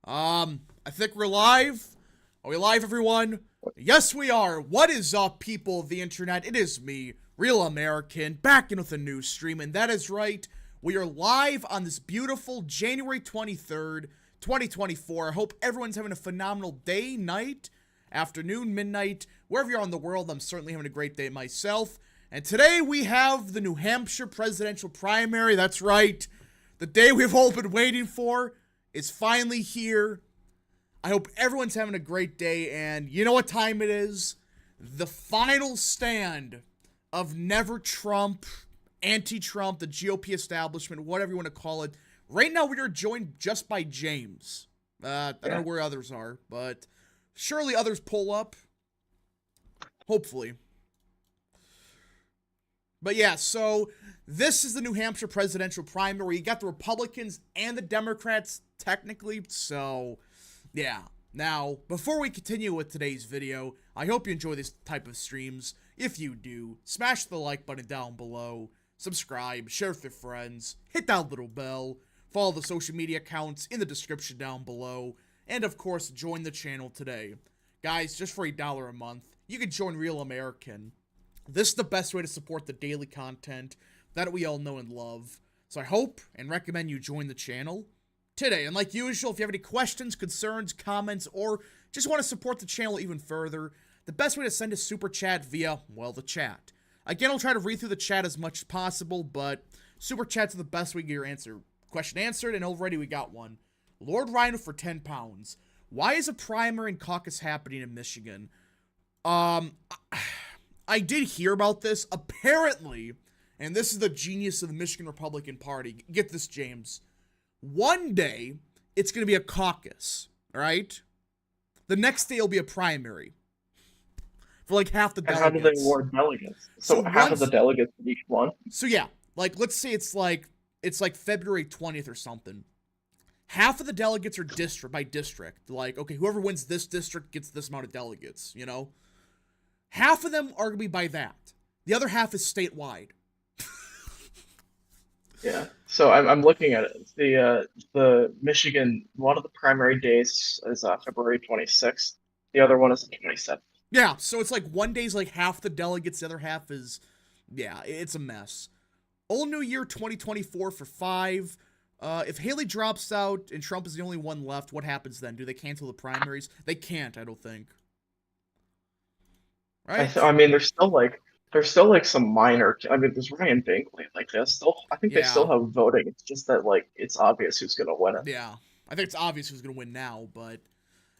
I think we're live. Are we live, everyone? Yes, we are. What is up, people of the internet? It is me, Real American, back in with a new stream, and that is right. We are live on this beautiful January 23rd, 2024. I hope everyone's having a phenomenal day, night, afternoon, midnight, wherever you are in the world. I'm certainly having a great day myself. And today we have the New Hampshire presidential primary. That's right. The day we've all been waiting for is finally here. I hope everyone's having a great day, and you know what time it is? The final stand of Never Trump, anti-Trump, the GOP establishment, whatever you want to call it. Right now we are joined just by James. I don't know where others are, but surely others pull up. Hopefully. But yeah, so this is the New Hampshire presidential primary where you got the Republicans and the Democrats, technically, so yeah. Now, before we continue with today's video, I hope you enjoy this type of streams. If you do, smash the like button down below, subscribe, share with your friends, hit that little bell, follow the social media accounts in the description down below, and of course, join the channel today. Guys, just for $1 a month, you can join Real American. This is the best way to support the daily content that we all know and love. So I hope and recommend you join the channel today. And like usual, if you have any questions, concerns, comments, or just want to support the channel even further, the best way to send a super chat via, well, the chat. Again, I'll try to read through the chat as much as possible, but super chats are the best way to get your question answered, and already we got one. Lord Rhino for 10 pounds. Why is a primary and caucus happening in Michigan? I did hear about this. Apparently, and this is the genius of the Michigan Republican Party. Get this, James. One day, it's going to be a caucus, all right? The next day, it'll be a primary. For like half the And delegates. how do they award delegates? So half of the delegates in each one? So yeah, like let's say it's like February 20th or something. Half of the delegates are district by district. Like, okay, whoever wins this district gets this amount of delegates, you know? Half of them are going to be by that. The other half is statewide. Yeah. So I'm looking at it. The Michigan, one of the primary days is February 26th. The other one is the 27th. Yeah, so it's like one day's like half the delegates, the other half is, yeah, it's a mess. Old New Year 2024 for 5. If Haley drops out and Trump is the only one left, what happens then? Do they cancel the primaries? They can't, I don't think. Right? I mean, there's still like some minor. I mean, there's Ryan Binkley. Like, I think they still have voting. It's just that like it's obvious who's gonna win it. Yeah, I think it's obvious who's gonna win now, but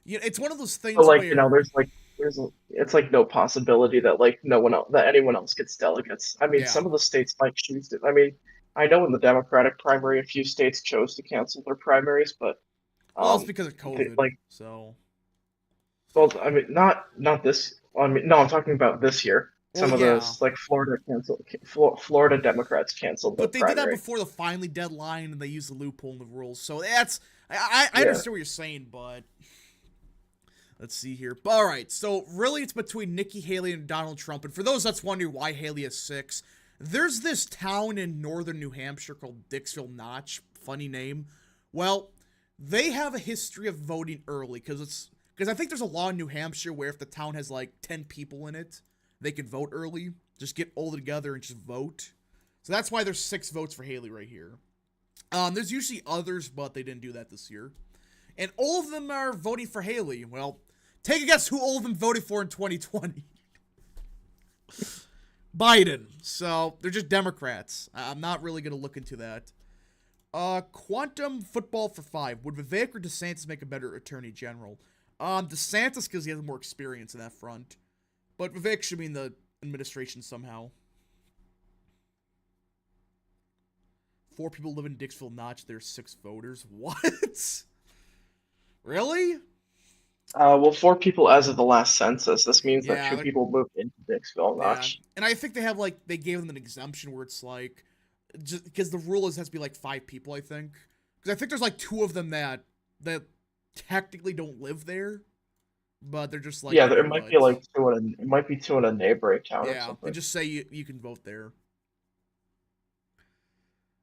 you know, it's one of those things. So, like, where, you know, it's like no possibility that like anyone else gets delegates. I mean, some of the states might choose to. I mean, I know in the Democratic primary, a few states chose to cancel their primaries, but well, it's because of COVID. So, well, I mean, not this. I mean, no, I'm talking about this year. Some of those, like Florida Florida Democrats canceled their but they primary. did that before the finally deadline, and they used the loophole in the rules. So that's I understand what you're saying, but let's see here. All right, so really, it's between Nikki Haley and Donald Trump. And for those that's wondering why Haley has 6, there's this town in northern New Hampshire called Dixville Notch. Funny name. Well, they have a history of voting early because I think there's a law in New Hampshire where if the town has like 10 people in it, they can vote early. Just get all together and just vote. So that's why there's 6 votes for Haley right here. There's usually others, but they didn't do that this year. And all of them are voting for Haley. Well, take a guess who all of them voted for in 2020. Biden. So they're just Democrats. I'm not really going to look into that. Quantum football for 5. Would Vivek or DeSantis make a better attorney general? DeSantis because he has more experience in that front. But Vivek should be in the administration somehow. 4 people live in Dixville Notch. There's 6 voters. What? Really? Well, 4 people as of the last census. This means that 2 people moved into Dixville Notch. And I think they have they gave them an exemption where it's like, just because the rule has to be like 5 people, I think. Because I think there's like 2 of them that technically don't live there, but they're just like, it might be like 2 in a neighboring town. Yeah, or something. They just say you can vote there.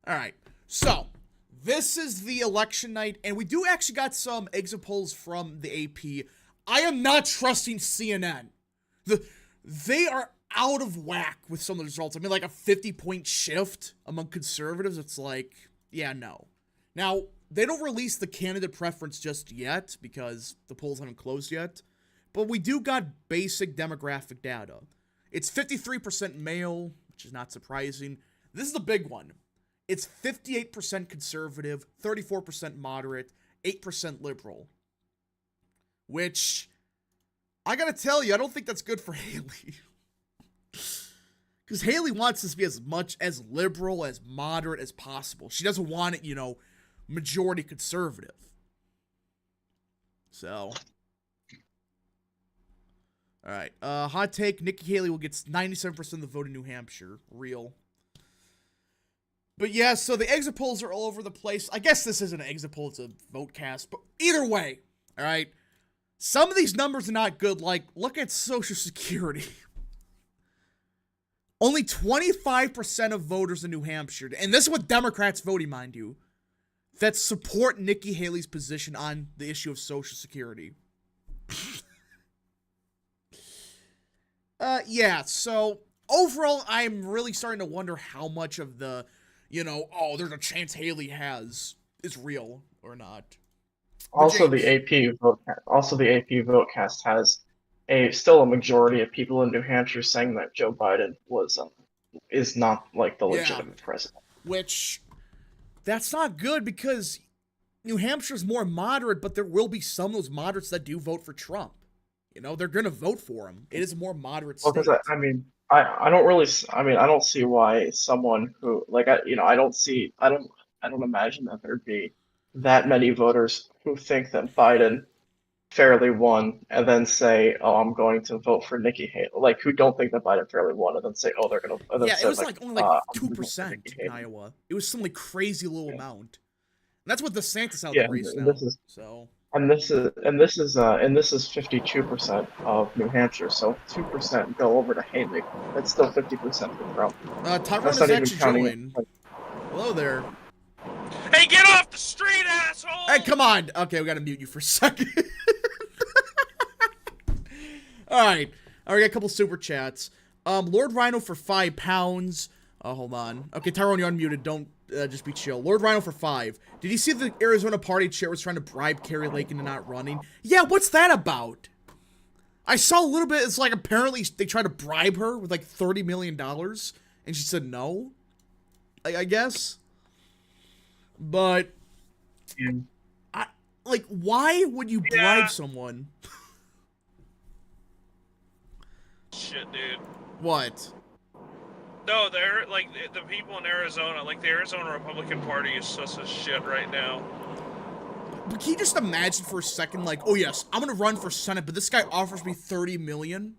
All right, so This is the election night, and we do actually got some exit polls from the AP. I am not trusting CNN. They are out of whack with some of the results. I mean, like a 50-point shift among conservatives. It's like, yeah, no. Now, they don't release the candidate preference just yet because the polls haven't closed yet. But we do got basic demographic data. It's 53% male, which is not surprising. This is the big one. It's 58% conservative, 34% moderate, 8% liberal. Which, I gotta tell you, I don't think that's good for Haley. Because Haley wants this to be as much as liberal, as moderate as possible. She doesn't want it, majority conservative. So. Alright, hot take, Nikki Haley will get 97% of the vote in New Hampshire. Real. But yeah, so the exit polls are all over the place. I guess this isn't an exit poll, it's a vote cast. But either way, alright, some of these numbers are not good. Like, look at Social Security. Only 25% of voters in New Hampshire, and this is what Democrats voting, mind you, that support Nikki Haley's position on the issue of Social Security. Yeah, so overall, I'm really starting to wonder how much of the, there's a chance Haley has is real or not. Also, the AP vote cast has still a majority of people in New Hampshire saying that Joe Biden is not like the legitimate president. Which, that's not good because New Hampshire's more moderate, but there will be some of those moderates that do vote for Trump. They're going to vote for him. It is a more moderate state. Well, because I don't see why someone who I don't imagine that there'd be that many voters who think that Biden fairly won and then say, "Oh, I'm going to vote for Nikki Haley." Like, who don't think that Biden fairly won and then say, "Oh, they're going to." Yeah, it was only 2% in Iowa. It was some crazy little amount. And that's what DeSantis out the race now. And this is 52% of New Hampshire, so 2% go over to Haley. That's still 50% for Trump. Tyrone is actually joined. Hello there. Hey, get off the street, asshole! Hey, come on. Okay, we gotta mute you for a second. Alright. We got a couple super chats. Lord Rhino for £5. Hold on. Okay, Tyrone, you're unmuted. Don't just be chill. Lord Rhino for 5. Did you see the Arizona party chair was trying to bribe Carrie Lake into not running? Yeah, what's that about? I saw a little bit. It's like apparently they tried to bribe her with like $30 million. And she said no. I guess. But, why would you bribe someone? Shit, dude. What? No, they're, the people in Arizona, the Arizona Republican Party is such a shit right now. But can you just imagine for a second, oh yes, I'm gonna run for Senate, but this guy offers me $30 million?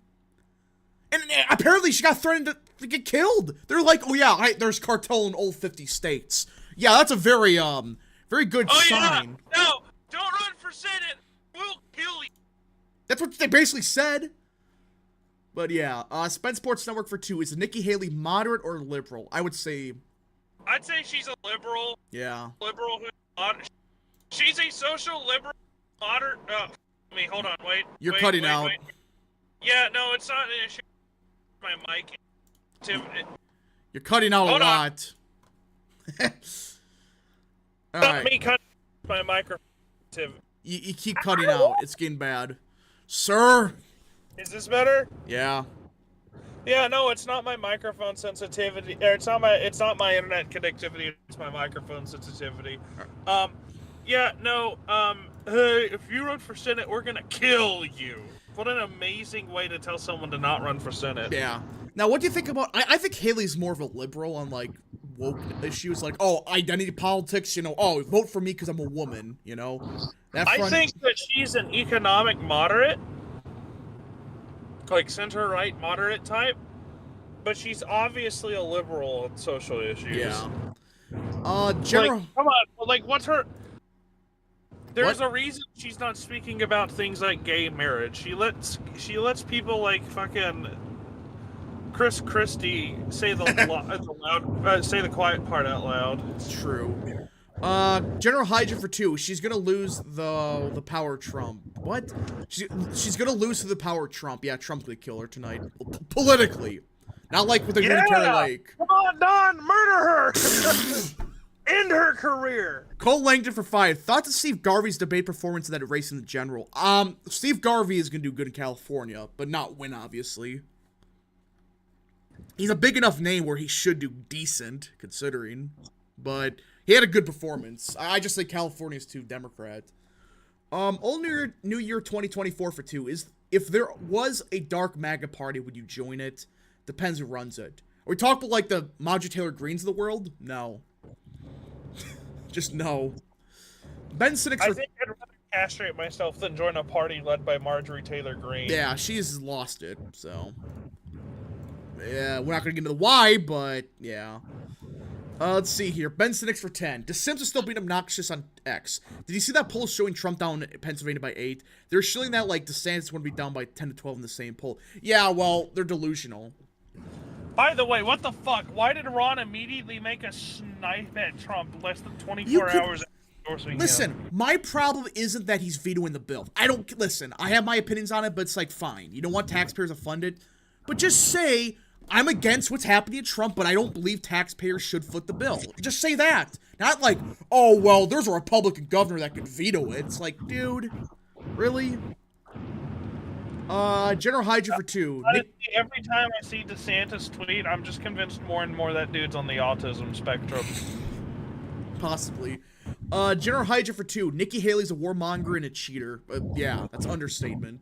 And apparently she got threatened to get killed. They're like, oh yeah, there's cartel in all 50 states. Yeah, that's a very good sign. Yeah. No, don't run for Senate. We'll kill you. That's what they basically said. But yeah, Spence Sports Network for 2. Is Nikki Haley moderate or liberal? I'd say she's a liberal. Yeah. Liberal who's moderate. She's a social liberal, moderate. Hold on, wait. You're cutting out. Wait. Yeah, no, it's not an issue. My mic. You're cutting out a lot. Alright. Me cutting my microphone. You keep cutting out. It's getting bad. Sir! Is this better? Yeah. Yeah, no, it's not my microphone sensitivity. Or it's not my internet connectivity, it's my microphone sensitivity. Yeah, no, hey, if you run for Senate, we're gonna kill you. What an amazing way to tell someone to not run for Senate. Yeah. Now, what do you think about... I think Haley's more of a liberal on, woke issues. Identity politics, vote for me because I'm a woman, I think that she's an economic moderate. Center-right moderate type. But she's obviously a liberal on social issues. Yeah. Come on, what's her... There's a reason she's not speaking about things like gay marriage. She lets people like fucking Chris Christie say the say the quiet part out loud. It's true. General Hydra for 2. She's gonna lose the power Trump. What? She's gonna lose to the power Trump. Yeah, Trump's gonna kill her tonight. Politically. Not like with the Unitary Lake. Come on, Don, murder her! End her career! Cole Langdon for 5. Thoughts of Steve Garvey's debate performance in that race in the general. Steve Garvey is gonna do good in California, but not win, obviously. He's a big enough name where he should do decent, considering. But he had a good performance. I just think California's too Democrat. Old New Year 2024 for 2 is, if there was a dark MAGA party, would you join it? Depends who runs it. Are we talking about like the Marjorie Taylor Greens of the world? No. Just no. Ben Cynics I think I'd rather castrate myself than join a party led by Marjorie Taylor Greene. Yeah, she's lost it, so. Yeah, we're not gonna get into the why, but yeah. Let's see here. Ben Cynics for 10. The Simpsons still being obnoxious on X. Did you see that poll showing Trump down in Pennsylvania by 8? They're showing that, like, DeSantis would be down by 10 to 12 in the same poll. Yeah, well, they're delusional. By the way, what the fuck? Why did Ron immediately make a snipe at Trump less than 24 hours after endorsing him? My problem isn't that he's vetoing the bill. Listen, I have my opinions on it, but it's like, fine. You don't want taxpayers to fund it? But just say, I'm against what's happening to Trump, but I don't believe taxpayers should foot the bill. Just say that. Not like, oh, well, there's a Republican governor that could veto it. It's like, dude, really? General Hydra for 2. Every time I see DeSantis tweet, I'm just convinced more and more that dude's on the autism spectrum. Possibly. General Hydra for 2. Nikki Haley's a warmonger and a cheater. Yeah, that's understatement.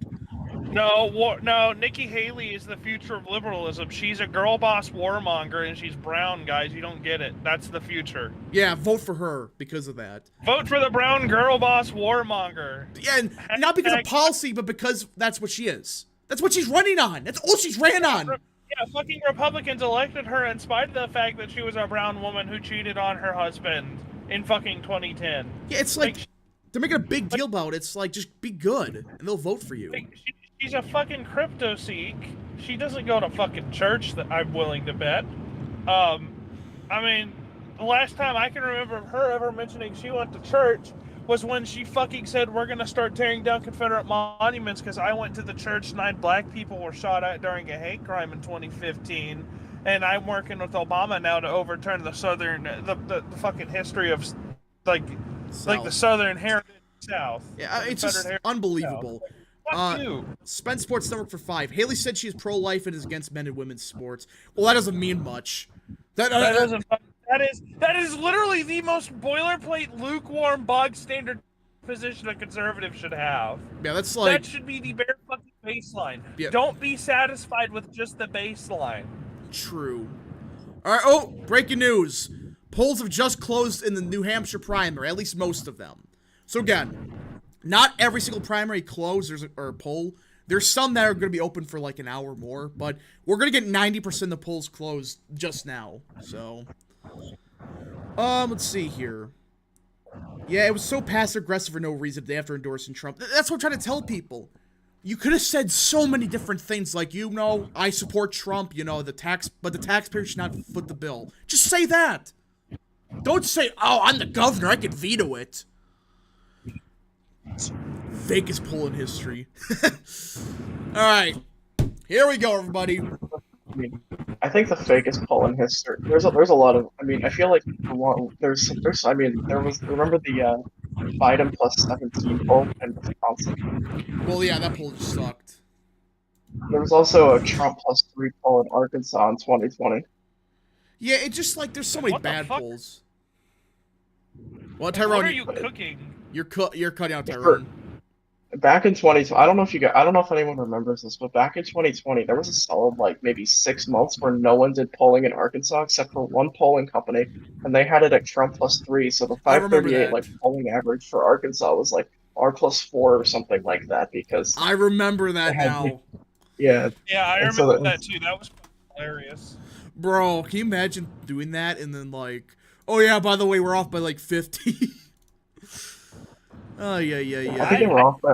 No, Nikki Haley is the future of liberalism. She's a girl boss warmonger and she's brown, guys. You don't get it. That's the future. Yeah, vote for her because of that. Vote for the brown girl boss warmonger. Yeah, and not because of policy, but because that's what she is. That's what she's running on. That's all she's ran on. Yeah, fucking Republicans elected her in spite of the fact that she was a brown woman who cheated on her husband in fucking 2010. Yeah, it's like they're making a big deal about it. It's like, just be good, and they'll vote for you. She's a fucking crypto seek. She doesn't go to fucking church, that I'm willing to bet. I mean, the last time I can remember her ever mentioning she went to church was when she fucking said, we're gonna start tearing down Confederate monuments because I went to the church, 9 black people were shot at during a hate crime in 2015, and I'm working with Obama now to overturn the southern, the fucking history of, like the southern heritage South. Yeah, it's just unbelievable. Spence Sports Network for 5. Haley said she is pro-life and is against men and women's sports. Well, that doesn't mean much. That is literally the most boilerplate, lukewarm, bog standard position a conservative should have. Yeah, that's like... That should be the bare fucking baseline. Yeah. Don't be satisfied with just the baseline. True. Alright, oh, breaking news. Polls have just closed in the New Hampshire primary, at least most of them. So again, not every single primary closed or poll. There's some that are going to be open for like an hour more, but we're going to get 90% of the polls closed just now. So, let's see here. Yeah, it was so passive-aggressive for no reason after endorsing Trump. That's what I'm trying to tell people. You could have said so many different things, like, I support Trump, but the taxpayer should not foot the bill. Just say that. Don't say, oh, I'm the governor, I can veto it. Fakest poll in history. Alright. Here we go, everybody. I think the fakest poll in history. There's a lot of. I feel like there's. Remember the Biden plus 17 poll in Wisconsin? Well, yeah, that poll just sucked. There was also a Trump plus 3 poll in Arkansas in 2020. Yeah, it's just like there's so many bad polls. Well, Tyrone, what are you cooking? You're cutting out, Tyrone. Back in 2020, I don't know if anyone remembers this, but back in 2020, there was a solid maybe 6 months where no one did polling in Arkansas except for one polling company, and they had it at Trump plus 3. So the 538 polling average for Arkansas was like R plus 4 or something like that because I remember that now. Yeah. Yeah, I remember that too. That was hilarious. Bro, can you imagine doing that and then like, oh yeah, by the way, we're off by like 50. Oh yeah. I think they were off by.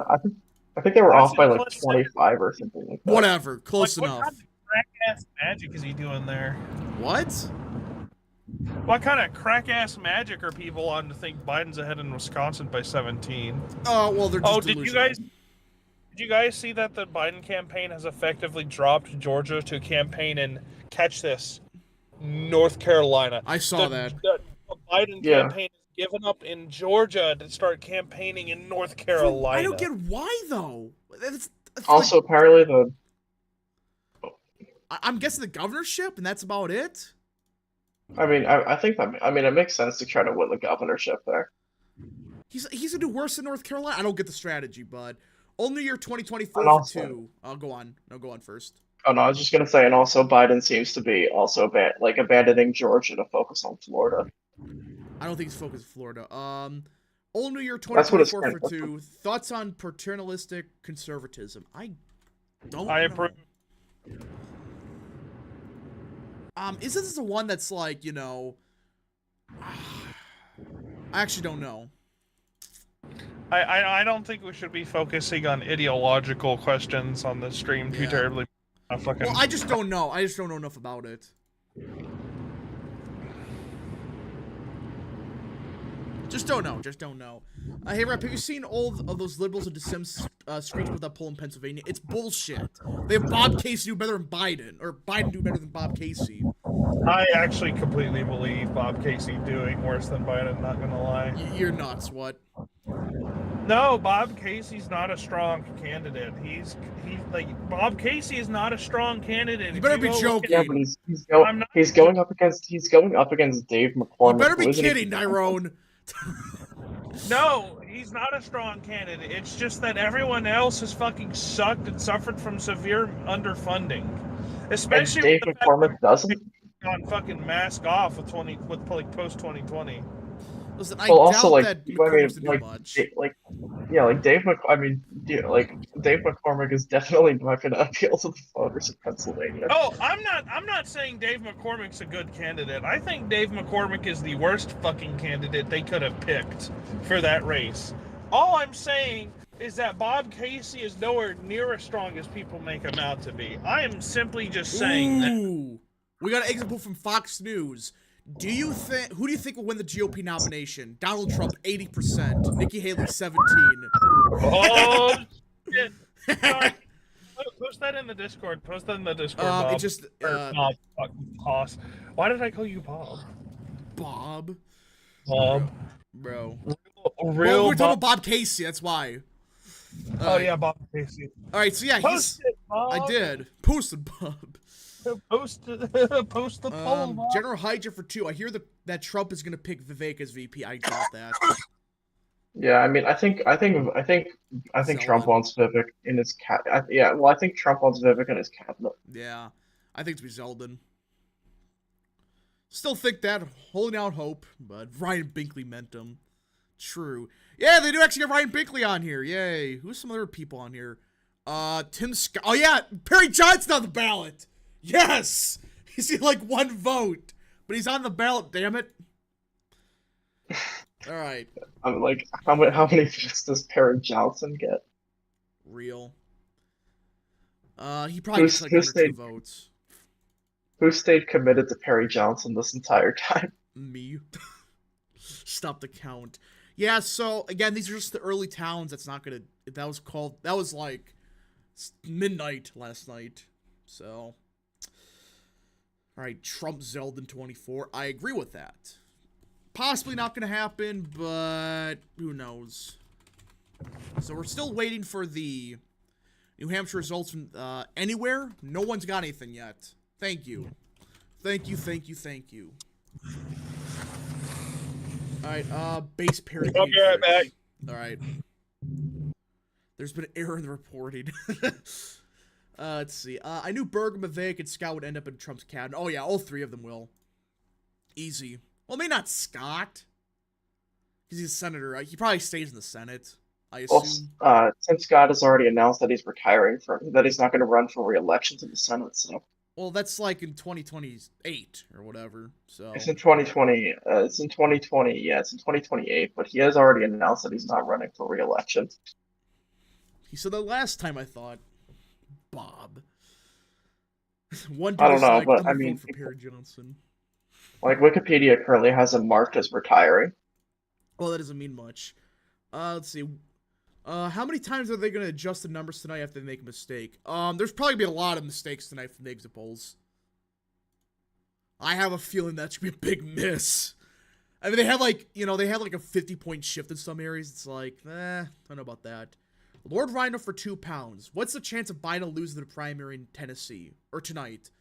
I think they were off by like 25 or something like that. Whatever, close enough. What kind of crack-ass magic is he doing there? What? What kind of crack-ass magic are people on to think Biden's ahead in Wisconsin by 17? Oh, well, they're just Oh, delusional. did you guys see that the Biden campaign has effectively dropped Georgia to campaign in, catch this, North Carolina? I saw that. The Biden Yeah. campaign has given up in Georgia to start campaigning in North I Carolina. don't get why, though. That's Also, apparently the I'm guessing the governorship, and that's about it. I mean, I think that it makes sense to try to win the governorship there. He's gonna do worse than North Carolina. I don't get the strategy, but only year 2024 And also- for 2. I'll go on. No, go on first. Oh no, I was just gonna say, and also Biden seems to be also abandoning Georgia to focus on Florida. I don't think he's focused on Florida. All New Year That's what it's 2024 for been. 2. Thoughts on paternalistic conservatism? I don't I know. approve. Is this the one that's like, you know... I actually don't know. I don't think we should be focusing on ideological questions on the stream too Yeah. terribly. Well, I just don't know. I just don't know enough about it. Just don't know. Just don't know. Hey, Rep, have you seen all of those liberals in the Sims screech about that poll in Pennsylvania? It's bullshit. They have Bob Casey do better than Biden, or Biden do better than Bob Casey. I actually completely believe Bob Casey doing worse than Biden, not gonna lie. You're nuts, what? No, Bob Casey's not a strong candidate. He's like, Bob Casey is not a strong candidate. You If better be go look joking. Yeah, at- but I'm not- he's going up against Dave McCormick. You better be who isn't kidding, even- Nyrone. No, he's not a strong candidate. It's just that everyone else has fucking sucked and suffered from severe underfunding. And Especially Dave with the fact McCormick doesn't. that on fucking mask off with like post 2020. Listen, I Well, doubt also, like, that I mean, McCormick's gonna like, do much. Dave McCormick is definitely not going to appeal to the voters of Pennsylvania. Oh, I'm not saying Dave McCormick's a good candidate. I think Dave McCormick is the worst fucking candidate they could have picked for that race. All I'm saying is that Bob Casey is nowhere near as strong as people make him out to be. I am simply just saying that. Ooh. We got an example from Fox News. Who do you think will win the GOP nomination? Donald Trump, 80%. Nikki Haley, 17. Oh, shit. Sorry. Post that in the Discord. Post that in the Discord, Bob. It just, Bob, fucking Hoss. Why did I call you Bob? Bob. Bob. Bro. Real Well, we're talking Bob. about Bob Casey, that's why. Oh, yeah, Bob Casey. Alright, so yeah, Post it, Bob. I did. Posted Bob. Post the poll, Bob. General Hydra for 2. I hear that Trump is gonna pick Vivek as VP. I doubt that. Yeah, I mean, I think Trump Zeldin. wants Vivek in his I think Trump wants Vivek in his cabinet. Yeah. I think it's be Zeldin. Still think that, holding out hope, but Ryan Binkley meant him. True. Yeah, they do actually get Ryan Binkley on here. Yay. Who's some other people on here? Tim Scott. Oh, yeah. Perry Johnson on the ballot. Yes. He's got like 1 vote, but he's on the ballot, damn it. All right. I'm like, how many votes does Perry Johnson get? Real. He probably gets like 1 or 2 votes. Who stayed committed to Perry Johnson this entire time? Me. Stop the count. Yeah, so, again, these are just the early towns. That was like midnight last night. So, all right, Trump Zeldin 24. I agree with that. Possibly not going to happen, but who knows. So we're still waiting for the New Hampshire results from anywhere. No one's got anything yet. Thank you. Thank you, thank you, thank you. Alright, base parity. I'll be right back. Alright. There's been an error in the reporting. Let's see. I knew Berg, Vivek, and Scott would end up in Trump's cabinet. Oh yeah, all 3 of them will. Easy. Well, maybe not Scott. Because he's a senator, right? He probably stays in the Senate, I assume. Well, Tim Scott has already announced that he's retaring that he's not going to run for re-election to the Senate, so. Well, that's like in 2028 or whatever, so. It's in 2020, it's in 2020, yeah, it's in 2028, but he has already announced that he's not running for re-election. He said that last time, I thought. Bob. One dude I don't was know, like, but I'm I gonna mean, vote for Perry Johnson. Like Wikipedia currently has him marked as retiring. Well, that doesn't mean much. Let's see. How many times are they going to adjust the numbers tonight after they make a mistake? There's probably going to be a lot of mistakes tonight from the exit polls. I have a feeling that's going to be a big miss. I mean, they have like, they have like a 50-point shift in some areas. It's like, I don't know about that. Lord Rhino for £2. What's the chance of Biden losing the primary in Tennessee? Or tonight?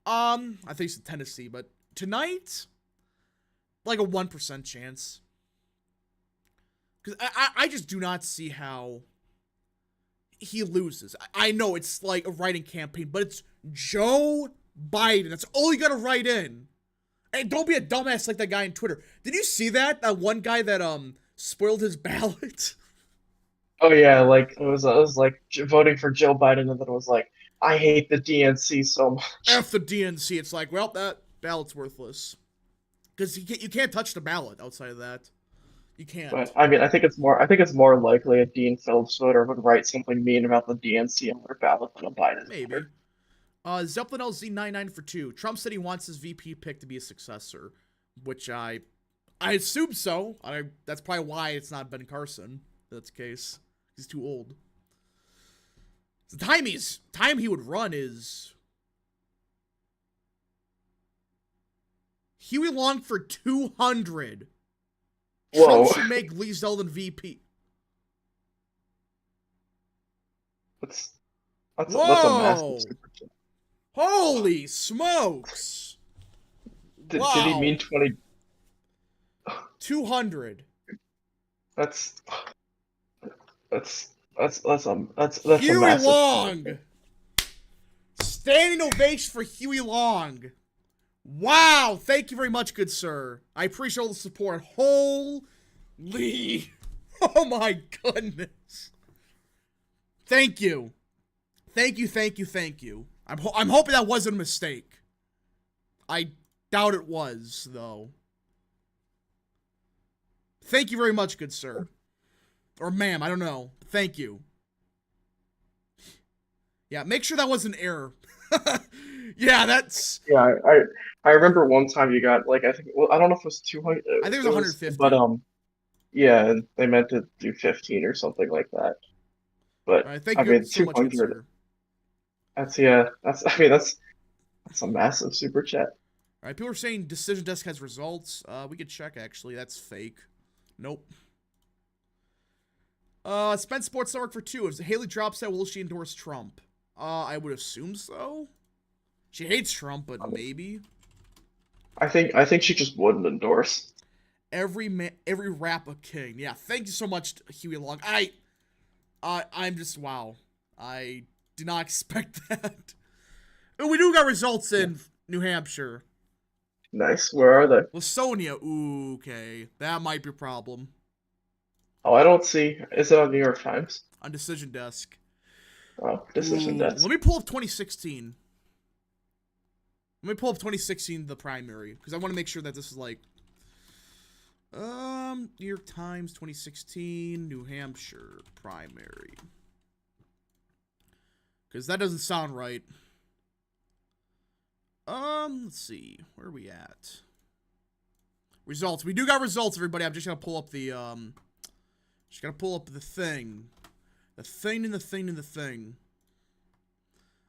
I think it's in Tennessee, but tonight, like a 1% chance. Because I just do not see how he loses. I know it's like a writing campaign, but it's Joe Biden. That's all you gotta write in. And don't be a dumbass like that guy on Twitter. Did you see that? That one guy that spoiled his ballot? Oh yeah, like it was like voting for Joe Biden, and then it was like, I hate the DNC so much. F the DNC. It's like, well, that ballot's worthless. Because you can't touch the ballot outside of that. You can't. But I mean, I think it's more likely a Dean Phillips voter would write something mean about the DNC on their ballot than a Biden Maybe. voter. Zeppelin LZ99 for 2. Trump said he wants his VP pick to be a successor, which I assume so. That's probably why it's not Ben Carson. If that's the case. He's too old. The time he would run is Huey Long for 200. Whoa. Trump should make Lee Zeldin VP. That's a Whoa! massive super chat. Holy smokes! Did Wow. he mean 20? 200. That's a Huey massive. Long! Standing ovation for Huey Long. Wow! Thank you very much, good sir. I appreciate all the support. Holy! Oh my goodness! Thank you. Thank you. I'm hoping that wasn't a mistake. I doubt it was, though. Thank you very much, good sir. Or ma'am, I don't know. Thank you. Yeah, make sure that was an error. Yeah, that's... Yeah, I remember one time you got like I don't know if it was 200. I think it was 150. But yeah, and they meant to do 15 or something like that. But All right, thank I you mean, so much, good 200. sir. That's a massive super chat. All right, people are saying Decision Desk has results. We could check, actually. That's fake. Nope. Spence Sports Network for 2. If Haley drops out, will she endorse Trump? I would assume so. She hates Trump, but maybe. I think she just wouldn't endorse. Every rap a king. Yeah, thank you so much, Huey Long. I'm just, wow. I did not expect that. We do got results in New Hampshire. Nice. Where are they? Lasonia. Ooh, okay. That might be a problem. Oh, I don't see. Is it on New York Times? On Decision Desk. Oh, Decision Desk. Let me pull up 2016. Let me pull up 2016, the primary, because I want to make sure that this is like, New York Times 2016, New Hampshire primary. Because that doesn't sound right. Let's see, where are we at? Results. We do got results, everybody. I'm just gonna pull up the just gotta pull up the thing. The thing and the thing and the thing.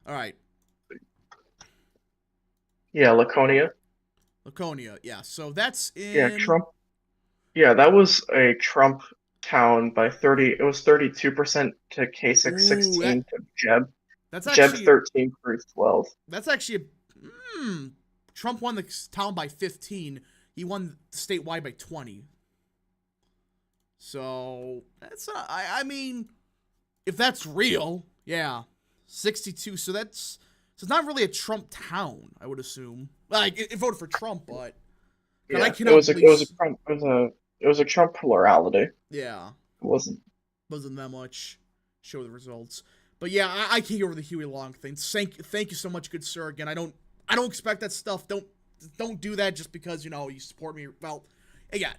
Alright. Yeah, Laconia. Laconia, yeah. So that's in... Yeah, Trump. Yeah, that was a Trump town by 30. It was 32% to Kasich, 16 to Jeb. That's Jeb actually 13, Cruz 12. That's actually Trump won the town by 15. He won statewide by 20. So that's not, I mean, if that's real, yeah, 62. So it's not really a Trump town, I would assume. Like it voted for Trump, but Yeah, it was a Trump plurality. Yeah, It wasn't that much. Show the results, but yeah, I can't get over the Huey Long thing. Thank you so much, good sir. Again, I don't expect that stuff. Don't do that just because you support me. Well, again,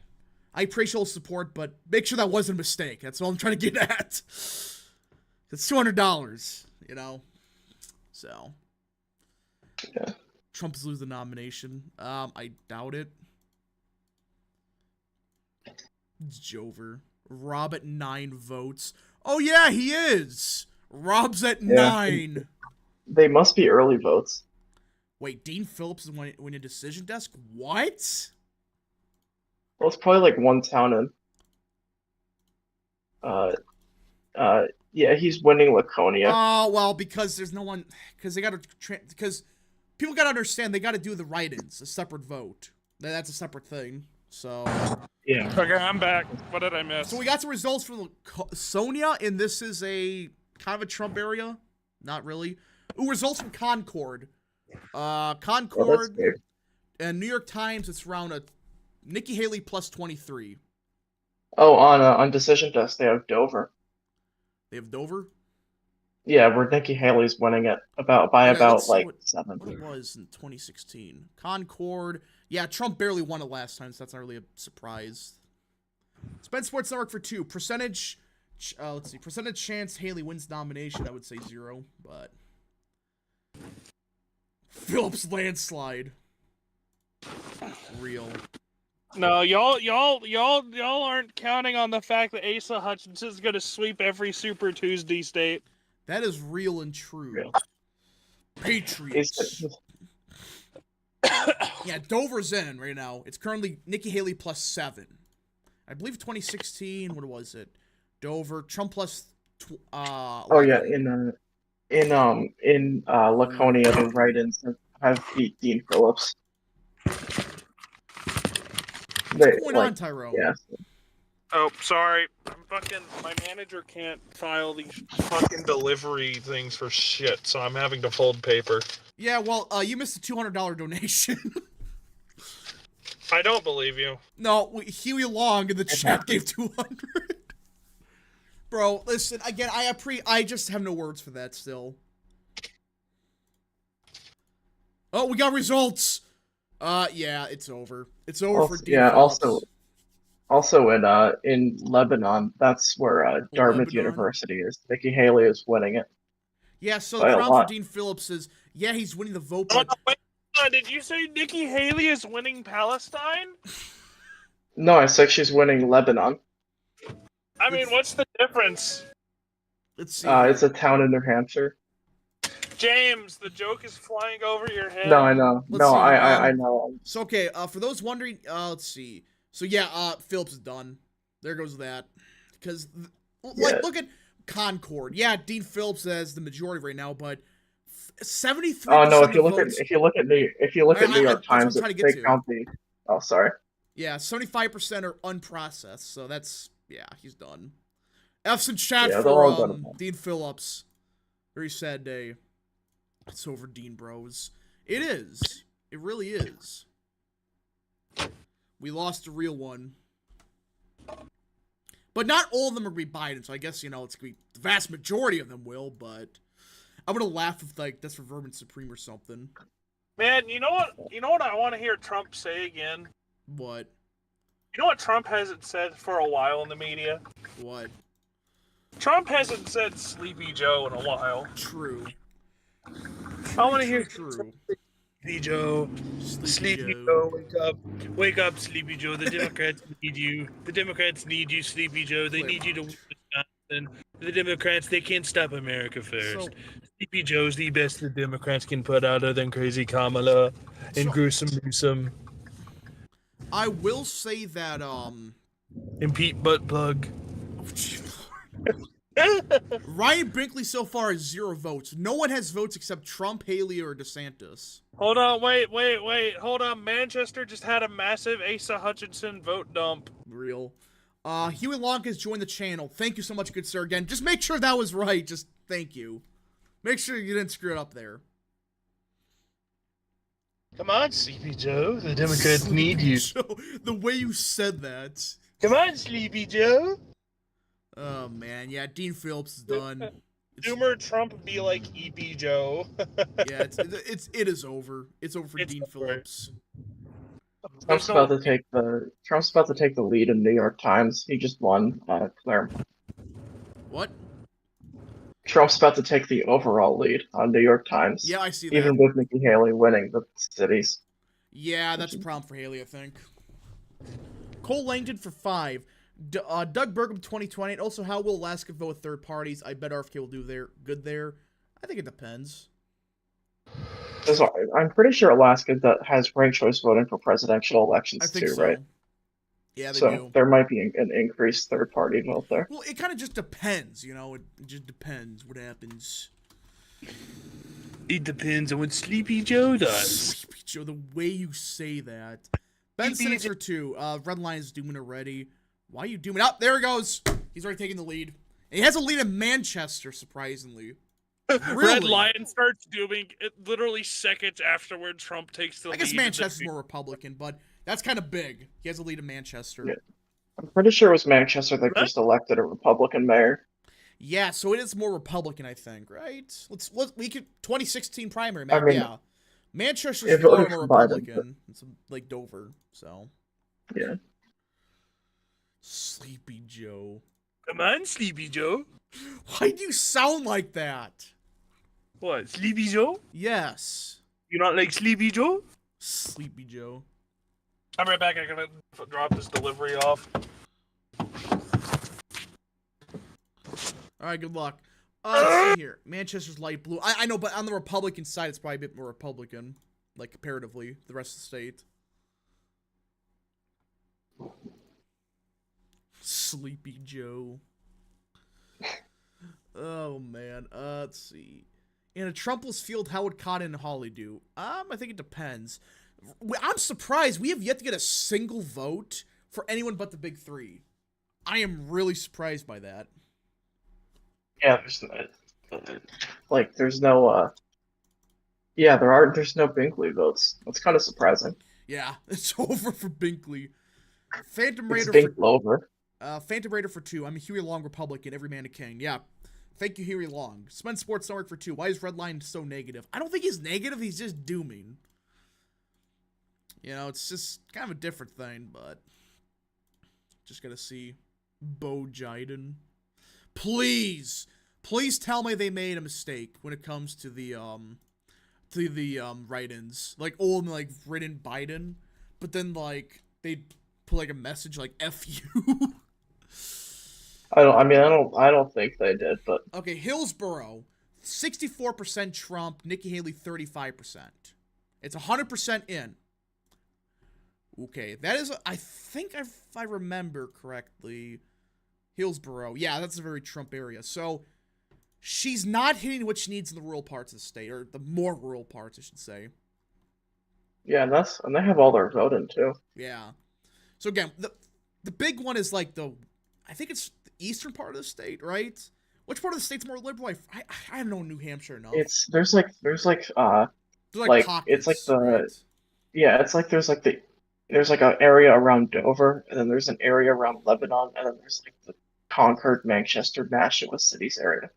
I appreciate all the support, but make sure that wasn't a mistake. That's all I'm trying to get at. It's $200, So. Yeah. Trump's lose the nomination. I doubt it. It's Jover. Rob at 9 votes. Oh yeah, he is. Rob's at 9. They must be early votes. Wait, Dean Phillips is winning decision desk? What? Well, it's probably like one town in. Yeah, he's winning Laconia. Oh, well, because there's no one, because they got to, because people got to understand they got to do the write-ins, a separate vote. That's a separate thing. So. Yeah. Okay, I'm back. What did I miss? So we got some results for Sonia, and this is a kind of a Trump area. Not really. Ooh, results from Concord. Concord and New York Times, it's around a Nikki Haley plus 23. Oh, on decision desk they have Dover. They have Dover? Yeah, where Nikki Haley's winning it by about like 7. What it was in 2016. Concord. Yeah, Trump barely won it last time, so that's not really a surprise. Spend Sports Network for 2. Percentage, let's see. Percentage chance Haley wins nomination, I would say 0, but. Phillips landslide. Real. No, y'all aren't counting on the fact that Asa Hutchinson's gonna sweep every Super Tuesday state. That is real and true. Real. Patriots. Yeah, Dover's in right now. It's currently Nikki Haley plus 7. I believe 2016. What was it? Dover, Trump plus. Oh yeah, in Laconia, the write-ins have beat Dean Phillips. What's going on, Tyrone? Yeah. Oh, sorry. My manager can't file these fucking delivery things for shit, so I'm having to fold paper. Yeah, well, you missed a $200 donation. I don't believe you. No, Huey Long in the chat gave 200. Bro, listen, again, I just have no words for that still. Oh, we got results. Yeah, it's over. It's over for Dean Phillips. Also in Lebanon, that's where Dartmouth University is. Nikki Haley is winning it. Yeah, so the crown for Dean Phillips is, yeah, he's winning the vote, but... Wait, did you say Nikki Haley is winning Palestine? No, I said she's winning Lebanon. I mean, what's the difference? Let's see. It's a town in New Hampshire. James, the joke is flying over your head. No, I know. I know. So, okay, for those wondering, let's see. So, yeah, Phillips is done. There goes that. Because, look at Concord. Yeah, Dean Phillips has the majority right now, but 73%. Oh no! If you look at New York Times, they count the. Oh, sorry. Yeah, 75% are unprocessed. So that's he's done. F's in chat for Dean Phillips. Very sad day. It's over, Dean Bros. It is. It really is. We lost a real one. But not all of them are going to be Biden, so I guess, it's going to be the vast majority of them will, but I'm going to laugh if, that's for Vermin Supreme or something. Man, you know what I want to hear Trump say again? What? You know what Trump hasn't said for a while in the media? What? Trump hasn't said Sleepy Joe in a while. True. I want to hear True. Sleepy Joe. Sleepy Joe, wake up. Wake up, Sleepy Joe. The Democrats need you. The Democrats need you, Sleepy Joe. They need you to win Wisconsin. The Democrats, they can't stop America first. Sleepy Joe's the best the Democrats can put out other than crazy Kamala and gruesome Newsom. I will say that, And Pete Buttplug. Ryan Brinkley so far has 0 votes. No one has votes except Trump, Haley, or DeSantis. Hold on, wait. Hold on. Manchester just had a massive Asa Hutchinson vote dump. Real. Huey Long has joined the channel. Thank you so much, good sir. Again, just make sure that was right. Just thank you. Make sure you didn't screw it up there. Come on, Sleepy Joe. The Democrats need you. Joe, the way you said that. Come on, Sleepy Joe. Oh, man. Yeah, Dean Phillips is done. Doomer Trump be like EP Joe. Yeah, it is over. It's over for Dean Phillips. Trump's about to take the lead in New York Times. He just won Claremont. What? Trump's about to take the overall lead on New York Times. Yeah, I see that. Even with Nikki Haley winning the cities. Yeah, that's a problem for Haley, I think. Cole Langdon for 5. Doug Burgum 2020. Also, how will Alaska vote with third parties? I bet RFK will do good there. I think it depends. I'm pretty sure Alaska has ranked choice voting for presidential elections I think too, so. right? Yeah, they So do. there might be an increased third-party vote there. Well, it kind of just depends, you know. It just depends what happens. It depends on what Sleepy Joe does. Sleepy Joe, the way you say that. Ben Simmons for 2. Red Line is dooming already. Why are you dooming? Up there he goes. He's already taking the lead. And he has a lead in Manchester, surprisingly. Really? Red Lion starts dooming it literally seconds afterward. Trump takes the lead. I guess Manchester's more Republican, but that's kind of big. He has a lead in Manchester. Yeah. I'm pretty sure it was Manchester that just elected a Republican mayor. Yeah, so it is more Republican, I think, right? We could 2016 primary, man. I mean, yeah, Manchester's far more Republican. It's like Dover, so yeah. Sleepy Joe. Come on, Sleepy Joe. Why do you sound like that? What, Sleepy Joe? Yes. You not like Sleepy Joe? Sleepy Joe. I'm right back. I'm gonna drop this delivery off. All right, good luck. Let's see here. Manchester's light blue. I know, but on the Republican side, it's probably a bit more Republican, like comparatively, the rest of the state. Sleepy Joe. Oh, man. Let's see. In a Trumpless field, how would Cotton and Hawley do? I think it depends. I'm surprised we have yet to get a single vote for anyone but the big three. I am really surprised by that. Yeah, there's no there's no Binkley votes. That's kind of surprising. Yeah, it's over for Binkley. Phantom Raider Phantom Raider for 2. I'm a Huey Long Republican, every man a king. Yeah. Thank you, Huey Long. Spence Sports Network for 2. Why is Redline so negative? I don't think he's negative, he's just dooming. You know, it's just kind of a different thing, but just gotta see. Bo Jiden. Please tell me they made a mistake when it comes to the write-ins. Like, like written Biden, but then like they put like a message like F you. I don't think they did, but okay, Hillsborough, 64% Trump, Nikki Haley 35%. It's 100% in. Okay, that is, I think if I remember correctly, Hillsborough. Yeah, that's a very Trump area. So she's not hitting what she needs in the rural parts of the state, or the more rural parts, I should say. Yeah, and they have all their vote in too. Yeah. So again, the big one is like I think it's the eastern part of the state, right? Which part of the state's more liberal? I don't know New Hampshire enough. There's like pockets, it's like the right? yeah, it's like there's like an area around Dover, and then there's an area around Lebanon, and then there's like the Concord, Manchester, Nashua cities area.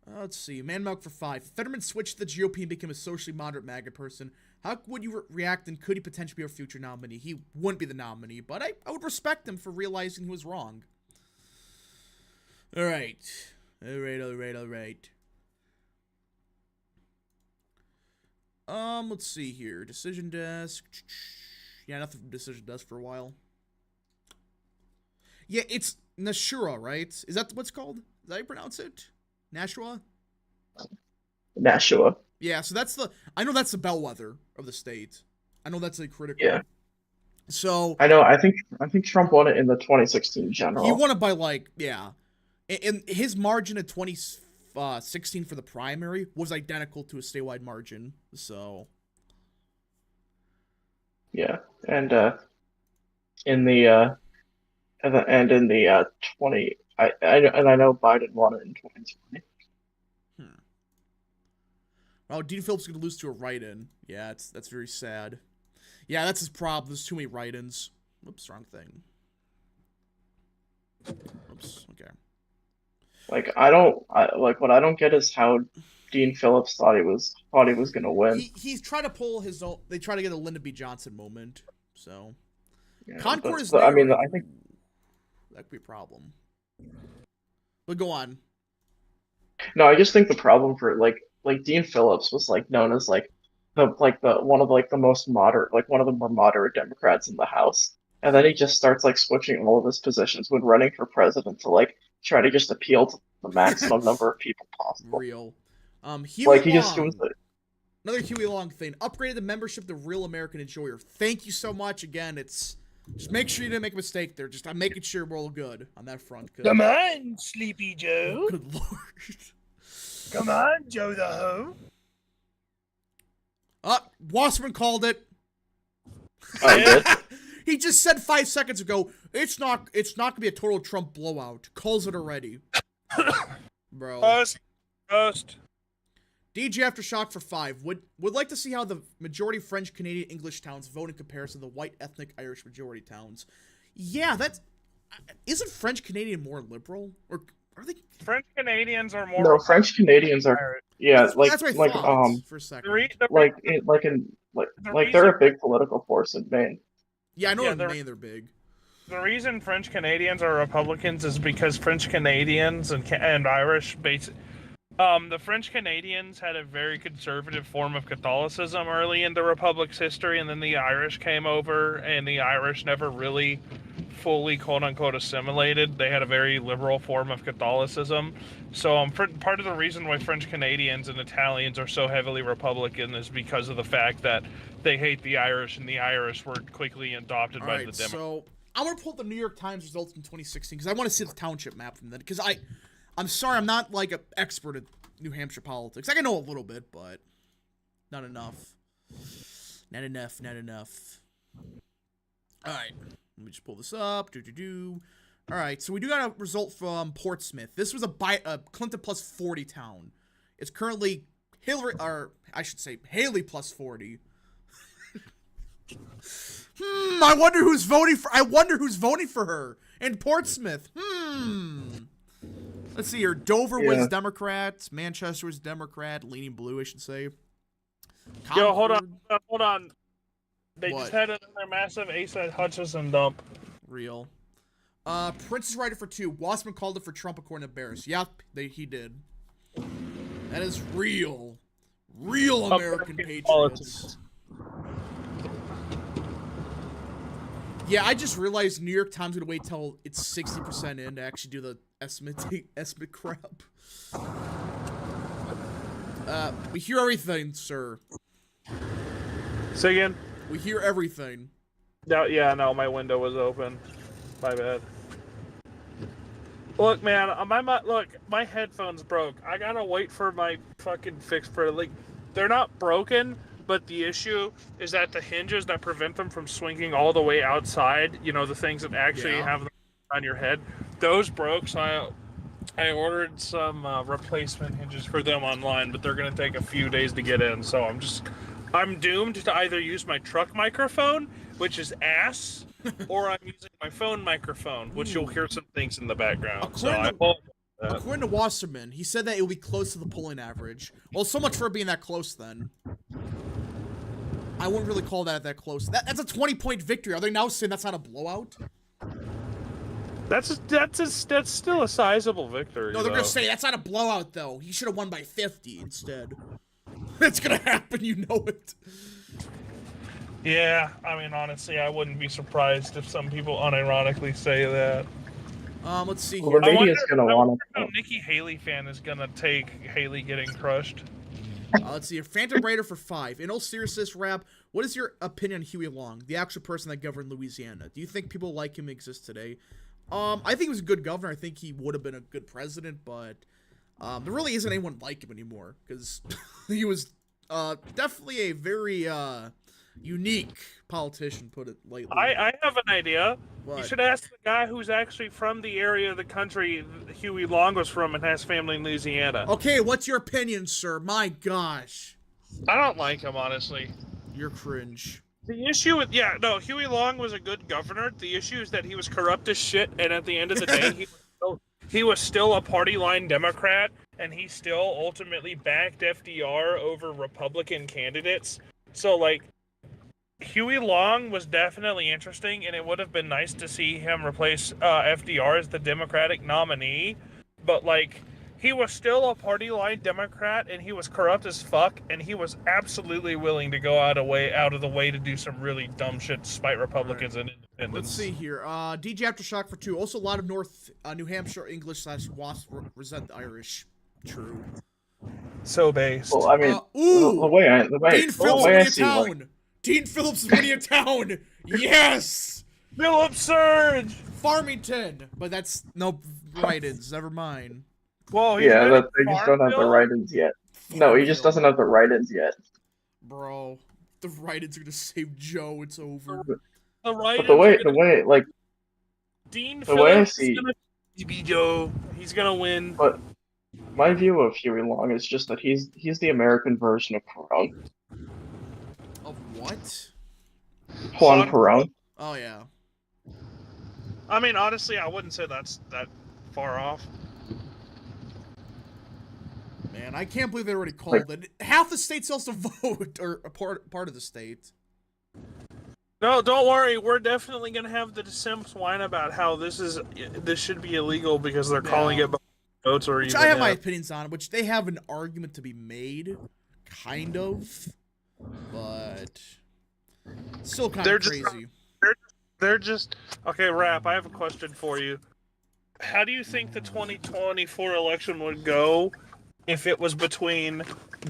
Let's see. Man Milk for 5. If Fetterman switched to the GOP and became a socially moderate MAGA person, how would you react, and could he potentially be our future nominee? He wouldn't be the nominee, but I would respect him for realizing he was wrong. All right. Let's see here. Decision desk. Yeah, nothing from Decision Desk for a while. Yeah, it's Nashua, right? Is that what's called? Is that how you pronounce it? Nashua? Nashua. Yeah, so I know that's the bellwether of the state. I know that's a critical. Yeah. So I know. I think Trump won it in the 2016 general. He won it by and his margin in 2016 for the primary was identical to a statewide margin. So. Yeah, and in the 20, I know Biden won it in 2020. Oh, Dean Phillips is gonna lose to a write-in. Yeah, that's very sad. Yeah, that's his problem. There's too many write-ins. Whoops, wrong thing. Oops. Okay. Like what I don't get is how Dean Phillips thought he was gonna win. He's trying to pull his own. They try to get a Lyndon B. Johnson moment. So Yeah, Concord is. I mean, I think that could be a problem. But go on. No, I just think the problem for like Dean Phillips was like known as like the one of like the most moderate, like one of the more moderate Democrats in the House. And then he just starts like switching all of his positions when running for president to like try to just appeal to the maximum number of people possible. Real. Huey Like he just was Long. Another Huey Long thing. Upgraded the membership to Real American Enjoyer. Thank you so much. Again, it's just make sure you didn't make a mistake there. Just I'm making sure we're all good on that front. Come on, Sleepy Joe. Good lord. Come on, Joe the Ho. Wasserman called it. Oh, he did? He just said 5 seconds ago, it's not gonna be a total Trump blowout. Calls it already. Bro. Post. DJ Aftershock for 5. Would like to see how the majority French Canadian English towns vote in comparison to the white ethnic Irish majority towns. Yeah, isn't French Canadian more liberal? Or are they French Canadians are more. No, French Canadians are yeah, That's what I thought for a second. they're a big political force in Maine. Yeah, I know in Maine they're big. The reason French Canadians are Republicans is because French Canadians and Irish the French Canadians had a very conservative form of Catholicism early in the Republic's history, and then the Irish came over, and the Irish never really fully quote-unquote assimilated. They had a very liberal form of Catholicism. So part of the reason why French Canadians and Italians are so heavily Republican is because of the fact that they hate the Irish, and the Irish were quickly adopted by the Democrats. So I'm going to pull up the New York Times results from 2016, because I want to see the township map from then, because I'm sorry, I'm not like an expert at New Hampshire politics. I can know a little bit, but not enough. Not enough. Alright, let me just pull this up. Alright, so we do got a result from Portsmouth. This was a Clinton plus 40 town. It's currently Haley plus 40. I wonder who's voting for her in Portsmouth. Let's see here. Dover was Democrat. Manchester was Democrat. Leaning blue, I should say. Concord. Yo, hold on. They just had another massive Asa Hutchinson dump. Real. Prince is writer for 2. Wasserman called it for Trump according to Bears. Yep, he did. That is real. Real American patriots. Yeah, I just realized New York Times gonna wait till it's 60% in to actually do the estimate crap. We hear everything, sir. Say again? We hear everything. No, my window was open. My bad. Look, man, my headphones broke. I gotta wait for my fucking fix for they're not broken. But the issue is that the hinges that prevent them from swinging all the way outside, the things that actually have them on your head, those broke. So I ordered some replacement hinges for them online, but they're going to take a few days to get in. So I'm doomed to either use my truck microphone, which is ass, or I'm using my phone microphone, which you'll hear some things in the background. According to Wasserman, he said that it will be close to the polling average. Well, so much for being that close then. I wouldn't really call that close. That's a 20-point victory. Are they now saying that's not a blowout? That's still a sizable victory. No, they're gonna say that's not a blowout though. He should have won by 50 instead. It's gonna happen, you know it. Yeah, I mean, honestly, I wouldn't be surprised if some people unironically say that. Let's see here. Well, the media's gonna want to. Nikki Haley fan is gonna take Haley getting crushed. Let's see here. Phantom Raider for 5. In all seriousness, Rap, what is your opinion on Huey Long, the actual person that governed Louisiana? Do you think people like him exist today? I think he was a good governor. I think he would have been a good president, but there really isn't anyone like him anymore because he was definitely a very unique politician, put it lightly. I have an idea. What? You should ask the guy who's actually from the area of the country Huey Long was from and has family in Louisiana. Okay, what's your opinion, sir? My gosh. I don't like him, honestly. You're cringe. The issue with, Huey Long was a good governor. The issue is that he was corrupt as shit, and at the end of the day, he was still a party line Democrat, and he still ultimately backed FDR over Republican candidates. So, Huey Long was definitely interesting, and it would have been nice to see him replace FDR as the Democratic nominee. But, he was still a party line Democrat, and he was corrupt as fuck, and he was absolutely willing to go out of the way to do some really dumb shit to spite Republicans and independents. Let's see here. DJ Aftershock for 2. Also, a lot of New Hampshire English / WASP resent the Irish. True. So based. Well, I mean, the way Dean Phillips the way I winning a see, town. like, Dean Phillips is winning a town. Yes. Philip Surge. Farmington, but that's no write-ins. Never mind. Well, yeah, that they just don't have the write-ins yet. No, he just doesn't have the write-ins yet. Bro, the write-ins are gonna save Joe. It's over. But the way, like, Dean the way I Phillips see, be Joe. He's gonna win. but my view of Huey Long is just that he's the American version of Perón. Of what? Juan Perón. Oh yeah. I mean, honestly, I wouldn't say that's that far off. Man, I can't believe they already called it. Half the state still has to vote, or a part of the state. No, don't worry. We're definitely gonna have the Simps whine about how this should be illegal because they're calling it votes or which even. I have my opinions on, which they have an argument to be made, kind of, but still kind of crazy. They're just okay. Rap. I have a question for you. How do you think the 2024 election would go if it was between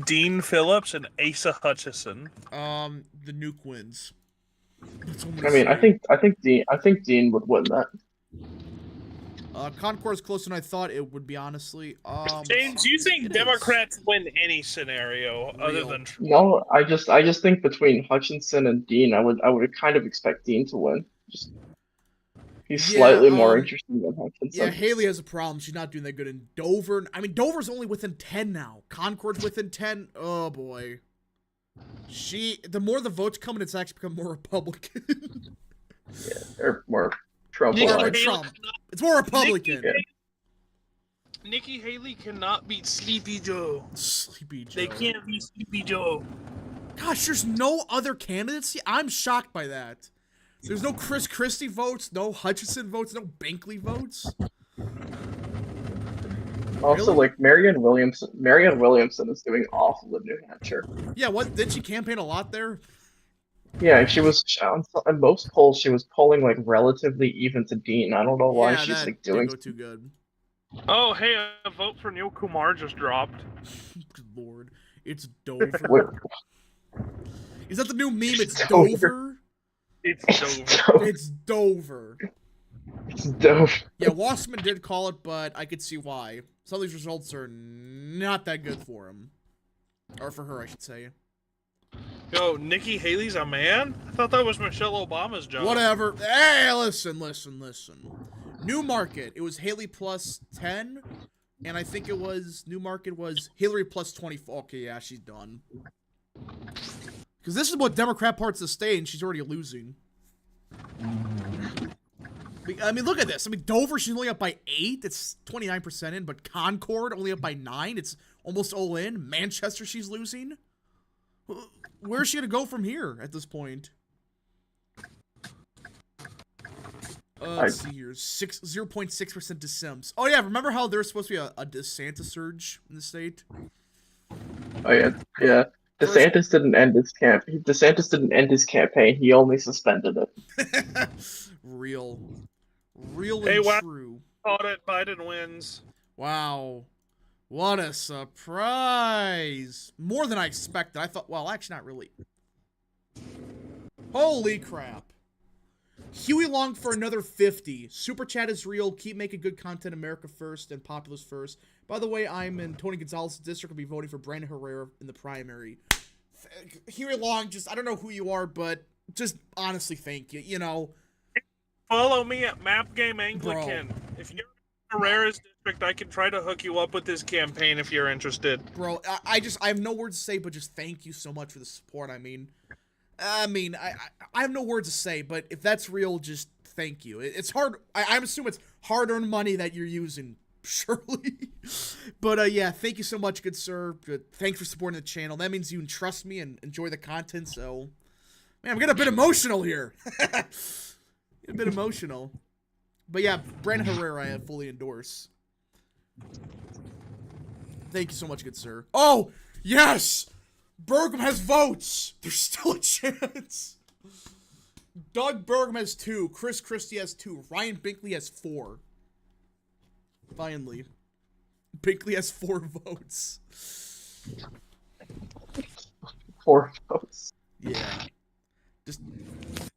Dean Phillips and Asa Hutchison? The nuke wins. I mean, I think Dean would win that. Concord's closer than I thought it would be, honestly. James, do you think Democrats win any scenario other than Trump? No, I just think between Hutchinson and Dean, I would kind of expect Dean to win. He's slightly more interesting than Hutchinson. Yeah, Haley has a problem. She's not doing that good in Dover. I mean, Dover's only within 10 now. Concord's within 10. Oh boy. The more the votes come in, it's actually become more Republican. Yeah, they're more Trump. It's more Republican. Nikki Haley cannot beat Sleepy Joe. Sleepy Joe. They can't beat Sleepy Joe. Gosh, there's no other candidates. I'm shocked by that. There's no Chris Christie votes, no Hutchison votes, no Binkley votes. Also, really? like Marianne Williamson is doing awful in New Hampshire. Yeah, what did she campaign a lot there? Yeah, she was in most polls. She was polling like relatively even to Dean. I don't know why she's like doing. Didn't go too good. Oh, hey, a vote for Neil Kumar just dropped. Good lord, it's Dover. Is that the new meme? It's Dover. It's Dover. It's Dover. It's Dover. Yeah, Wasserman did call it, but I could see why. Some of these results are not that good for him. Or for her, I should say. Yo, Nikki Haley's a man? I thought that was Michelle Obama's job. Whatever. Hey, listen. Newmarket. It was Haley plus 10. And I think it was, Newmarket was Hillary plus 24. Okay, yeah, she's done. Because this is what Democrat parts of the state, and she's already losing. I mean, look at this. I mean, Dover, she's only up by 8. It's 29% in. But Concord, only up by 9. It's almost all in. Manchester, she's losing. Where's she going to go from here at this point? Let's see here. 0.6% to Sims. Oh, yeah. Remember how there's supposed to be a DeSantis surge in the state? Oh, yeah. Yeah. DeSantis didn't end his campaign. He only suspended it. Real Hey, and true. Called it. Biden wins. Wow. What a surprise. More than I expected. I thought, well, actually not really. Holy crap. Huey Long for another 50. Super chat is real. Keep making good content. America first and populist first. By the way, I'm in Tony Gonzalez's district. I'll be voting for Brandon Herrera in the primary. Huey Long, just, I don't know who you are, but just honestly thank you. You know. Follow me at Map Game Anglican. Bro. If you're in Herrera's district, I can try to hook you up with his campaign if you're interested. Bro, I have no words to say, but just thank you so much for the support. I have no words to say, but if that's real, just thank you. It's hard. I'm assuming it's hard-earned money that you're using, surely. But yeah, thank you so much, good sir. Good. Thanks for supporting the channel. That means you entrust me and enjoy the content. So, man, I'm getting a bit emotional here. A bit emotional. But yeah, Brandon Herrera I fully endorse. Thank you so much, good sir. Oh, yes! Burgum has votes! There's still a chance. Doug Burgum has 2. Chris Christie has 2. Ryan Binkley has 4. Finally. Binkley has 4 votes. 4 votes. Yeah.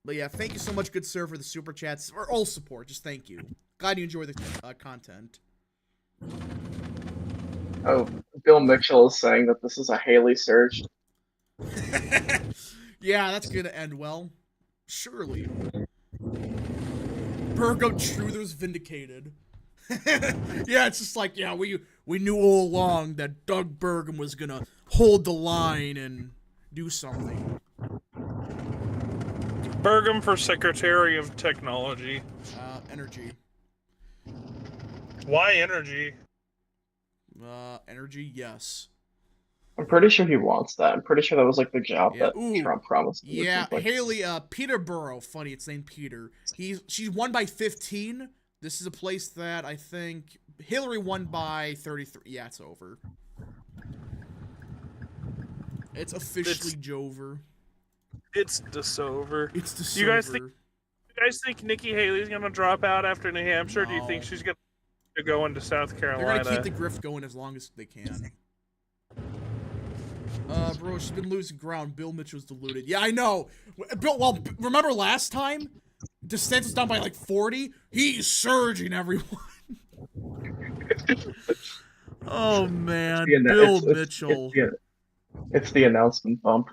But yeah, thank you so much, good sir, for the super chats. Or all support, just thank you. Glad you enjoy the content. Oh, Bill Mitchell is saying that this is a Haley surge. Yeah, that's gonna end well. Surely. Burgo Truthers vindicated. Yeah, it's just like, yeah, we knew all along that Doug Burgum was gonna hold the line and do something. Burgum for Secretary of Technology. Energy. Why energy? Energy, yes. I'm pretty sure he wants that. I'm pretty sure that was like the job Yeah. that Trump promised. Yeah, Haley, Peterborough. Funny, it's named Peter. She's won by 15. This is a place that I think Hillary won by 33. Yeah, it's over. It's officially Jover. It's just over. It's just You guys think Nikki Haley's gonna drop out after New Hampshire? No. Do you think she's gonna go into South Carolina? They're gonna keep the grift going as long as they can. Bro, she's been losing ground. Bill Mitchell's deluded. Yeah, I know. Well, remember last time? DeSantis was down by like 40? He's surging, everyone. Oh, man. Bill Mitchell. It's the announcement bump.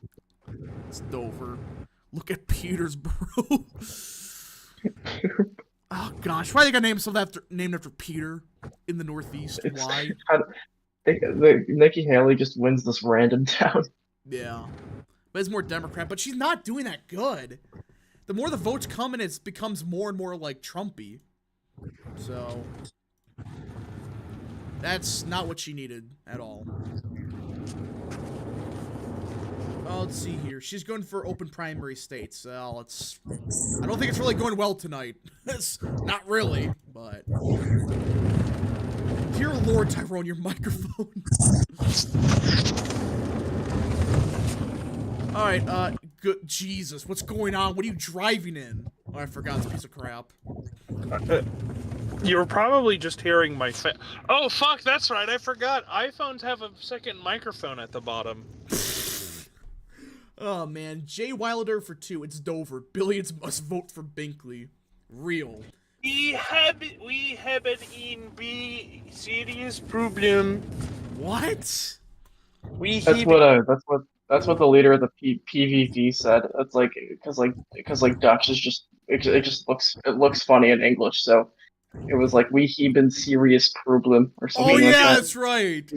It's Dover. Look at Petersboro. Oh, gosh. Why they got named named after Peter in the Northeast? Why? Nikki Haley just wins this random town. Yeah. But it's more Democrat, but she's not doing that good. The more the votes come in, it becomes more and more like Trumpy. So, that's not what she needed at all. Well, let's see here. She's going for open primary states. Well, I don't think it's really going well tonight. It's not really, but... Dear Lord, Tyrone, your microphone. Alright, good. Jesus, what's going on? What are you driving in? Oh, I forgot this piece of crap. You were probably just hearing my Oh, fuck, that's right, I forgot. iPhones have a second microphone at the bottom. Oh, man. Jay Wilder for 2. It's Dover. Billions must vote for Binkley. Real. We have an serious problem. What? That's what the leader of the PVV said. It's like because Dutch is just it looks funny in English, so it was like we have been serious problem or something. Oh yeah, like that. that's right.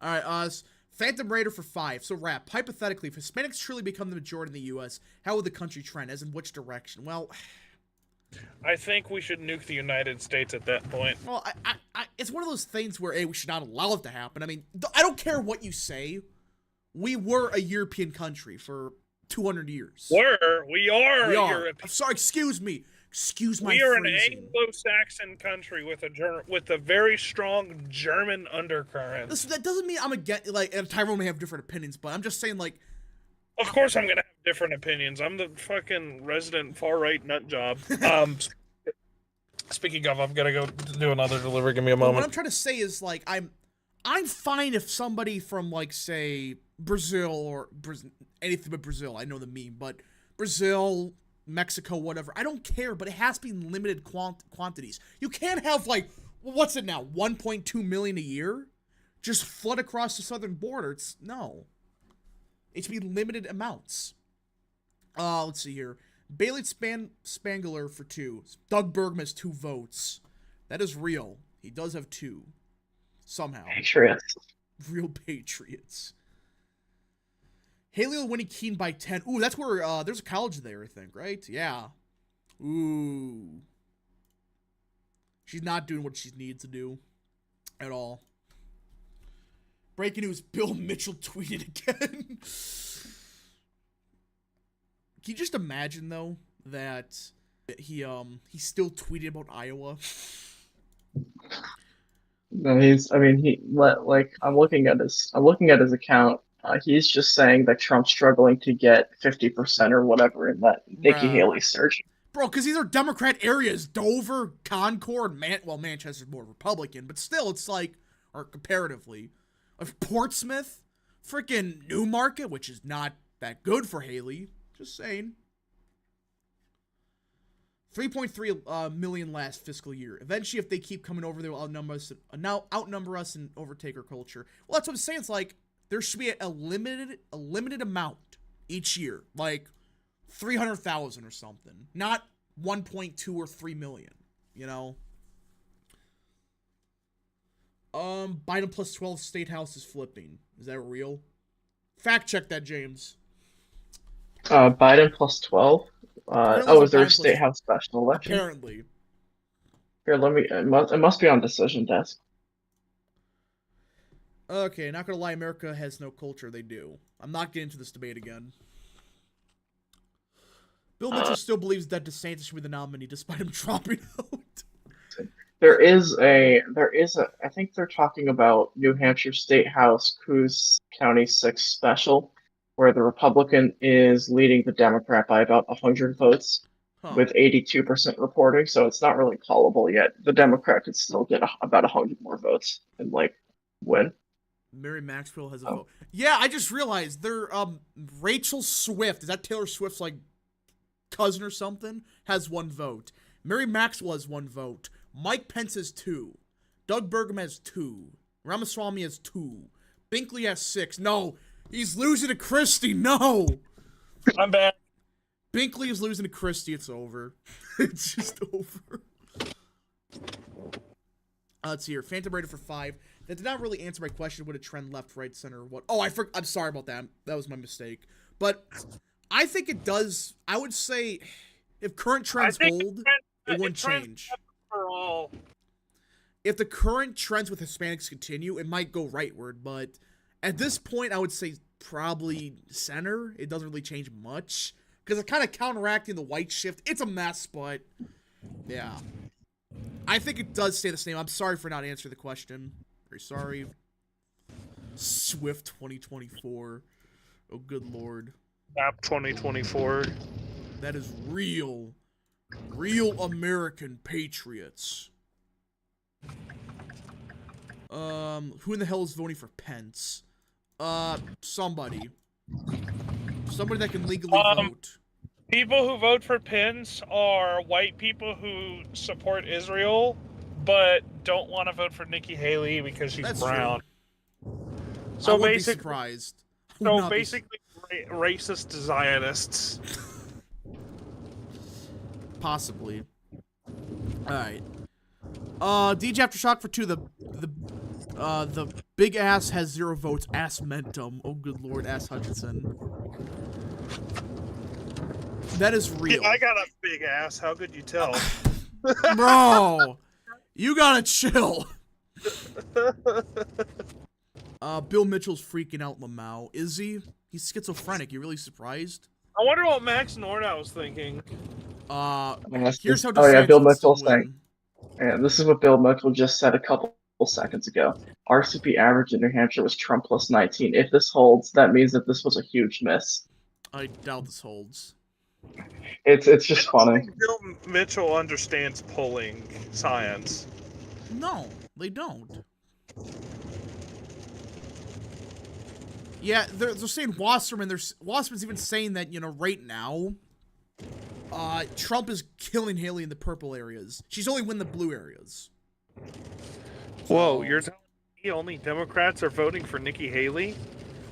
Alright, Phantom Raider for 5. So, Rap, hypothetically, if Hispanics truly become the majority in the U.S., how would the country trend? As in which direction? Well, I think we should nuke the United States at that point. Well, it's one of those things where, A, we should not allow it to happen. I mean, I don't care what you say. We were a European country for 200 years. We are European. Sorry, excuse me. Excuse my We are phrasing. an Anglo-Saxon country with a very strong German undercurrent. Listen, that doesn't mean I'm against, like, and Tyrone may have different opinions, but I'm just saying, like... Of course I'm gonna have different opinions. I'm the fucking resident far-right nut job. Speaking of, I'm gonna go do another delivery. Give me a moment. What I'm trying to say is, like, I'm fine if somebody from, like, say, Brazil or anything but Brazil, I know the meme, but Brazil... Mexico, whatever. I don't care, but it has to be in limited quantities. You can't have, like, what's it now, 1.2 million a year? Just flood across the southern border. No. It should be limited amounts. Let's see here. Bailey Spangler for 2. Doug Burgum has 2 votes. That is real. He does have 2. Somehow. Patriots. Real patriots. Haley will win Keene by 10. Ooh, that's where, there's a college there, I think, right? Yeah. Ooh. She's not doing what she needs to do. At all. Breaking news, Bill Mitchell tweeted again. Can you just imagine, though, that he still tweeted about Iowa? No, he's. I mean, I'm looking at his account. He's just saying that Trump's struggling to get 50% or whatever in that Nikki Bruh. Haley search. Bro, because these are Democrat areas. Dover, Concord, Manchester's more Republican, but still, it's like, or comparatively, of Portsmouth, freaking Newmarket, which is not that good for Haley. Just saying. 3.3 million last fiscal year. Eventually, if they keep coming over, they will outnumber us and overtake our culture. Well, that's what I'm saying. It's like there should be a limited amount each year, like 300,000 or something, not 1.2 or 3 million. You know. Biden plus 12 state house is flipping. Is that real? Fact check that, James. Biden plus 12. Is there a Biden state plus- house special election? Apparently. Here, let me. It must be on decision desk. Okay, not gonna lie, America has no culture. They do. I'm not getting into this debate again. Bill Mitchell still believes that DeSantis should be the nominee, despite him dropping out. There is a. I think they're talking about New Hampshire State House Coos County 6 special, where the Republican is leading the Democrat by about 100 votes, with 82% reporting. So it's not really callable yet. The Democrat could still get about 100 more votes and win. Mary Maxwell has a vote. Yeah, I just realized they're Rachel Swift. Is that Taylor Swift's like cousin or something? Has 1 vote. Mary Maxwell has 1 vote. Mike Pence has 2. Doug Burgum has 2. Ramaswamy has 2. Binkley has 6. No, he's losing to Christie. No. I'm back. Binkley is losing to Christie. It's over. It's just over. Let's see here. Phantom rated for 5. That did not really answer my question. Would a trend left, right, center, what? Oh, I'm sorry about that. That was my mistake. But I think it does. I would say if current trends hold, it wouldn't change. For all. If the current trends with Hispanics continue, it might go rightward. But at this point, I would say probably center. It doesn't really change much. Because it's kind of counteracting the white shift. It's a mess, but yeah. I think it does stay the same. I'm sorry for not answering the question. Very sorry. Swift 2024. Oh, good lord. App 2024. That is real. Real American patriots. Who in the hell is voting for Pence? Somebody. Somebody that can legally vote. People who vote for Pence are white people who support Israel, but don't want to vote for Nikki Haley because she's That's brown. True. So I wouldn't be basically, surprised. so basically, racist Zionists. Possibly. All right. DJ Aftershock for 2. The big ass has 0 votes. Ass Mentum. Oh, good lord. Ass Hutchinson. That is real. Yeah, I got a big ass. How could you tell? Bro, you gotta chill. Bill Mitchell's freaking out Lamau. Is he? He's schizophrenic. You really surprised? I wonder what Max Nordau was thinking. Here's how Bill DeSantis Mitchell will saying. win. Yeah, this is what Bill Mitchell just said a couple seconds ago. RCP average in New Hampshire was Trump plus 19. If this holds, that means that this was a huge miss. I doubt this holds. It's just funny. Bill Mitchell understands polling science. No, they don't. Yeah, they're saying Wasserman. Wasserman's even saying that, right now, Trump is killing Haley in the purple areas. She's only winning the blue areas. Whoa, you're telling me only Democrats are voting for Nikki Haley?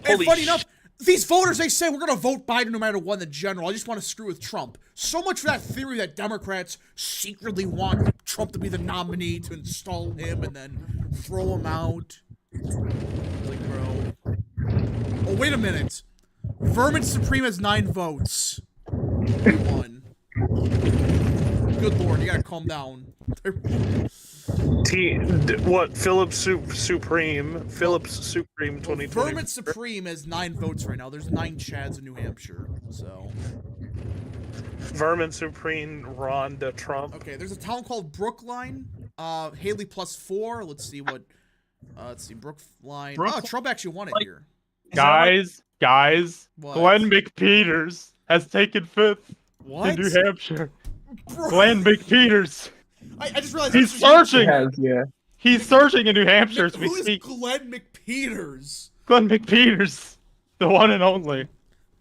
And funny enough, these voters, they say we're going to vote Biden no matter what in the general. I just want to screw with Trump. So much for that theory that Democrats secretly want Trump to be the nominee to install him and then throw him out. Like, bro. Oh, wait a minute. Vermin Supreme has 9 votes. He won. Good lord, you gotta calm down. Phillips Supreme 2020. Vermin Supreme has 9 votes right now. There's 9 Chads in New Hampshire, so. Vermin Supreme Rhonda Trump. Okay, there's a town called Brookline. Haley +4. Let's see what. Let's see. Brookline. Brook- Oh, Trump actually won it here. Guys, What? Glenn McPeters has taken 5th What? in New Hampshire. Bro, Glenn McPeters. I just realized He's this was searching. Has, yeah. He's searching in New Hampshire as we Who is speak. Glenn McPeters? Glenn McPeters, the one and only.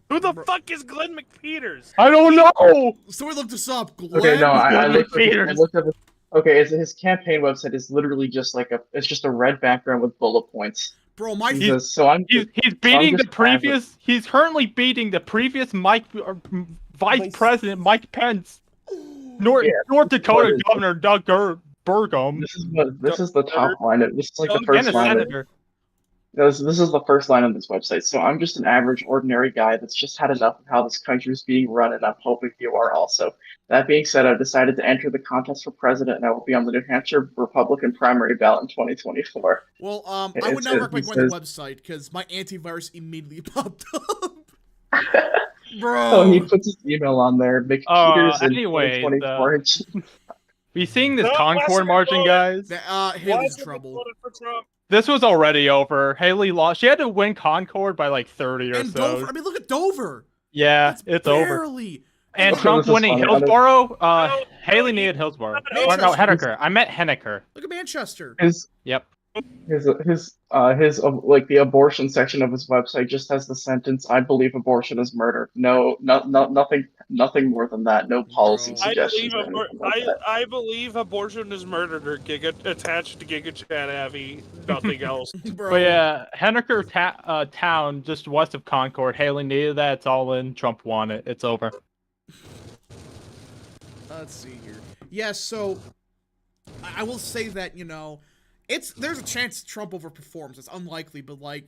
Who the fuck is Glenn McPeters? I don't know. Somebody look this up. Glenn. Okay, no, I Glenn looked. I McPeters. looked at this. Okay, his campaign website is literally just like it's just a red background with bullet points. Bro, my Jesus, so I'm He's beating the just previous. He's currently beating the previous Vice President Mike Pence, North Dakota What is- Governor Doug Burgum, this is the top line. This is like the and first a line. senator. This is the first line on this website. So I'm just an average, ordinary guy that's just had enough of how this country is being run, and I'm hoping you are also. That being said, I've decided to enter the contest for president, and I will be on the New Hampshire Republican primary ballot in 2024. Well, I It would never says- recommend it going to the says- website because my antivirus immediately popped up. Bro. Oh, he puts his email on there. McPeters in anyways, 2024. We seeing this No, Concord Western marching, guys? Why Haley's is in trouble. voted for Trump? This was already over. Haley lost. She had to win Concord by like 30 or And so. Dover. I mean, look at Dover. Yeah, That's it's over. barely. And This Trump is winning funny. Hillsborough. No, Haley no, needed Hillsborough. no, Or no, Manchester. Henniker. I meant Henniker. Look at Manchester. Yep. His like the abortion section of his website just has the sentence, "I believe abortion is murder." No, nothing more than that. No policy Bro. suggestions. or anything like that. I believe abortion is murder. Attached to Giga Chat Avi. Nothing else. Bro. But yeah, Henniker town just west of Concord. Haley needed that. It's all in. Trump won it. It's over. Let's see here. Yeah, so I will say that, there's a chance Trump overperforms. It's unlikely, but like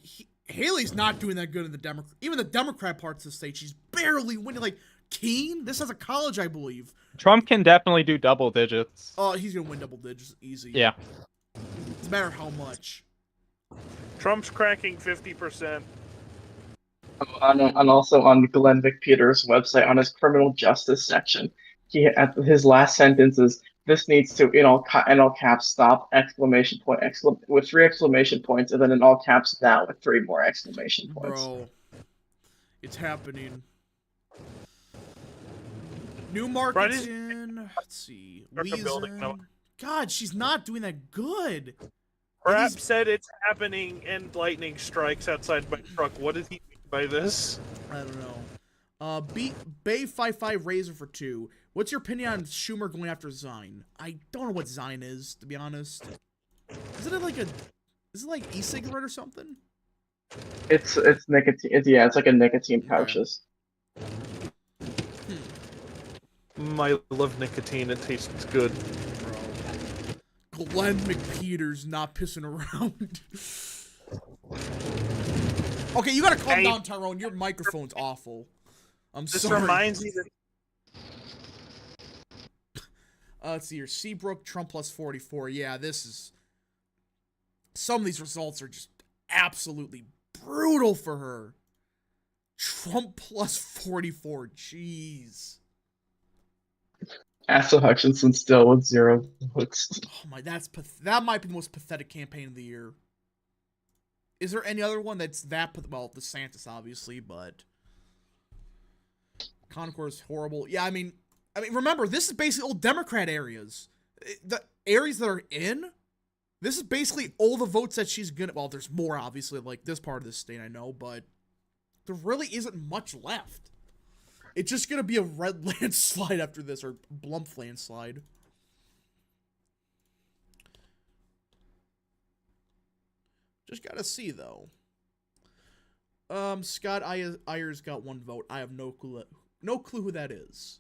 Haley's not doing that good in the Democrat. Even the Democrat parts of the state, she's barely winning. Like Keene, this has a college, I believe. Trump can definitely do double digits. Oh, he's gonna win double digits, easy. Yeah. Doesn't matter how much. Trump's cracking 50%. And also on Glenn McPeters' website, on his criminal justice section, his last sentence is, "This needs to, in all caps, stop, exclamation point, with 3 exclamation points, and then in all caps, now with 3 more exclamation points." Bro, it's happening. Newmarketon. Let's see. Start a building, no. Leeson. God, she's not doing that good. Perhaps He's- said it's happening and lightning strikes outside my truck. What did he mean by this? I don't know. Bay 55 Razor for 2. What's your opinion on Schumer going after Zine? I don't know what Zine is, to be honest. Is it like e-cigarette or something? It's nicotine. It's like a nicotine pouches. I love nicotine. It tastes good. Bro. Glenn McPeters not pissing around. Okay, you gotta calm down, Tyrone. Your microphone's awful. I'm This sorry. reminds me that Let's see here. Seabrook, Trump +44. Yeah, this is... Some of these results are just absolutely brutal for her. Trump +44. Jeez. Asa Hutchinson still with 0 votes. Oh my, that might be the most pathetic campaign of the year. Is there any other one that's that... Well, DeSantis, obviously, but... Concord is horrible. Yeah, I mean, remember, this is basically old Democrat areas. The areas that are in, this is basically all the votes that she's gonna... Well, there's more, obviously, like this part of the state, I know, but there really isn't much left. It's just gonna be a red landslide after this, or Blumph landslide. Just gotta see, though. Scott Ayers got 1 vote. I have no clue who that is.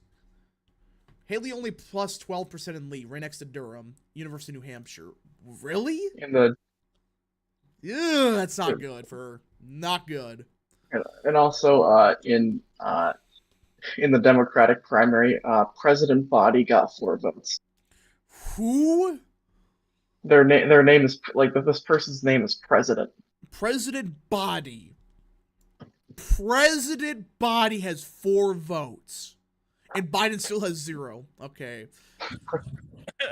Haley only +12% in Lee, right next to Durham, University of New Hampshire. Really? Yeah, that's not good for her. Not good. And also in the Democratic primary, President Body got 4 votes. Who? Their name is this person's name is President. President Body. President Body has 4 votes. And Biden still has 0. Okay.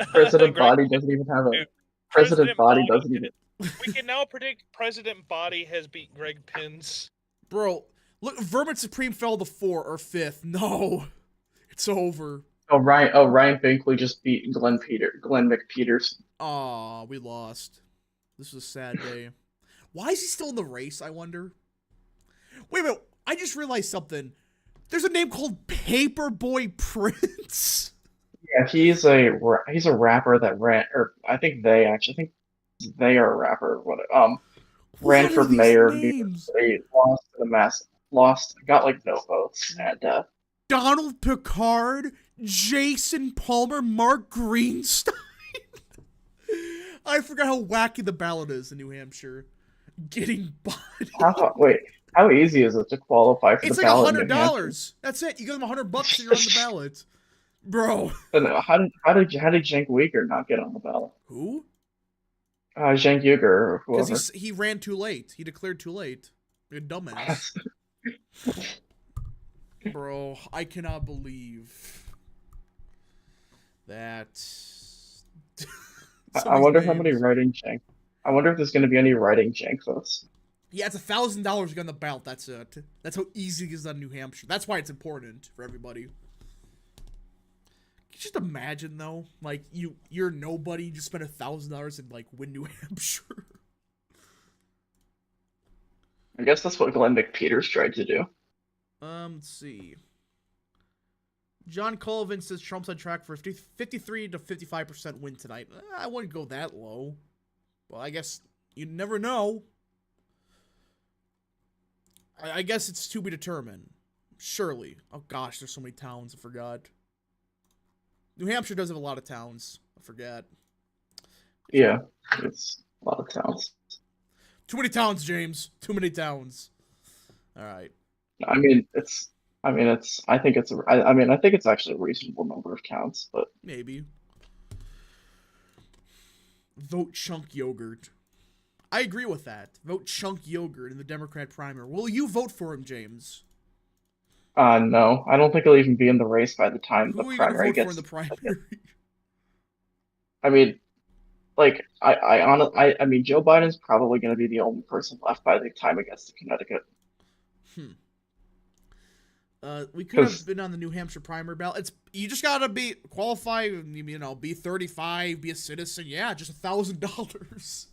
President Greg, Body doesn't even have a dude, President Body doesn't even. We can now predict President Body has beat Greg Pins. Bro, look, Vermin Supreme fell to 4 or 5th. No, it's over. Ryan Binkley just beat Glenn McPeters. Aw, we lost. This was a sad day. Why is he still in the race, I wonder? Wait a minute, I just realized something. There's a name called Paperboy Prince. Yeah, he's a rapper that ran, or I think they are a rapper. Ran for mayor of New York City, got like no votes, and Donald Picard, Jason Palmer, Mark Greenstein. I forgot how wacky the ballot is in New Hampshire. Getting bodied. How easy is it to qualify for the ballot? It's like $100. That's it. You give them $100 and you're on the ballot, bro. How did Cenk Uygur not get on the ballot? Who? Cenk Uygur or whoever. Because he ran too late. He declared too late. You're a dumbass. Bro, I cannot believe that. I wonder how many writing Cenk. I wonder if there's going to be any writing Cenk votes. Yeah, it's $1,000 to get on the ballot. That's it. That's how easy it is on New Hampshire. That's why it's important for everybody. Can you just imagine though, like you're nobody, you just spend $1,000 and like win New Hampshire. I guess that's what Glenn McPeters tried to do. Let's see. John Colvin says Trump's on track for 53 to 55% win tonight. I wouldn't go that low. Well, I guess you never know. I guess it's to be determined. Surely. Oh gosh, there's so many towns, I forgot. New Hampshire does have a lot of towns. I forgot. Yeah, it's a lot of towns. Too many towns, James. Too many towns. All right. I think it's actually a reasonable number of towns, but maybe. Vote Chunk Yogurt. I agree with that. Vote Chunk Yogurt in the Democrat primary. Will you vote for him, James? No. I don't think he'll even be in the race by the time the primary gets. Who are you going to vote for in the primary? I mean, like, I mean, Joe Biden's probably going to be the only person left by the time it gets to Connecticut. We could have been on the New Hampshire primary ballot. You just gotta qualify. You know, be 35, be a citizen. Yeah, just $1,000.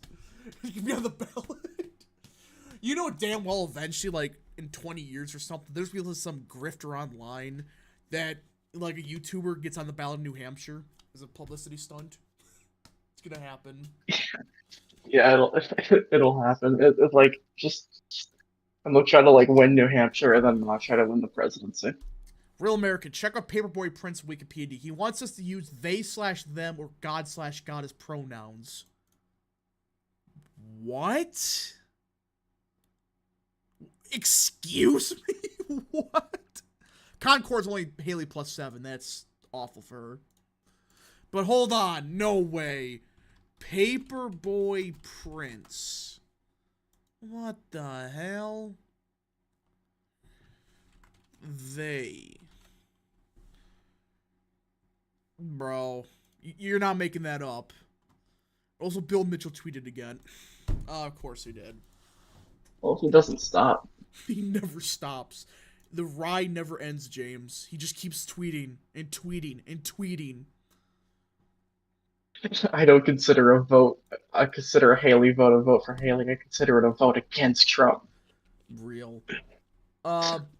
You can be on the ballot. You know damn well eventually, like in 20 years or something, there's gonna be some grifter online that like a YouTuber gets on the ballot in New Hampshire as a publicity stunt. It's gonna happen. Yeah, it'll happen. It's like and they'll try to like win New Hampshire and then not try to win the presidency. Real American, check out Paperboy Prince Wikipedia. He wants us to use they/them or God/God as pronouns. What? Excuse me? What? Concord's only Haley +7. That's awful for her. But hold on. No way. Paperboy Prince. What the hell? They. Bro. You're not making that up. Also, Bill Mitchell tweeted again. Of course he did. Well, he doesn't stop. He never stops. The ride never ends, James. He just keeps tweeting and tweeting and tweeting. I don't consider a vote. I consider a Haley vote a vote for Haley. I consider it a vote against Trump. Real.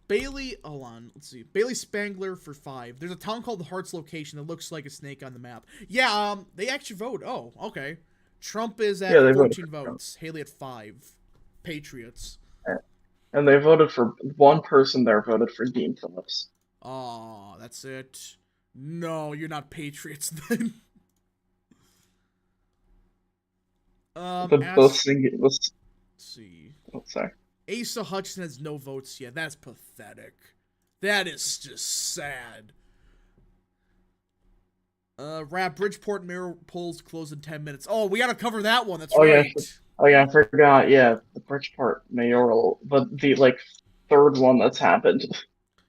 Bailey, hold on, let's see. Bailey Spangler for 5. There's a town called Hearts Location that looks like a snake on the map. Yeah, they actually vote. Oh, okay. Trump is at 14 votes. Haley at 5. Patriots. And they voted for one person there voted for Dean Phillips. Oh, that's it. No, you're not Patriots then. Let's see. Oh, sorry. Asa Hutchinson has no votes yet. That's pathetic. That is just sad. Bridgeport mayor polls close in 10 minutes. Oh, we gotta cover that one. That's right. Yeah, I forgot. Yeah, the Bridgeport mayoral, the like third one that's happened.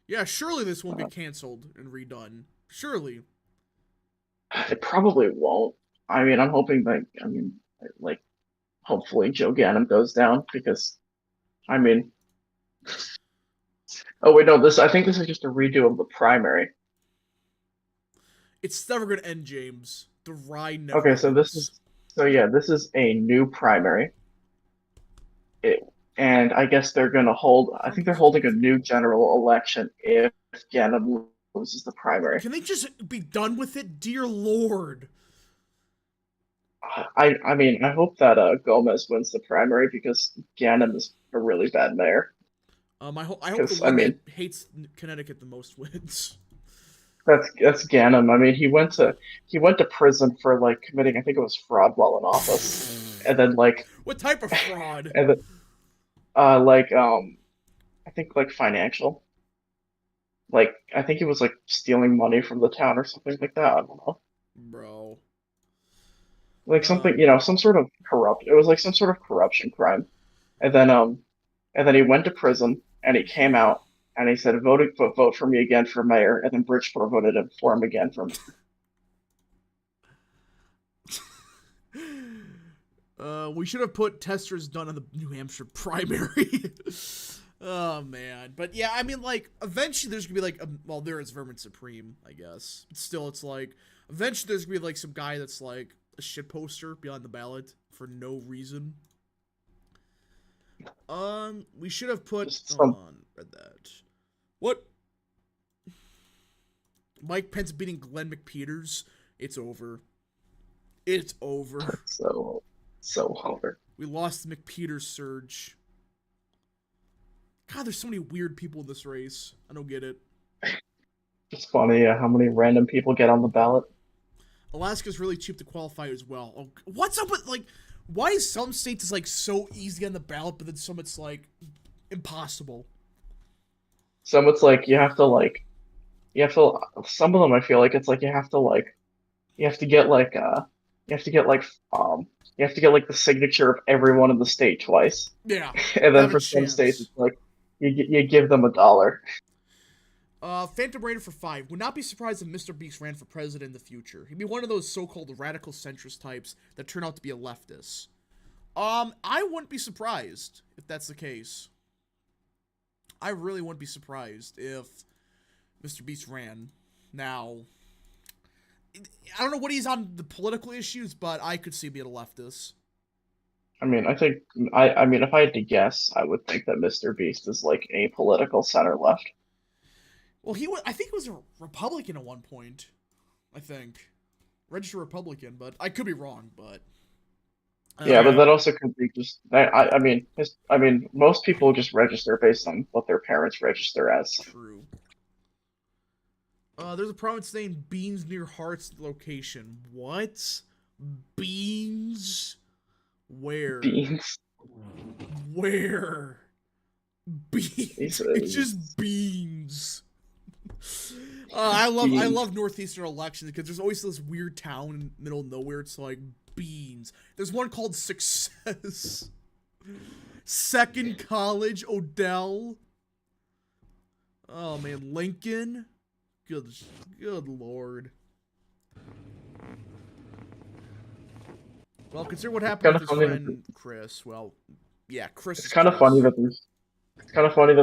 Yeah, surely this won't get canceled and redone. Surely. It probably won't. I mean, I'm hoping that, I mean, like, hopefully Joe Ganim goes down because, I mean, oh wait, no, I think this is just a redo of the primary. It's never gonna end, James. The ride never Okay, so ends. this is a new primary. It, and I guess they're gonna hold, I think they're holding a new general election if Ganim loses the primary. Can they just be done with it? Dear Lord. I mean, I hope that Gomez wins the primary because Ganim is a really bad mayor. I hope the Because I one mean, that hates Connecticut the most wins. that's Ganim. I mean, he went to prison for like committing, I think it was fraud while in office, and then like What type of fraud? and then I think like financial. Like I think he was like stealing money from the town or something like that. I don't know. Bro. Like something, you know, some sort of corrupt. It was like some sort of corruption crime, and then he went to prison and he came out and he said vote for me again for mayor, and then Bridgeport voted for him again for mayor. We should have put Tester's done on the New Hampshire primary. Oh man, but yeah, I mean, like, eventually there's gonna be like, well, there is Vermin Supreme, I guess. But still, it's like, eventually there's gonna be like some guy that's like a shit poster beyond the ballot for no reason. We should have put. Hold on, read that. What? Mike Pence beating Glenn McPeters. It's over. It's over. So over. We lost the McPeters surge. God, there's so many weird people in this race. I don't get it. It's funny how many random people get on the ballot. Alaska's really cheap to qualify as well. Oh, what's up with, like, why is some states is like so easy on the ballot, but then some it's like impossible? Some it's like you have to some of them I feel like it's like you have to get like you have to get like the signature of everyone in the state twice. Yeah. And then for some states it's like you give them $1. Phantom Raider for 5. Would not be surprised if Mr. Beast ran for president in the future. He'd be one of those so-called radical centrist types that turn out to be a leftist. I wouldn't be surprised if that's the case. I really wouldn't be surprised if Mr. Beast ran. Now, I don't know what he's on the political issues, but I could see him being a leftist. I mean, I mean, if I had to guess, I would think that Mr. Beast is like a political center left. Well, I think he was a Republican at one point. I think. Registered Republican, but I could be wrong, but. Yeah, but that also could be just. I mean, most people just register based on what their parents register as. True. There's a province named Beans near Hart's location. What? Beans? Where? Beans. Where? Beans. It's just beans. I love northeastern elections because there's always this weird town in the middle of nowhere. It's like beans. There's one called Success. Second College, Odell. Oh man, Lincoln. Good lord. Well, consider what happened with his friend Chris. Well, yeah, Chris. It's kind of funny that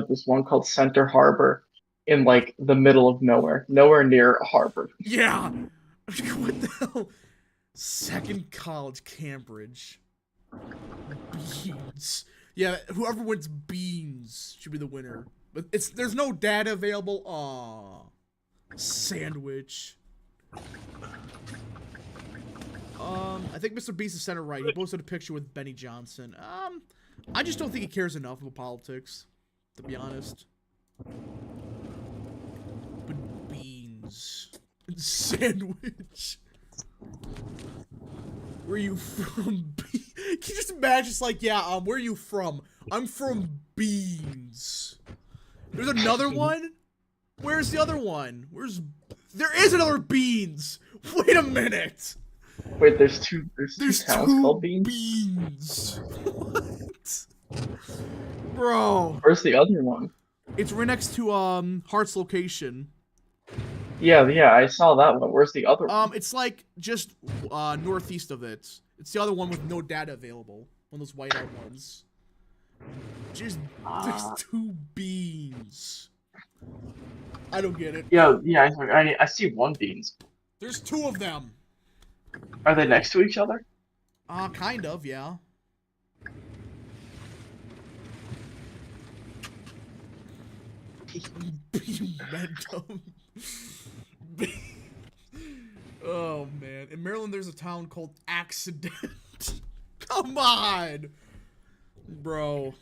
there's one called Center Harbor in like the middle of nowhere near a harbor. Yeah. What the hell? Second College, Cambridge. Beans. Yeah, whoever wins beans should be the winner. But there's no data available. Aw. Sandwich. I think Mr. Beast is center right. He posted a picture with Benny Johnson. I just don't think he cares enough about politics, to be honest. But beans. Sandwich. Where are you from? Can you just imagine, it's like, yeah, where are you from? I'm from Beans. There's another one? Where's the other one? There is another Beans! Wait a minute! Wait, there's two towns called Beans? Beans. What? Bro. Where's the other one? It's right next to, Hart's location. Yeah, I saw that one. Where's the other one? It's like just northeast of it. It's the other one with no data available. One of those whiteout ones. Just there's Ah. 2 beans. I don't get it. Yeah, I see one beans. There's 2 of them. Are they next to each other? Kind of, yeah. Momentum. Oh man. In Maryland there's a town called Accident. Come on. Bro.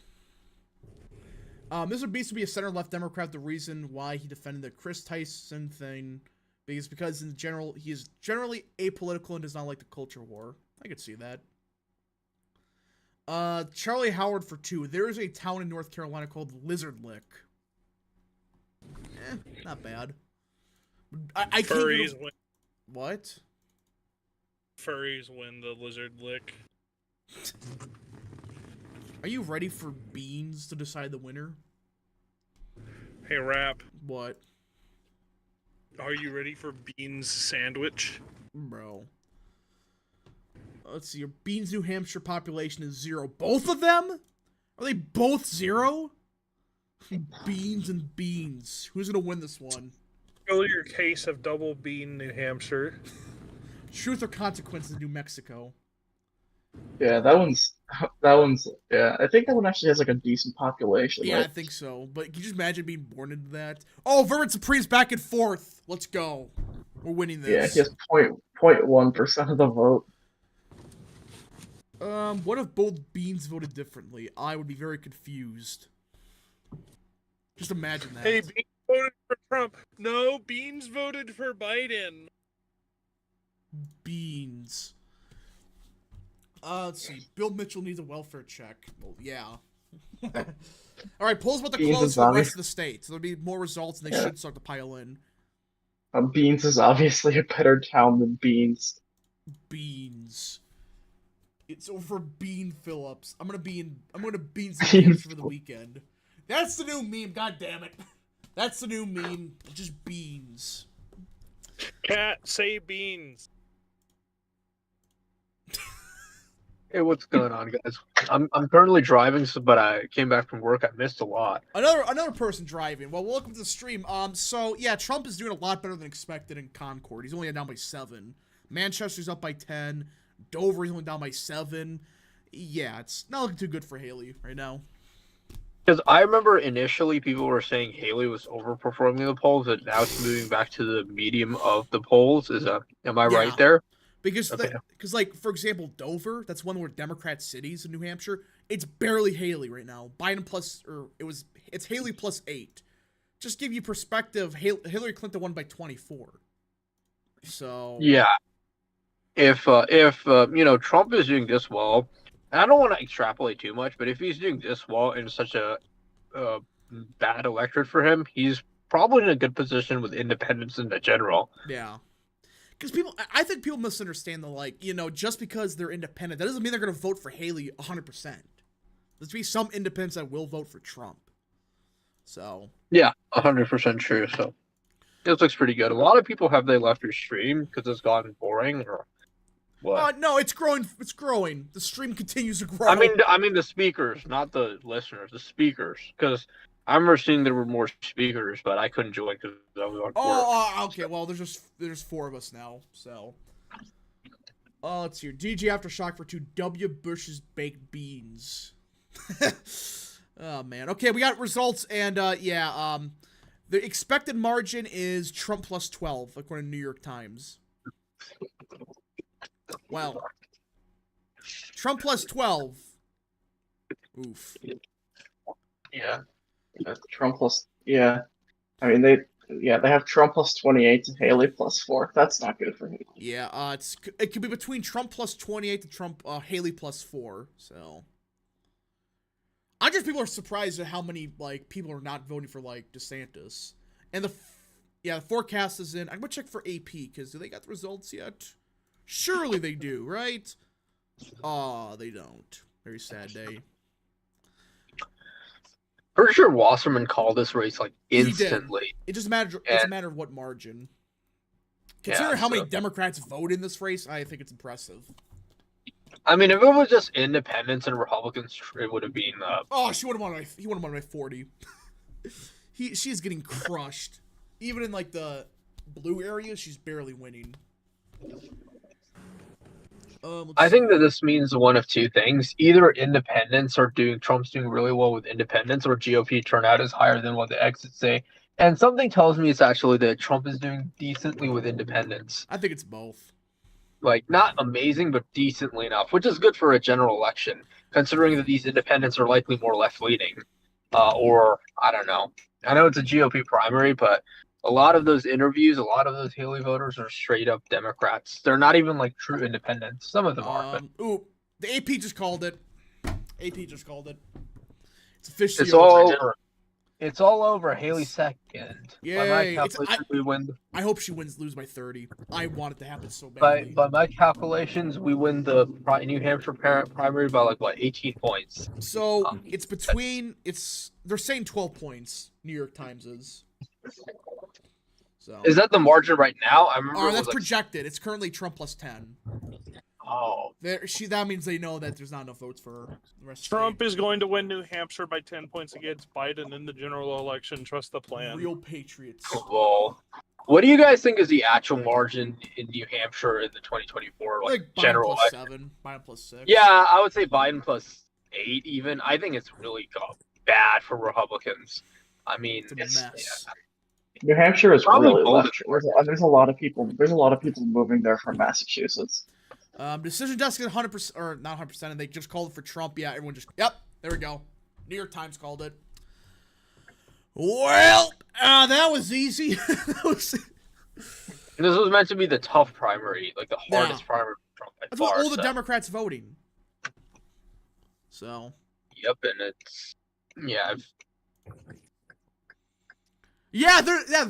Mr. Beast would be a center-left Democrat. The reason why he defended the Chris Tyson thing because in general he is generally apolitical and does not like the culture war. I could see that. Charlie Howard for 2. There is a town in North Carolina called Lizard Lick. Not bad. I can't Furries win. What? Furries win the Lizard Lick. Are you ready for beans to decide the winner? Hey, Rap. What? Are you ready for Beans Sandwich? Bro. Let's see. Your Beans, New Hampshire population is 0. Both of them? Are they both 0? Beans and beans. Who's gonna win this one? Fill your case of double bean, New Hampshire. Truth or consequences, New Mexico. Yeah, that one's. Yeah, I think that one actually has like a decent population. Yeah, right? I think so. But can you just imagine being born into that? Oh, Vermin Supreme's back and forth. Let's go. We're winning Yeah, this. he has 0.1% of the vote. What if both beans voted differently? I would be very confused. Just imagine that. Hey, Beans voted for Trump. No, Beans voted for Biden. Beans. Let's see. Bill Mitchell needs a welfare check. Well, yeah. All right, polls about to Beans close is for the obvious. rest of the states. There'll be more results, and they should start to pile in. Beans is obviously a better town than Beans. Beans. It's over Bean Phillips. I'm gonna beans New Hampshire for the weekend. That's the new meme. God damn it. That's the new meme. Just beans. Cat, say Beans. Hey, what's going on, guys? I'm currently driving, but I came back from work. I missed a lot. Another person driving. Well, welcome to the stream. So yeah, Trump is doing a lot better than expected in Concord. He's only down by 7. Manchester's up by 10. Dover is only down by 7. Yeah, it's not looking too good for Haley right now. Because I remember initially people were saying Haley was overperforming the polls, and now it's moving back to the medium of the polls. Am I right there? Because, Okay. like, for example, Dover, that's one where Democrat cities in New Hampshire, it's barely Haley right now. Biden it's Haley plus 8. Just give you perspective, Hillary Clinton won by 24. So Yeah. If Trump is doing this well, and I don't want to extrapolate too much, but if he's doing this well in such a bad electorate for him, he's probably in a good position with independents in the general. yeah. Because I think people misunderstand just because they're independent, that doesn't mean they're going to vote for Haley 100%. There's be some independents that will vote for Trump. So. Yeah, 100% true. So this looks pretty good. A lot of people have they left your stream because it's gotten boring or what? No, it's growing. It's growing. The stream continues to grow. I mean the speakers, not the listeners. The speakers, because I remember seeing there were more speakers, but I couldn't join because I was on work. Oh, okay. Well, there's 4 of us now. So. Let's see. DG Aftershock for 2. W. Bush's baked beans. Oh man. Okay, we got results, and the expected margin is Trump plus 12, according to New York Times. Well, Trump plus 12. Oof. Yeah. Trump plus. Yeah. I mean, they have Trump plus 28 and Haley plus 4. That's not good for Haley. Yeah. It could be between Trump plus 28 to Haley plus 4. So. People are surprised at how many people are not voting for DeSantis, and the forecast is in. I'm gonna check for AP because do they got the results yet? Surely they do, right? Oh, they don't. Very sad day. Pretty sure Wasserman called this race He did. instantly. It's a matter of what margin. Considering how many Democrats vote in this race, I think it's impressive. I mean, if it was just independents and Republicans, it would have been. Oh, he would have won by 40. She's getting crushed. Even in like the blue area, she's barely winning. I think that this means one of two things: either independents are Trump's doing really well with independents, or GOP turnout is higher than what the exits say. And something tells me it's actually that Trump is doing decently with independents. I think it's both. Like, not amazing, but decently enough, which is good for a general election, considering that these independents are likely more left-leaning. Or, I don't know. I know it's a GOP primary, but a lot of those interviews, a lot of those Haley voters are straight-up Democrats. They're not even, like, true independents. Some of them are, but... Ooh, the AP just called it. AP just called it. It's officially It's all over. It's all over. Haley second. Yay. We win. I hope she lose by 30. I want it to happen so badly. By my calculations, we win the New Hampshire primary by like what, 18 points. So it's between they're saying 12 points. New York Times is. So is that the margin right now? I remember. That's projected. It's currently Trump plus 10. Oh. That means they know that there's not enough votes for the rest. Trump is going to win New Hampshire by 10 points against Biden in the general election. Trust the plan. Real patriots. Cool. What do you guys think is the actual margin in New Hampshire in the 2024 like general Biden plus election? 7, Biden plus 6. Yeah, I would say Biden plus 8 even. I think it's really bad for Republicans. I mean, it's a mess. Yeah. New Hampshire is Probably really left. There's a lot of people. There's a lot of people moving there from Massachusetts. Decision desk is 100% or not 100%, and they just called it for Trump. Yeah, everyone just there we go. New York Times called it. Well, that was easy. This was meant to be the tough primary, like the hardest primary for Trump. That's what all the Democrats voting. So. Yep, and it's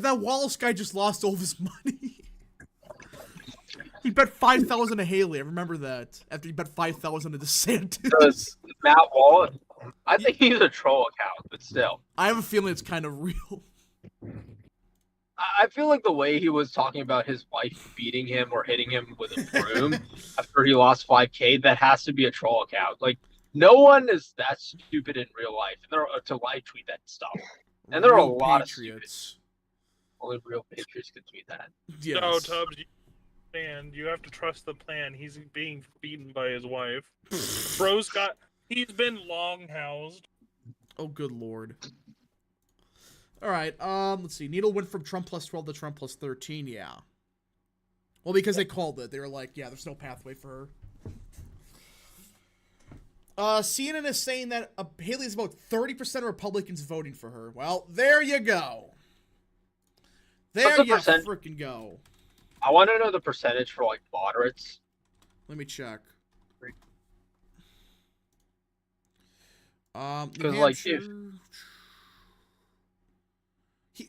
that Wallace guy just lost all of his money. He bet 5,000 to Haley. I remember that. After he bet 5,000 to DeSantis. Matt Wallace. I think he's a troll account, but still. I have a feeling it's kind of real. I feel like the way he was talking about his wife beating him or hitting him with a broom after he lost 5K, that has to be a troll account. Like, no one is that stupid in real life to live tweet that stuff. And there are a lot of patriots. Only real patriots can tweet that. Yes. No, Tubbs, and you have to trust the plan. He's being beaten by his wife. He's been long housed. Oh, good lord. All right, let's see. Needle went from Trump plus 12 to Trump plus 13, yeah. Well, because they called it. They were like, yeah, there's no pathway for her. CNN is saying that Haley's about 30% of Republicans voting for her. Well, there you go. There you freaking go. I want to know the percentage for, like, moderates. Let me check. Because, like,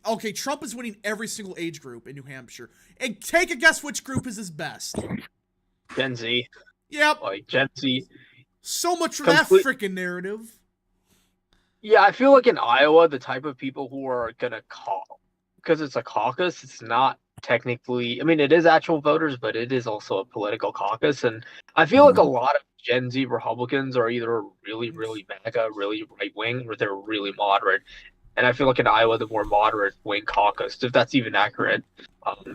okay, Trump is winning every single age group in New Hampshire. And take a guess which group is his best. Gen Z. Yep. Like, Gen Z. So much for that freaking narrative. Yeah, I feel like in Iowa, the type of people who are going to call, because it's a caucus, it's not technically, I mean, it is actual voters, but it is also a political caucus. And I feel like a lot of Gen Z Republicans are either really, really MAGA, really right-wing, or they're really moderate. And I feel like in Iowa, the more moderate wing caucus, if that's even accurate,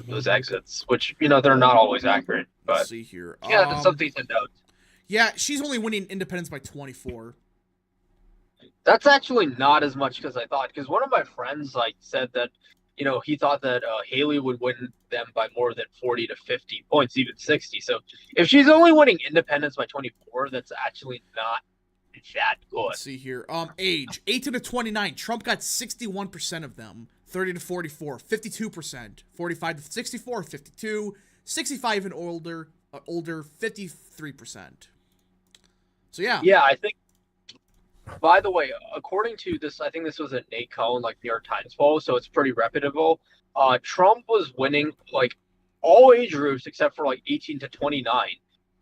those exits, which, they're not always accurate. But let's see here. Yeah, that's something to note. Yeah, she's only winning independents by 24. That's actually not as much as I thought, because one of my friends said that, he thought that Haley would win them by more than 40 to 50 points, even 60. So if she's only winning independents by 24, that's actually not that good. Let's see here. Age 18 to 29. Trump got 61% of them. 30 to 44, 52%. 45 to 64, 52. 65 and older, 53%. So yeah. Yeah, I think. By the way, according to this, I think this was a Nate Cohn, New York Times poll, so it's pretty reputable. Trump was winning all age groups except for 18 to 29.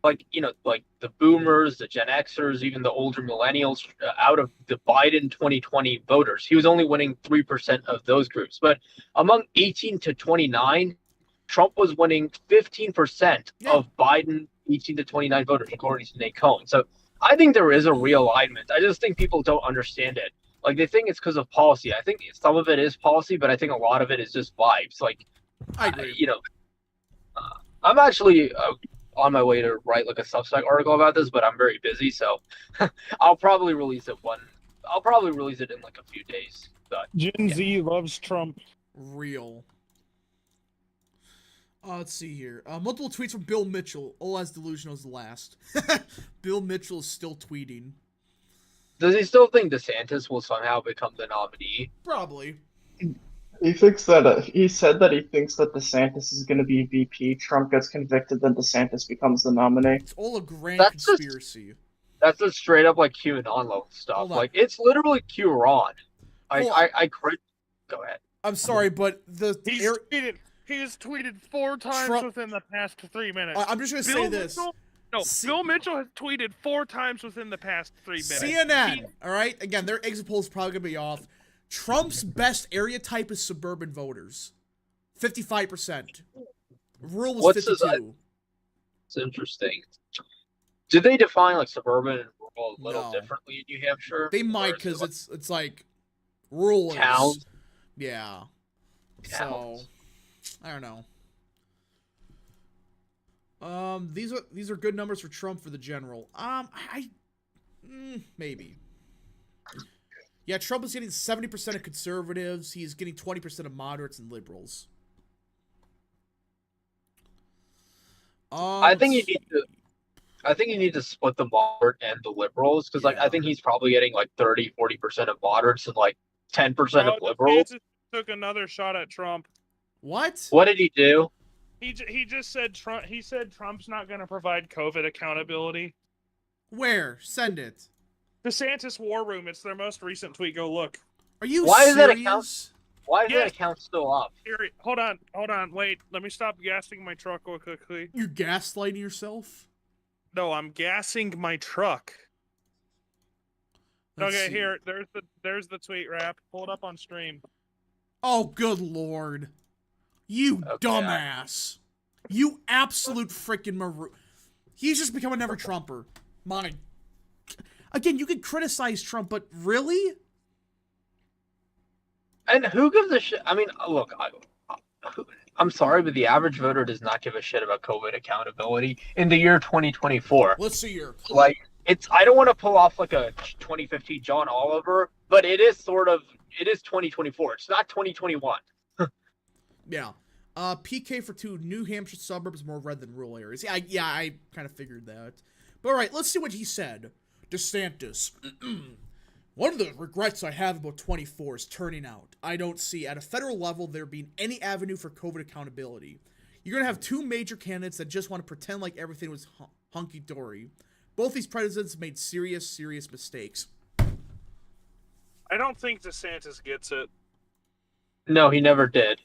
The boomers, the Gen Xers, even the older millennials, out of the Biden 2020 voters, he was only winning 3% of those groups. But among 18 to 29, Trump was winning 15% Yeah. of Biden 18 to 29 voters, according to Nate Cohn. So I think there is a realignment. I just think people don't understand it. Like, they think it's because of policy. I think some of it is policy, but I think a lot of it is just vibes. Like, I agree. I'm actually on my way to write like a Substack article about this, but I'm very busy, so I'll probably release it in like a few days. But Gen Z loves Trump. Real. Let's see here. Multiple tweets from Bill Mitchell. All as delusional as the last. Bill Mitchell is still tweeting. Does he still think DeSantis will somehow become the nominee? Probably. He thinks that he said that he thinks that DeSantis is going to be VP. Trump gets convicted, then DeSantis becomes the nominee. It's all a grand That's conspiracy. That's just straight up like QAnon level stuff. Like, it's literally QAnon. Go ahead. I'm sorry, but He has tweeted 4 times within the past 3 minutes. I'm just going to say this. Bill Mitchell has tweeted 4 times within the past 3 minutes. CNN, all right? Again, their exit poll is probably going to be off. Trump's best area type is suburban voters. 55%. Rural was 52%. It's interesting. Did they define like suburban and rural a little differently in New Hampshire? They might, because it's like rural towns. Yeah. Towns. So I don't know. These are good numbers for Trump for the general. Maybe. Yeah, Trump is getting 70% of conservatives. He is getting 20% of moderates and liberals. I think you need to split the moderate and the liberals, because like I think he's probably getting like 30-40% of moderates and like 10% of liberals. Took another shot at Trump. What? What did he do? He just said Trump. He said Trump's not going to provide COVID accountability. Where? Send it. DeSantis War Room. It's their most recent tweet. Go look. Are you Why serious? Why is that account still up? Hold on. Wait. Let me stop gassing my truck real quickly. You're gaslighting yourself? No, I'm gassing my truck. Okay, here. There's the tweet wrap. Pull it up on stream. Oh, good lord. You dumbass. You absolute freaking maroon. He's just become a never Trumper. Again, you could criticize Trump, but really? And who gives a shit? I mean, look, I'm sorry, but the average voter does not give a shit about COVID accountability in the year 2024. Let's see here. Like, I don't want to pull off like a 2015 John Oliver, but it is 2024. It's not 2021. Yeah. PK for 2 New Hampshire suburbs more red than rural areas. Yeah, I kind of figured that. But all right, let's see what he said. DeSantis. One of the regrets I have about 24 is turning out. I don't see at a federal level there being any avenue for COVID accountability. You're going to have 2 major candidates that just want to pretend like everything was hunky-dory. Both these presidents made serious mistakes. I don't think DeSantis gets it. No, he never did.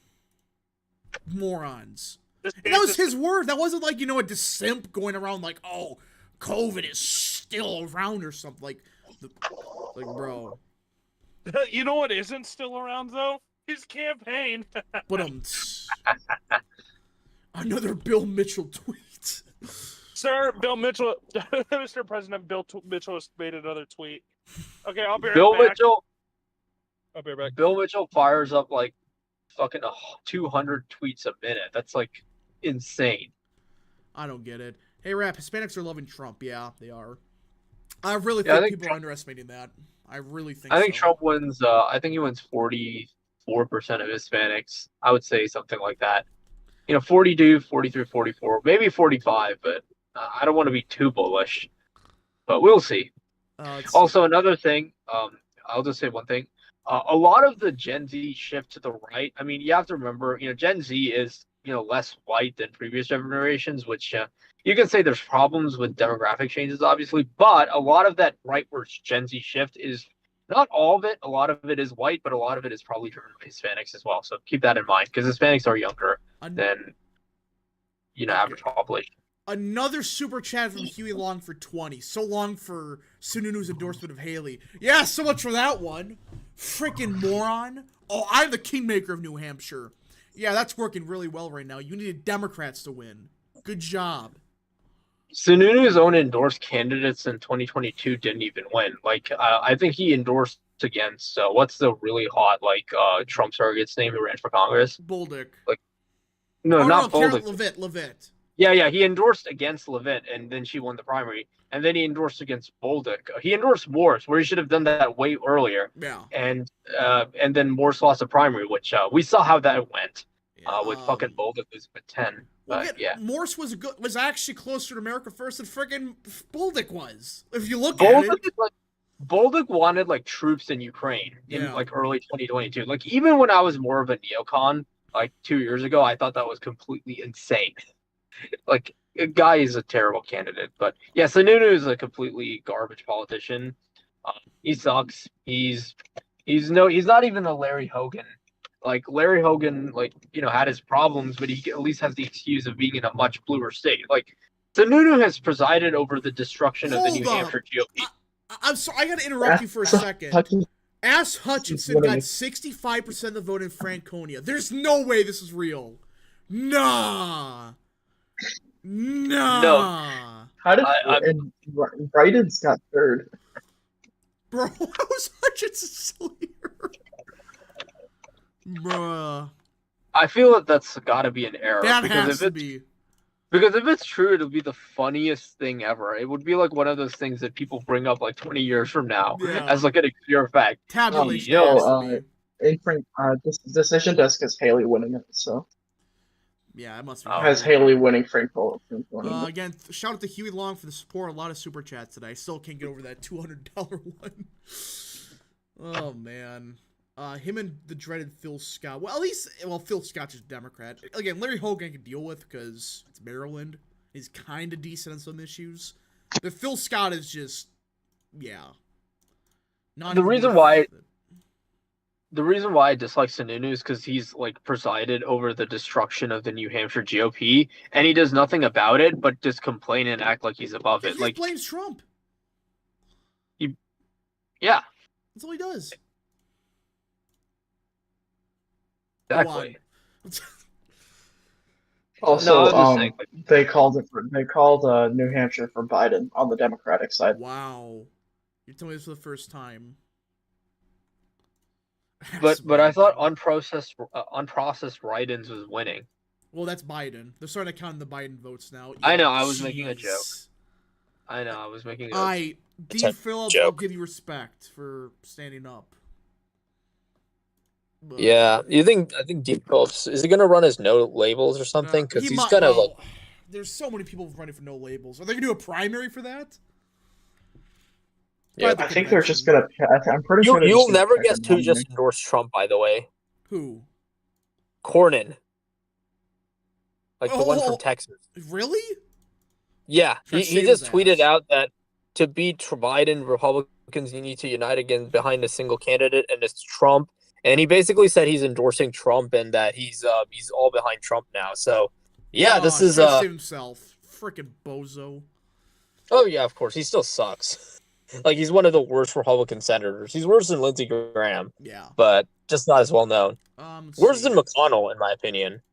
Morons. And that was his word. That wasn't like, a simp going around like, oh, COVID is still around or something. Like, bro. You know what isn't still around, though? His campaign. But, another Bill Mitchell tweet. Sir, Bill Mitchell, Mr. President, Bill Mitchell has made another tweet. Okay, I'll be right back. I'll be right back. Bill Mitchell fires up like fucking 200 tweets a minute. That's like insane. I don't get it. Hey, Rap, Hispanics are loving Trump. Yeah, they are. I really think people are underestimating that. I really think I think Trump wins, I think he wins 44% of Hispanics. I would say something like that. 42, 43, 44, maybe 45, but I don't want to be too bullish. But we'll see. Also, another thing, I'll just say one thing. A lot of the Gen Z shift to the right, I mean, you have to remember, Gen Z is, less white than previous generations, which you can say there's problems with demographic changes, obviously, but a lot of that rightwards Gen Z shift is not all of it. A lot of it is white, but a lot of it is probably driven by Hispanics as well. So keep that in mind, because Hispanics are younger than, average population. Another super chat from Huey Long for 20. So long for Sununu's endorsement of Haley. Yeah, so much for that one. Freaking moron. Oh, I'm the kingmaker of New Hampshire. Yeah, that's working really well right now. You needed Democrats to win. Good job. Sununu's own endorsed candidates in 2022 didn't even win. Like, I think he endorsed against what's the really hot Trump surrogate's name who ran for Congress? Bolduc. Like, no, Oh, not no, Bolduc. Levitt. Yeah, he endorsed against Levitt, and then she won the primary, and then he endorsed against Bolduc. He endorsed Morse, where he should have done that way earlier. Yeah. And then Morse lost the primary, which we saw how that went. Yeah, With fucking Bolduc losing with 10. Well, But yeah, Morse was actually closer to America First than friggin' Bolduc was. If you look at it. Bolduc wanted like troops in Ukraine in like early 2022. Like even when I was more of a neocon like 2 years ago, I thought that was completely insane. Like, a guy is a terrible candidate, but yeah, Sununu is a completely garbage politician. He sucks. He's not even a Larry Hogan. Like Larry Hogan, had his problems, but he at least has the excuse of being in a much bluer state. Like Sununu has presided over the destruction of the New Hampshire GOP. I'm sorry, I gotta interrupt you for a second. Ass Hutchinson got 65% of the vote in Franconia. There's no way this is real. Nah. No. How did and Biden's got third? Bro, how was Hutchinson still here? Bruh. I feel that that's got to be an error. That has to be. Because if it's true, it'll be the funniest thing ever. It would be like one of those things that people bring up like 20 years from now as like a clear fact. Tabulation. This decision desk has Haley winning it, so. Yeah, it must be. Has Haley winning Franco. Again, shout out to Huey Long for the support. A lot of super chats today. I still can't get over that $200 one. Oh, man. Him and the dreaded Phil Scott. Well, at least, Phil Scott's just Democrat. Again, Larry Hogan I can deal with because it's Maryland. He's kind of decent on some issues. But Phil Scott is just, The reason why I dislike Sununu is because he's like presided over the destruction of the New Hampshire GOP, and he does nothing about it but just complain and act like he's above it. He blames Trump. Yeah, that's all he does. Exactly. Also, they called New Hampshire for Biden on the Democratic side. Wow, you're telling me this for the first time. But I thought unprocessed write-ins was winning. Well, that's Biden. They're starting to count the Biden votes now. I know. I was making a joke. Dean Phillips, I'll give you respect for standing up. But, I think Dean Phillips is he gonna run as no labels or something? Because he's gonna There's so many people running for no labels. Are they gonna do a primary for that? Yeah, I think they're just gonna. I'm pretty sure you'll never guess who just endorsed Trump. By the way, who? Cornyn, the one from Texas. Really? Yeah, he just tweeted out that to beat Biden, Republicans need to unite again behind a single candidate, and it's Trump. And he basically said he's endorsing Trump and that he's all behind Trump now. So, this is himself, freaking bozo. Oh yeah, of course he still sucks. Like he's one of the worst Republican senators. He's worse than Lindsey Graham. Yeah, but just not as well known. Worse than McConnell, in my opinion.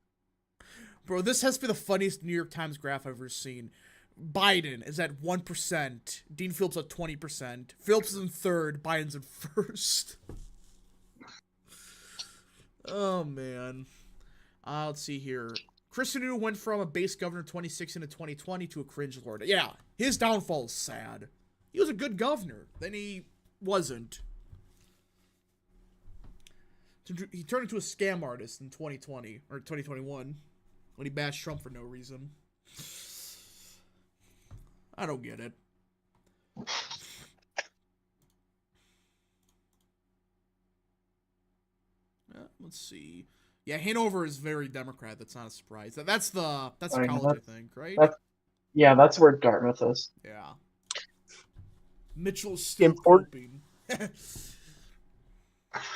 Bro, this has to be the funniest New York Times graph I've ever seen. Biden is at 1%. Dean Phillips at 20%. Phillips is in third. Biden's in first. Oh, man. Let's see here. Chris Sununu went from a base governor 2016 to 2020 to a cringe lord. Yeah, his downfall is sad. He was a good governor. Then he wasn't. He turned into a scam artist in 2020 or 2021 when he bashed Trump for no reason. I don't get it. Let's see. Yeah, Hanover is very Democrat. That's not a surprise. That's college, I think, right? That's where Dartmouth is. Yeah. Mitchell's still coping.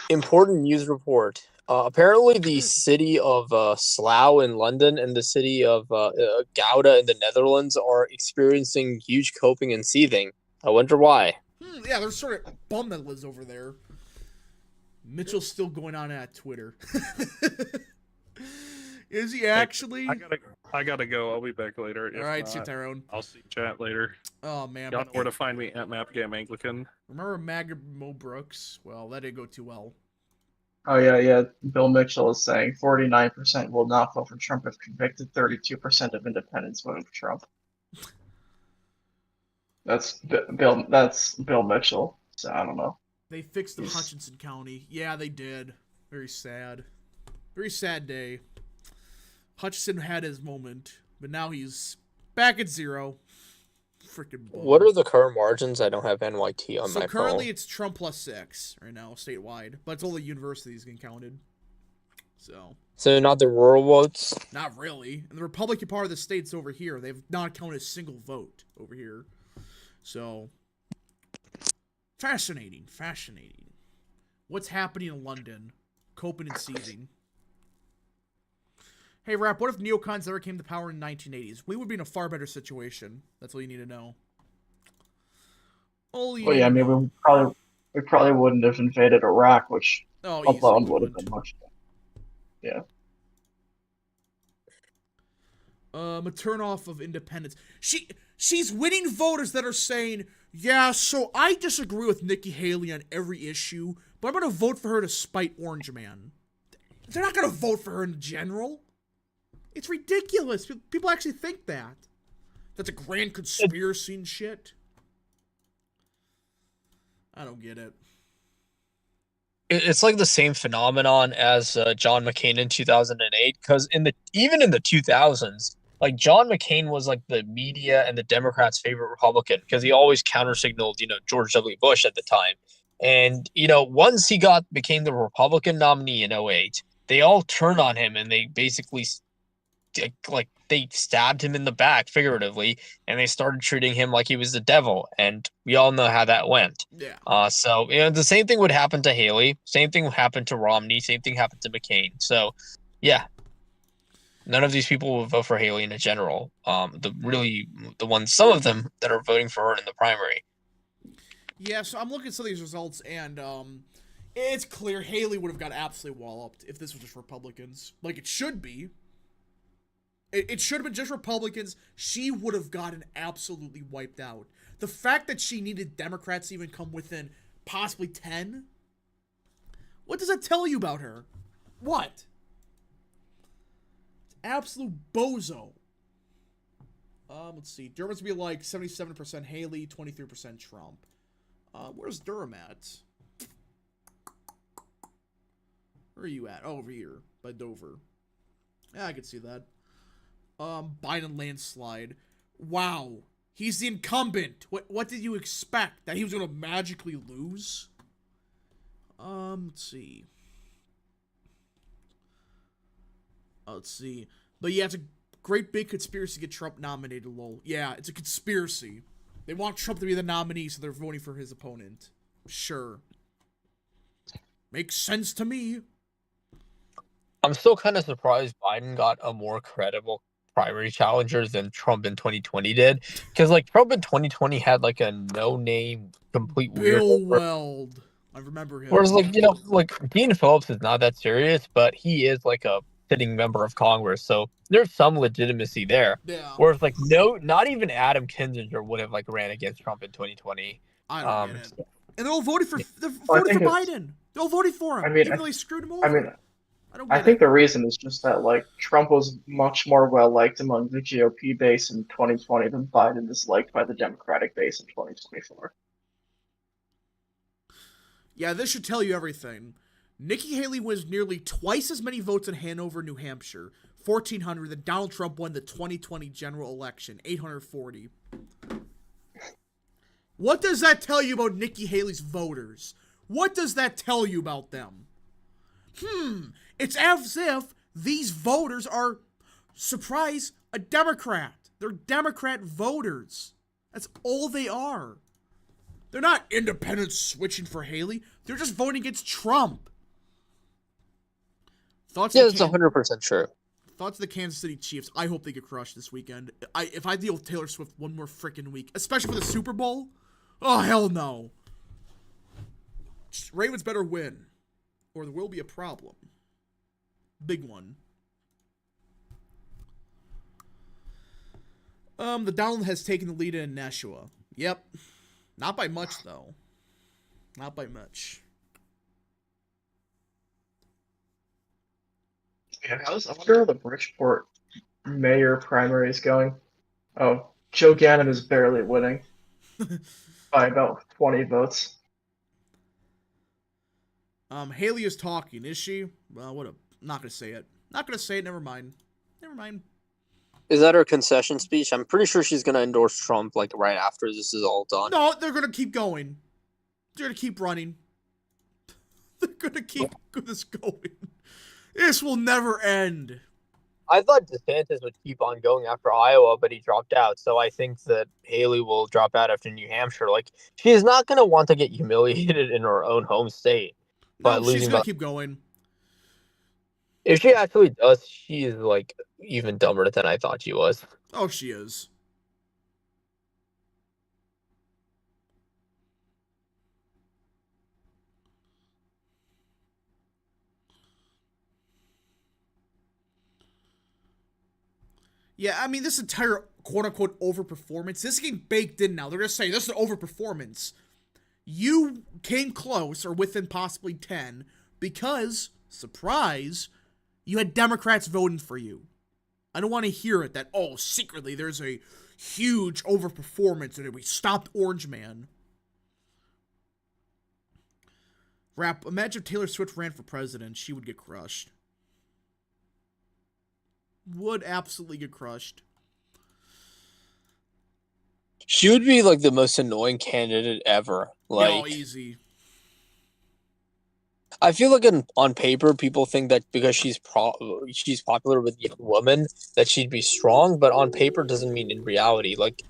Important news report. Apparently, the city of Slough in London and the city of Gouda in the Netherlands are experiencing huge coping and seething. I wonder why. Yeah, they're sort of bummed that lives over there. Mitchell's still going on at Twitter. Is he actually? I gotta go. I'll be back later. All right, see you, Tyrone. I'll see chat later. Oh man, Y'all know where to find me at Map Game Anglican. Remember Maggie Mo Brooks? Well, that didn't go too well. Oh yeah. Bill Mitchell is saying 49% will not vote for Trump if convicted. 32% of independents voted for Trump. That's Bill Mitchell. So I don't know. They fixed the Hutchinson County. Yeah, they did. Very sad. Very sad day. Hutchinson had his moment, but now he's back at 0. Freaking bull. What are the current margins? I don't have NYT on my phone. So currently it's Trump plus 6 right now, statewide. But it's only universities getting counted. So not the rural votes? Not really. And the Republican part of the state's over here. They've not counted a single vote over here. So fascinating. What's happening in London? Coping and seizing. Hey, Rap, what if neocons ever came to power in the 1980s? We would be in a far better situation. That's all you need to know. Well, yeah, I mean, we probably wouldn't have invaded Iraq, which alone would have been much. Yeah. A turnoff of independence. She's winning voters that are saying, yeah, so I disagree with Nikki Haley on every issue, but I'm going to vote for her to spite Orange Man. They're not going to vote for her in general. It's ridiculous. People actually think that. That's a grand conspiracy and shit. I don't get it. It's like the same phenomenon as John McCain in 2008, because even in the 2000s, like John McCain was like the media and the Democrats' favorite Republican because he always countersignaled, George W. Bush at the time. And, once he became the Republican nominee in 2008, they all turned on him and they basically they stabbed him in the back figuratively, and they started treating him like he was the devil, and we all know how that went. Yeah. So the same thing would happen to Haley, same thing would happen to Romney, same thing happened to McCain. So yeah, none of these people will vote for Haley in general. Some of them that are voting for her in the primary. Yeah, so I'm looking at some of these results, and it's clear Haley would have got absolutely walloped if this was just Republicans, like it should be. It should have been just Republicans. She would have gotten absolutely wiped out. The fact that she needed Democrats to even come within possibly 10? What does that tell you about her? What? It's absolute bozo. Let's see. Durham's be like 77% Haley, 23% Trump. Where's Durham at? Where are you at? Oh, over here. By Dover. Yeah, I can see that. Biden landslide. Wow. He's the incumbent. What did you expect? That he was going to magically lose? Let's see. Let's see. But yeah, it's a great big conspiracy to get Trump nominated, lol. Yeah, it's a conspiracy. They want Trump to be the nominee, so they're voting for his opponent. Sure. Makes sense to me. I'm still kind of surprised Biden got a more credible primary challenger than Trump in 2020 did. Because, Trump in 2020 had, a no-name, complete weirdo. Bill Weld. I remember him. Whereas, Dean Phillips is not that serious, but he is, a sitting member of Congress. So there's some legitimacy there. Yeah. Whereas, not even Adam Kinzinger would have, ran against Trump in 2020. I don't get it. And they're all voting for Biden. They're all voting for him. Even though they screwed him over. I think the reason is just that Trump was much more well liked among the GOP base in 2020 than Biden is liked by the Democratic base in 2024. Yeah, this should tell you everything. Nikki Haley wins nearly twice as many votes in Hanover, New Hampshire, 1,400, than Donald Trump won the 2020 general election, 840. What does that tell you about Nikki Haley's voters? What does that tell you about them? It's as if these voters are, surprise, a Democrat. They're Democrat voters. That's all they are. They're not independents switching for Haley. They're just voting against Trump. Thoughts? Yeah, that's 100% true. Thoughts of the Kansas City Chiefs. I hope they get crushed this weekend. If I deal with Taylor Swift one more freaking week, especially for the Super Bowl, oh, hell no. Ravens better win, or there will be a problem. Big one. The Donald has taken the lead in Nashua. Yep. Not by much, though. Not by much. Yeah, I wonder how the Bridgeport mayor primary is going. Oh, Joe Gannon is barely winning by about 20 votes. Haley is talking, is she? Well, what a... Not gonna say it. Not gonna say it, never mind. Never mind. Is that her concession speech? I'm pretty sure she's gonna endorse Trump like right after this is all done. No, they're gonna keep going. They're gonna keep running. They're gonna keep this going. This will never end. I thought DeSantis would keep on going after Iowa, but he dropped out. So I think that Haley will drop out after New Hampshire. Like, she is not going to want to get humiliated in her own home state. No, she's going to keep going. If she actually does, she is, like, even dumber than I thought she was. Oh, she is. Yeah, I mean, this entire quote-unquote overperformance, this is getting baked in now. They're going to say, this is an overperformance. You came close, or within possibly 10, because, surprise, you had Democrats voting for you. I don't want to hear it that, oh, secretly there's a huge overperformance and we stopped Orange Man. Imagine if Taylor Swift ran for president. She would get crushed. Would absolutely get crushed. She would be like the most annoying candidate ever. Like, no, easy. I feel like on paper, people think that because she's popular with young women that she'd be strong, but on paper doesn't mean in reality. Like,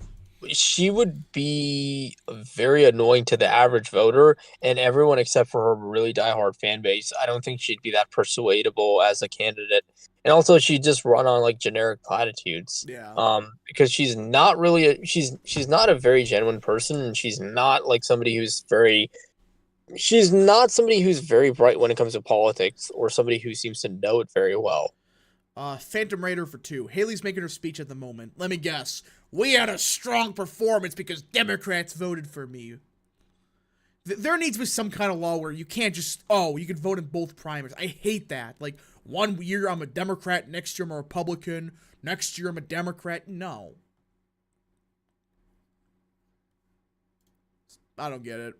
she would be very annoying to the average voter and everyone except for her really diehard fan base. I don't think she'd be that persuadable as a candidate. And also, she'd just run on like generic platitudes. Yeah. Because she's not really she's not a very genuine person, and she's not like somebody who's very. She's not somebody who's very bright when it comes to politics, or somebody who seems to know it very well. Phantom Raider for 2. Haley's making her speech at the moment. Let me guess. We had a strong performance because Democrats voted for me. There needs to be some kind of law where you can't just, you can vote in both primaries. I hate that. Like, one year I'm a Democrat, next year I'm a Republican, next year I'm a Democrat. No. I don't get it.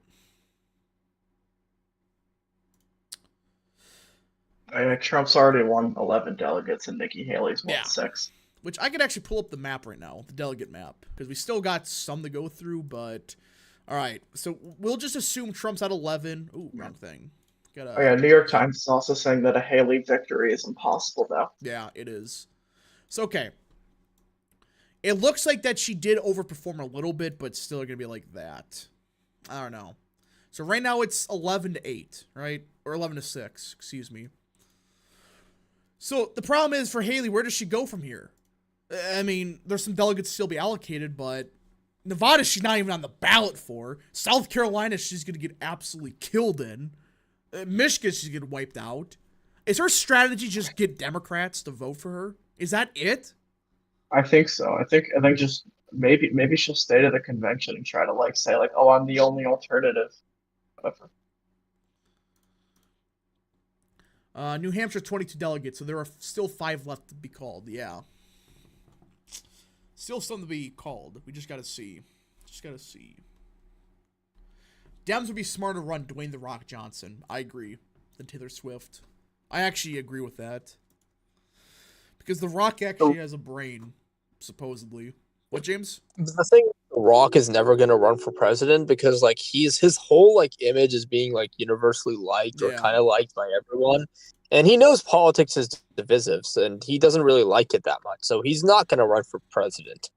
Trump's already won 11 delegates and Nikki Haley's won 6. Which I could actually pull up the map right now, the delegate map, because we still got some to go through, but... Alright, so we'll just assume Trump's at 11. Ooh, wrong thing. New York Times is also saying that a Haley victory is impossible now. Yeah, it is. So, okay. It looks like that she did overperform a little bit, but still going to be like that. I don't know. So right now it's 11-8, right? Or 11-6, excuse me. So the problem is for Haley, where does she go from here? I mean, there's some delegates still be allocated, but Nevada she's not even on the ballot for. South Carolina she's going to get absolutely killed in. Michigan she's going to get wiped out. Is her strategy just get Democrats to vote for her? Is that it? I think so. I think just maybe she'll stay to the convention and try to like say like, oh, I'm the only alternative. Whatever. New Hampshire 22 delegates, so there are still 5 left to be called. Yeah. Still something to be called. We just gotta see. Dems would be smarter to run Dwayne "The Rock" Johnson. I agree. Than Taylor Swift. I actually agree with that. Because The Rock actually has a brain, supposedly. What, James? The thing, The Rock is never going to run for president because, like, his whole, like, image is being, like, universally liked or kind of liked by everyone. And he knows politics is divisive, and he doesn't really like it that much. So he's not going to run for president.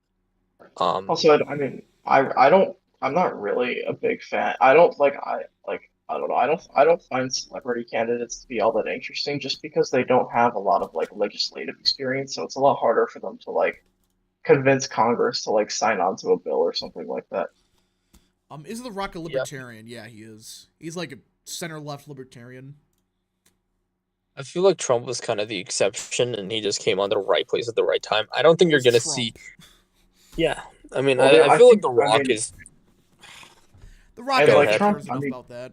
Also, I mean, I'm not really a big fan. I don't know. I don't find celebrity candidates to be all that interesting just because they don't have a lot of, like, legislative experience. So it's a lot harder for them to, like, convince Congress to like sign on to a bill or something like that. Is The Rock a libertarian? Yeah, he is. He's like a center-left libertarian. I feel like Trump was kind of the exception, and he just came on the right place at the right time. I don't think you're going to see... Yeah, I mean, Well, I feel like The Rock mean, is. The Rock and Go like ahead. Trump, cares I enough mean, about that.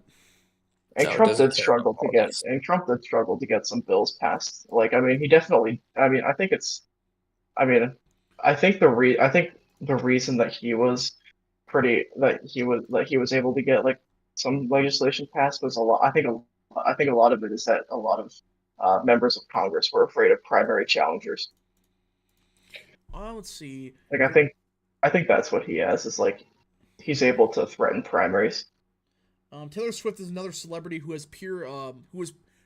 and No, Trump doesn't did care about struggle to get, politics. and Trump did struggle to get some bills passed. Like, I mean, he definitely, I mean, I think it's, I mean, I think the reason that he was that he was able to get like some legislation passed was a lot. I think a lot of it is that a lot of members of Congress were afraid of primary challengers. Let's see. Like, I think that's what he has is like he's able to threaten primaries. Taylor Swift is another celebrity who has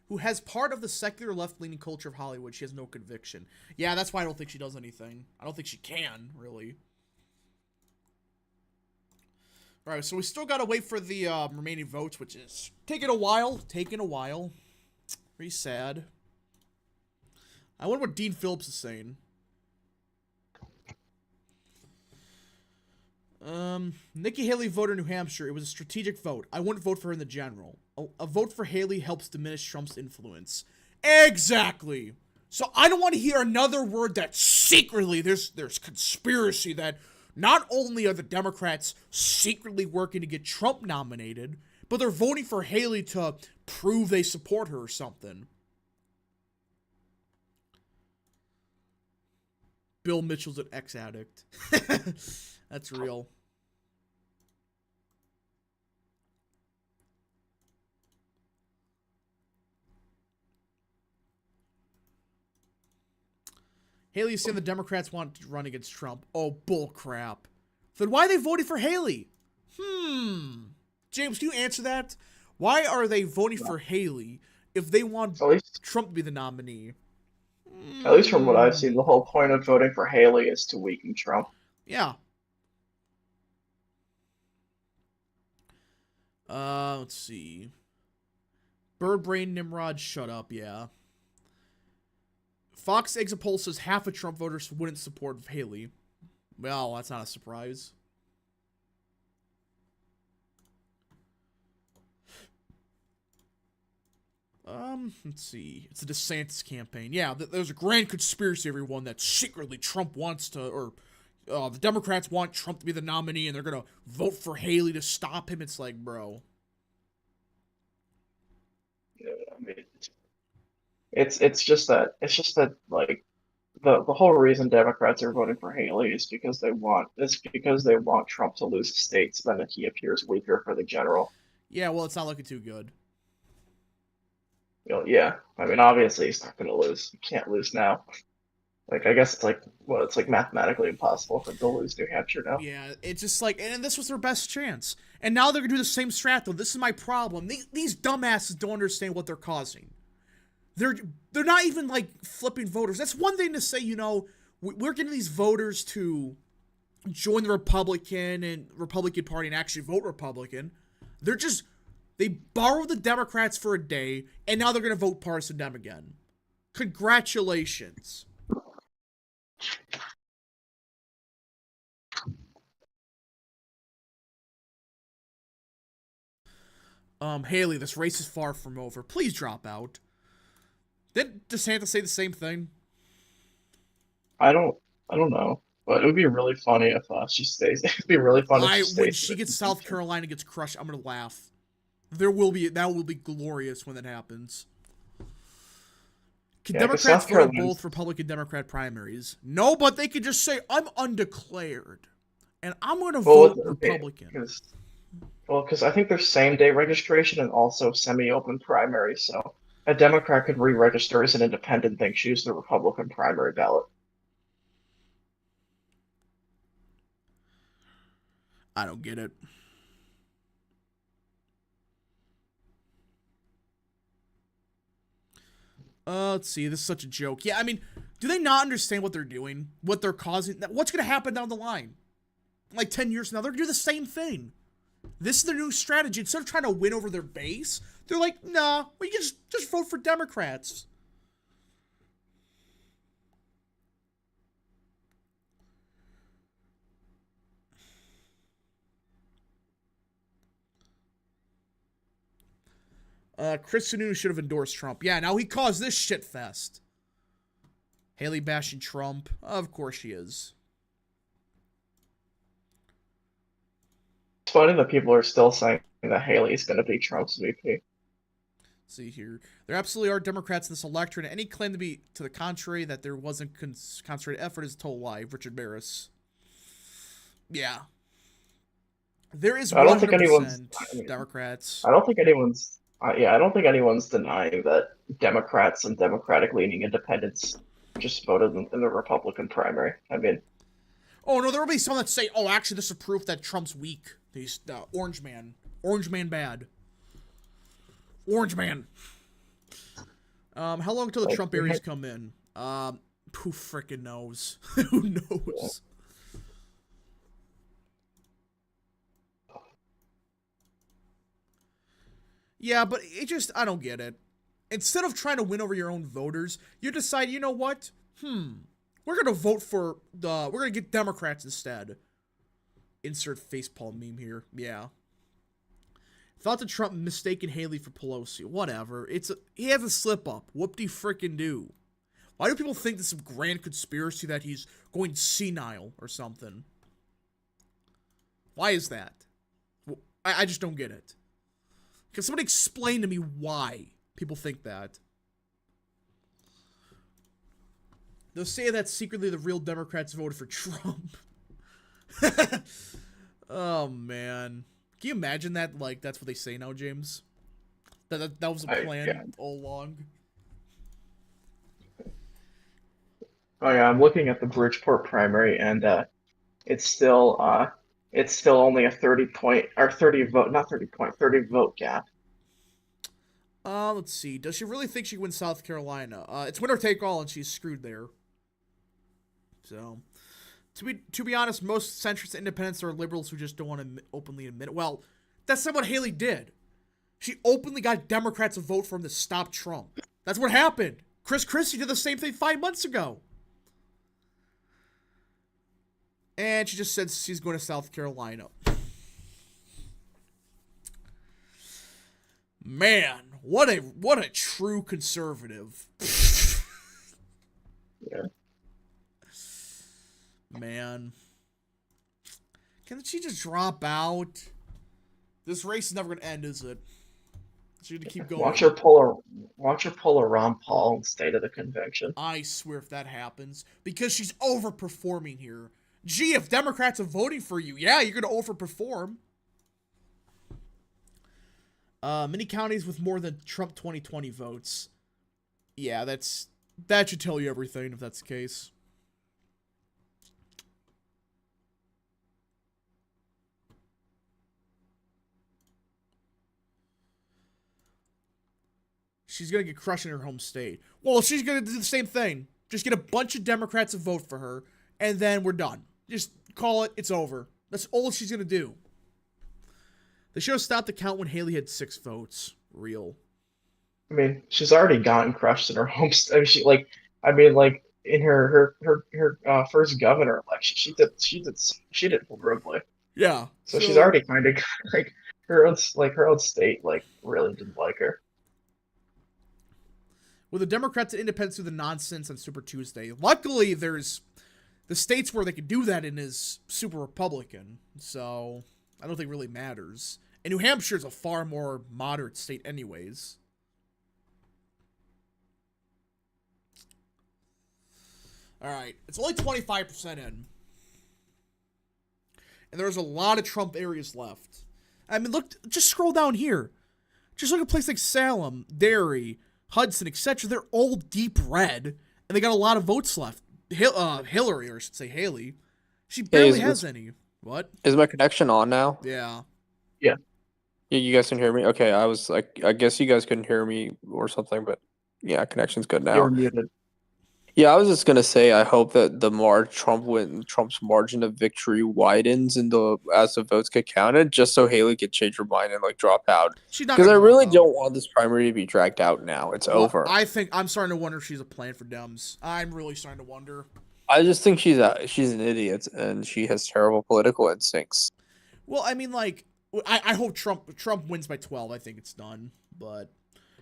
who has part of the secular left-leaning culture of Hollywood. She has no conviction. Yeah, that's why I don't think she does anything. I don't think she can, really. All right, so we still gotta wait for the remaining votes, which is taking a while. Pretty sad. I wonder what Dean Phillips is saying. Nikki Haley voted in New Hampshire. It was a strategic vote. I wouldn't vote for her in the general. A vote for Haley helps diminish Trump's influence. Exactly. So I don't want to hear another word that secretly there's conspiracy that not only are the Democrats secretly working to get Trump nominated, but they're voting for Haley to prove they support her or something. Bill Mitchell's an ex-addict. That's real. Haley's saying the Democrats want to run against Trump. Oh, bull crap. Then why are they voting for Haley? James, can you answer that? Why are they voting for Haley if they want Trump to be the nominee? At least from what I've seen, the whole point of voting for Haley is to weaken Trump. Yeah. Let's see. Birdbrain Nimrod, shut up, yeah. Fox Exit Poll says half of Trump voters wouldn't support Haley. Well, that's not a surprise. Let's see. It's a DeSantis campaign. Yeah, there's a grand conspiracy, everyone, that secretly Trump wants to, or the Democrats want Trump to be the nominee, and they're gonna vote for Haley to stop him. It's like, bro. Yeah, I mean, it's just that like the whole reason Democrats are voting for Haley is because they want Trump to lose the states, then he appears weaker for the general. Yeah, well, it's not looking too good. You know, yeah, I mean, obviously he's not going to lose. He can't lose now. Like, I guess it's like, well, it's like mathematically impossible for him to lose New Hampshire now. Yeah, it's just like, and this was their best chance. And now they're going to do the same strat, though. This is my problem. These dumbasses don't understand what they're causing. They're not even, like, flipping voters. That's one thing to say, you know, we're getting these voters to join the Republican Party and actually vote Republican. They borrowed the Democrats for a day, and now they're going to vote partisan Dem again. Congratulations. Haley, this race is far from over. Please drop out. Didn't DeSantis say the same thing? I don't know, but it would be really funny if she stays. It'd be really funny if she stays. When she gets South Carolina gets crushed, I'm gonna laugh. That will be glorious when that happens. Can Democrats vote both Republican Democrat primaries? No, but they could just say I'm undeclared, and I'm gonna vote Republican. Because I think there's same-day registration and also semi-open primaries, so a Democrat could re-register as an independent and choose the Republican primary ballot. I don't get it. Let's see. This is such a joke. Yeah, I mean, do they not understand what they're doing? What they're causing? What's going to happen down the line? Like 10 years from now, they're going to do the same thing. This is their new strategy. Instead of trying to win over their base, they're like, nah, we can just vote for Democrats. Chris Sununu should have endorsed Trump. Yeah, now he caused this shit fest. Haley bashing Trump. Of course she is. funny that people are still saying that Haley's going to be Trump's VP. See here, there absolutely are Democrats in this electorate, and any claim to be to the contrary that there wasn't concentrated effort is a total lie. Richard Barris. Yeah, there is 100% Democrats. I don't think anyone's. I don't think anyone's denying that Democrats and Democratic-leaning independents just voted in the Republican primary. I mean, oh no, there will be some that say, "Oh, actually, this is proof that Trump's weak." He's orange man bad. Orange man. How long till the Trump areas come in? Who frickin' knows? Who knows? Yeah, but it just, I don't get it. Instead of trying to win over your own voters, you decide, you know what? We're gonna vote for we're gonna get Democrats instead. Insert facepalm meme here. Yeah. Thought that Trump mistaken Haley for Pelosi. Whatever. He has a slip up. Whoop-de frickin' do. Why do people think this is some grand conspiracy that he's going senile or something? Why is that? I just don't get it. Can somebody explain to me why people think that? They'll say that secretly the real Democrats voted for Trump. Oh, man. Can you imagine that? Like, that's what they say now, James? That was a plan all along? Oh yeah, I'm looking at the Bridgeport primary, and it's still only a 30 vote gap. Let's see. Does she really think she can win South Carolina? It's winner take all, and she's screwed there. So, to be honest, most centrist independents are liberals who just don't want to openly admit it. Well, that's not what Haley did. She openly got Democrats to vote for him to stop Trump. That's what happened. Chris Christie did the same thing 5 months ago. And she just said she's going to South Carolina. Man, what a true conservative. Yeah. Man. Can she just drop out? This race is never going to end, is it? She's going to keep going. Watch her pull a Ron Paul in State of the Convention. I swear if that happens. Because she's overperforming here. Gee, if Democrats are voting for you, yeah, you're going to overperform. Many counties with more than Trump 2020 votes. Yeah, that should tell you everything if that's the case. She's going to get crushed in her home state. Well, she's going to do the same thing. Just get a bunch of Democrats to vote for her, and then we're done. Just call it, it's over. That's all she's going to do. The show stopped the count when Haley had 6 votes. Real. I mean, she's already gotten crushed in her home state. I mean, in her first governor election, she did horribly. Yeah. So she's already kind of like her own state really didn't like her. Well, the Democrats and independents do the nonsense on Super Tuesday. Luckily, there's the states where they can do that in is super Republican, so I don't think it really matters. And New Hampshire is a far more moderate state anyways. All right, it's only 25% in. And there's a lot of Trump areas left. I mean, look, just scroll down here. Just look at a place like Salem, Derry, Hudson, etc. They're all deep red, and they got a lot of votes left. Hillary, or I should say Haley, she barely has any. What? Is my connection on now? Yeah. Yeah. You guys can hear me? Okay, I was like, I guess you guys couldn't hear me or something, but yeah, connection's good now. You're muted. Yeah, I was just gonna say, I hope that Trump's margin of victory widens as the votes get counted, just so Haley could change her mind and drop out. Because I really don't want this primary to be dragged out now. It's over. I'm starting to wonder if she's a plan for Dems. I'm really starting to wonder. I just think she's an idiot and she has terrible political instincts. Well, I mean, I hope Trump wins by 12. I think it's done, but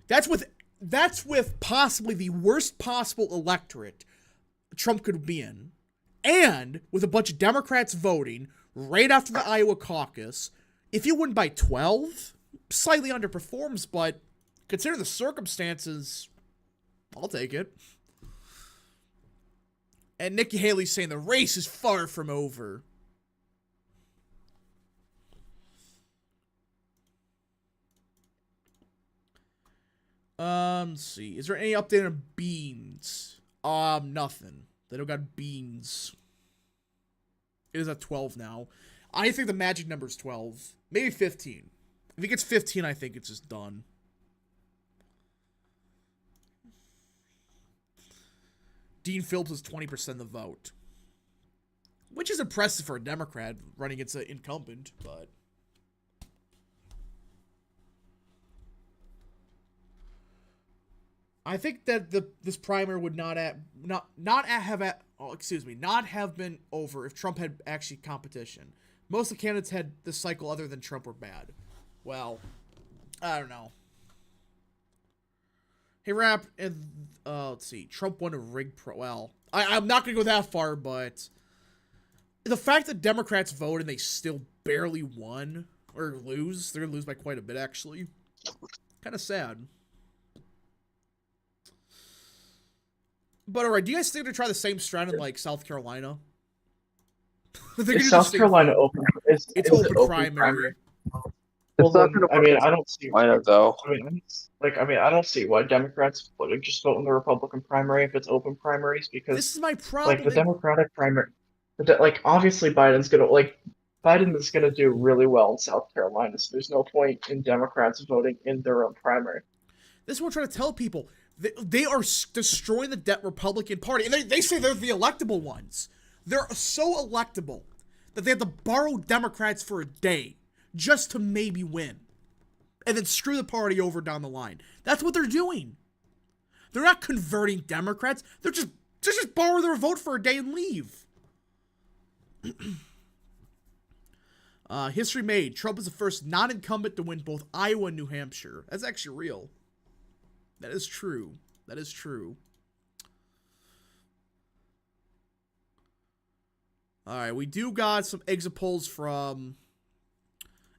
that's with possibly the worst possible electorate Trump could be in, and with a bunch of Democrats voting right after the Iowa caucus. if you win by 12, slightly underperforms, but considering the circumstances, I'll take it. And Nikki Haley's saying the race is far from over. Let's see. Is there any update on beans? Nothing. They don't got beans. It is at 12 now. I think the magic number is 12. Maybe 15. If he gets 15, I think it's just done. Dean Phillips is 20% of the vote. Which is impressive for a Democrat running against an incumbent, but... I think that this primary would not have been over if Trump had actually competition. Most of the candidates had this cycle other than Trump were bad. Well, I don't know. Hey, Rap, and let's see. Trump won a rigged well, I'm not gonna go that far, but the fact that Democrats vote and they still barely won or lose, they're gonna lose by quite a bit actually. Kind of sad. But alright, do you guys think they're try the same strat in like South Carolina? Is South Carolina open? It's open primary. Well, then, I mean, I don't see why though. I don't see why Democrats would just vote in the Republican primary if it's open primaries, because this is my problem. Like the Democratic primary, like obviously Biden is gonna do really well in South Carolina, so there's no point in Democrats voting in their own primary. This is what I'm trying to tell people. They are destroying the Republican Party, and they say they're the electable ones. They're so electable that they have to borrow Democrats for a day just to maybe win, and then screw the party over down the line. That's what they're doing. They're not converting Democrats. They're just borrow their vote for a day and leave. History made. Trump is the first non-incumbent to win both Iowa and New Hampshire. That's actually real. That is true. That is true. All right, we do got some exit polls from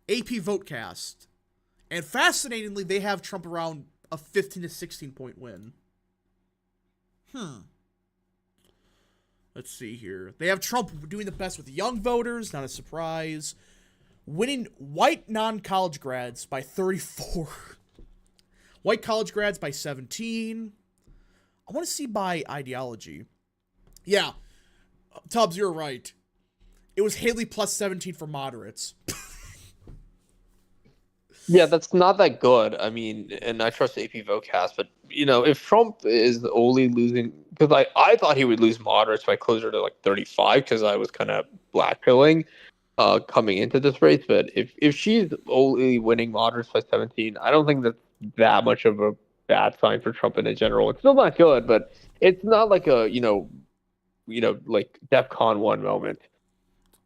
AP Votecast. And fascinatingly, they have Trump around a 15 to 16 point win. Let's see here. They have Trump doing the best with young voters, not a surprise. Winning white non-college grads by 34. White college grads by 17. I want to see by ideology. Yeah. Tubbs, you're right. It was Haley plus 17 for moderates. Yeah, that's not that good. I mean, and I trust AP Vocast, but, you know, if Trump is only losing... Because I thought he would lose moderates by closer to, like, 35, because I was kind of blackpilling coming into this race. But if she's only winning moderates by 17, I don't think that's that much of a bad sign for Trump in general. It's still not good, but it's not like a, like DEFCON 1 moment.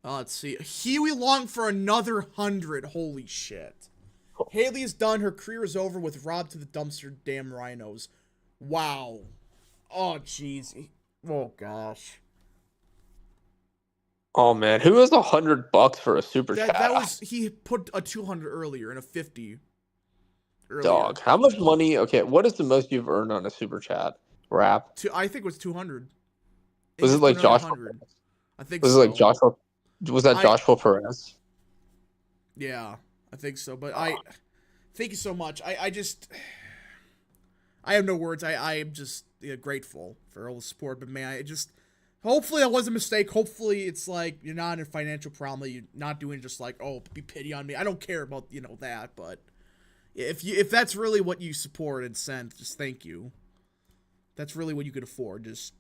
Let's see. Huey Long for another 100. Holy shit. Haley is done. Her career is over with Rob to the dumpster. Damn rhinos. Wow. Oh, jeez. Oh, gosh. Oh, man. Who has $100 for a super chat? That was... He put a 200 earlier and a 50. Earlier. Dog. How much money? Okay, what is the most you've earned on a super chat? Rap? I think it was 200. Was it like Joshua? I think was so. it like Joshua? Was that Joshua Perez? Yeah, I think so. But thank you so much. I have no words. I am just grateful for all the support. But man, hopefully that was a mistake. Hopefully it's like you're not in a financial problem. That you're not doing just like, oh, be pity on me. I don't care about that. But if that's really what you support and send, just thank you. That's really what you could afford. Just,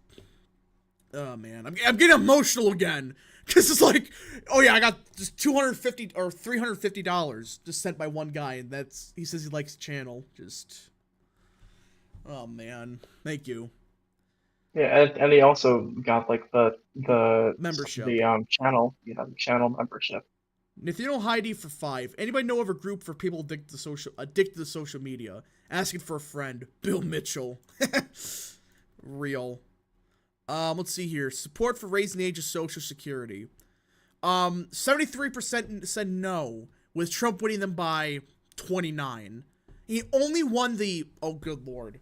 oh man, I'm getting emotional again. Cause it's like, oh yeah, I got just $250 or $350 just sent by one guy, and he says he likes the channel. Just, oh man, thank you. Yeah, and he also got like the membership, the channel membership. Nathaniel Heidi for 5. Anybody know of a group for people addicted to social media? Asking for a friend. Bill Mitchell. Real. Let's see here. Support for raising the age of Social Security. 73% said no, with Trump winning them by 29. He only won the, oh good lord,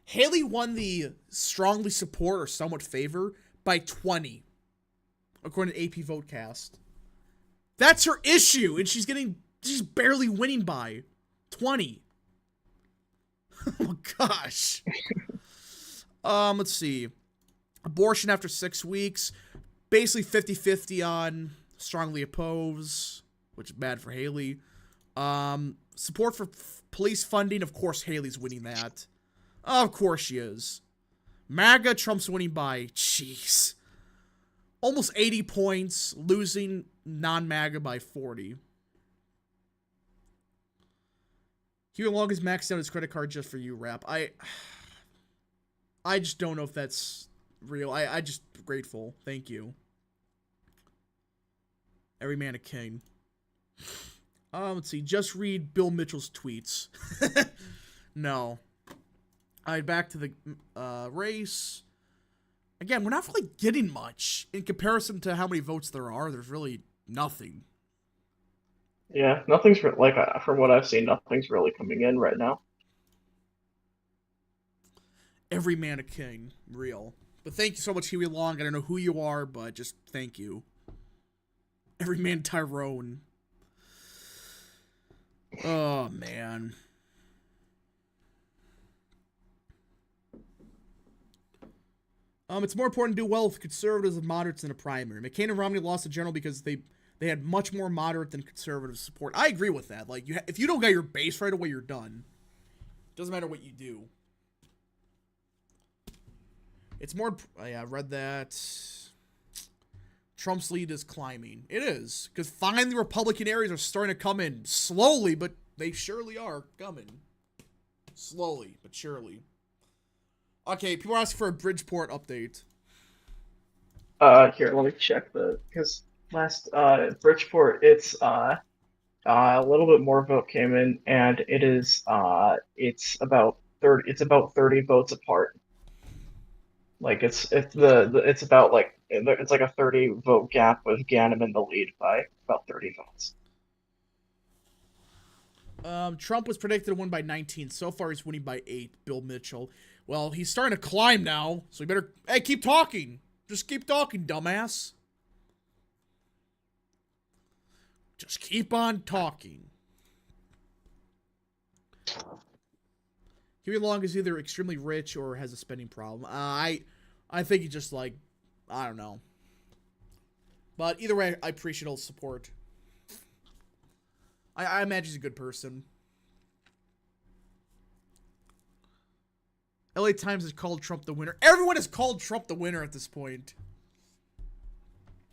Haley won the strongly support or somewhat favor by 20, according to AP Votecast. That's her issue, and she's barely winning by 20. Oh gosh. Let's see. Abortion after 6 weeks, basically 50-50 on strongly oppose, which is bad for Haley. Support for police funding, of course Haley's winning that. Of course she is. MAGA, Trump's winning by, jeez, almost 80 points, losing non-MAGA by 40. Huey Long has maxed out his credit card just for you, Rap. I just don't know if that's real. I just grateful. Thank you. Every man a king. Let's see. Just read Bill Mitchell's tweets. No. Alright, back to the race. Again, we're not really getting much. In comparison to how many votes there are, there's really nothing. Yeah, nothing's like from what I've seen, nothing's really coming in right now. Every man a king, real. But thank you so much, Huey Long. I don't know who you are, but just thank you. Every man Tyrone. Oh man. It's more important to do well with conservatives and moderates in a primary. McCain and Romney lost the general because they had much more moderate than conservative support. I agree with that. Like, if you don't get your base right away, you're done. Doesn't matter what you do. It's more... yeah, I read that. Trump's lead is climbing. It is. Because finally Republican areas are starting to come in. Slowly, but they surely are coming. Slowly, but surely. Okay, people are asking for a Bridgeport update. Here, let me check because last Bridgeport, it's a little bit more vote came in, and it is it's about 30 votes apart. Like it's about like it's like a 30 vote gap with Ganim in the lead by about 30 votes. Trump was predicted to win by 19. So far, he's winning by 8. Bill Mitchell. Well, he's starting to climb now, so you better... Hey, keep talking. Just keep talking, dumbass. Just keep on talking. Huey Long is either extremely rich or has a spending problem. I think he just, like... I don't know. But either way, I appreciate all the support. I imagine he's a good person. LA Times has called Trump the winner. Everyone has called Trump the winner at this point.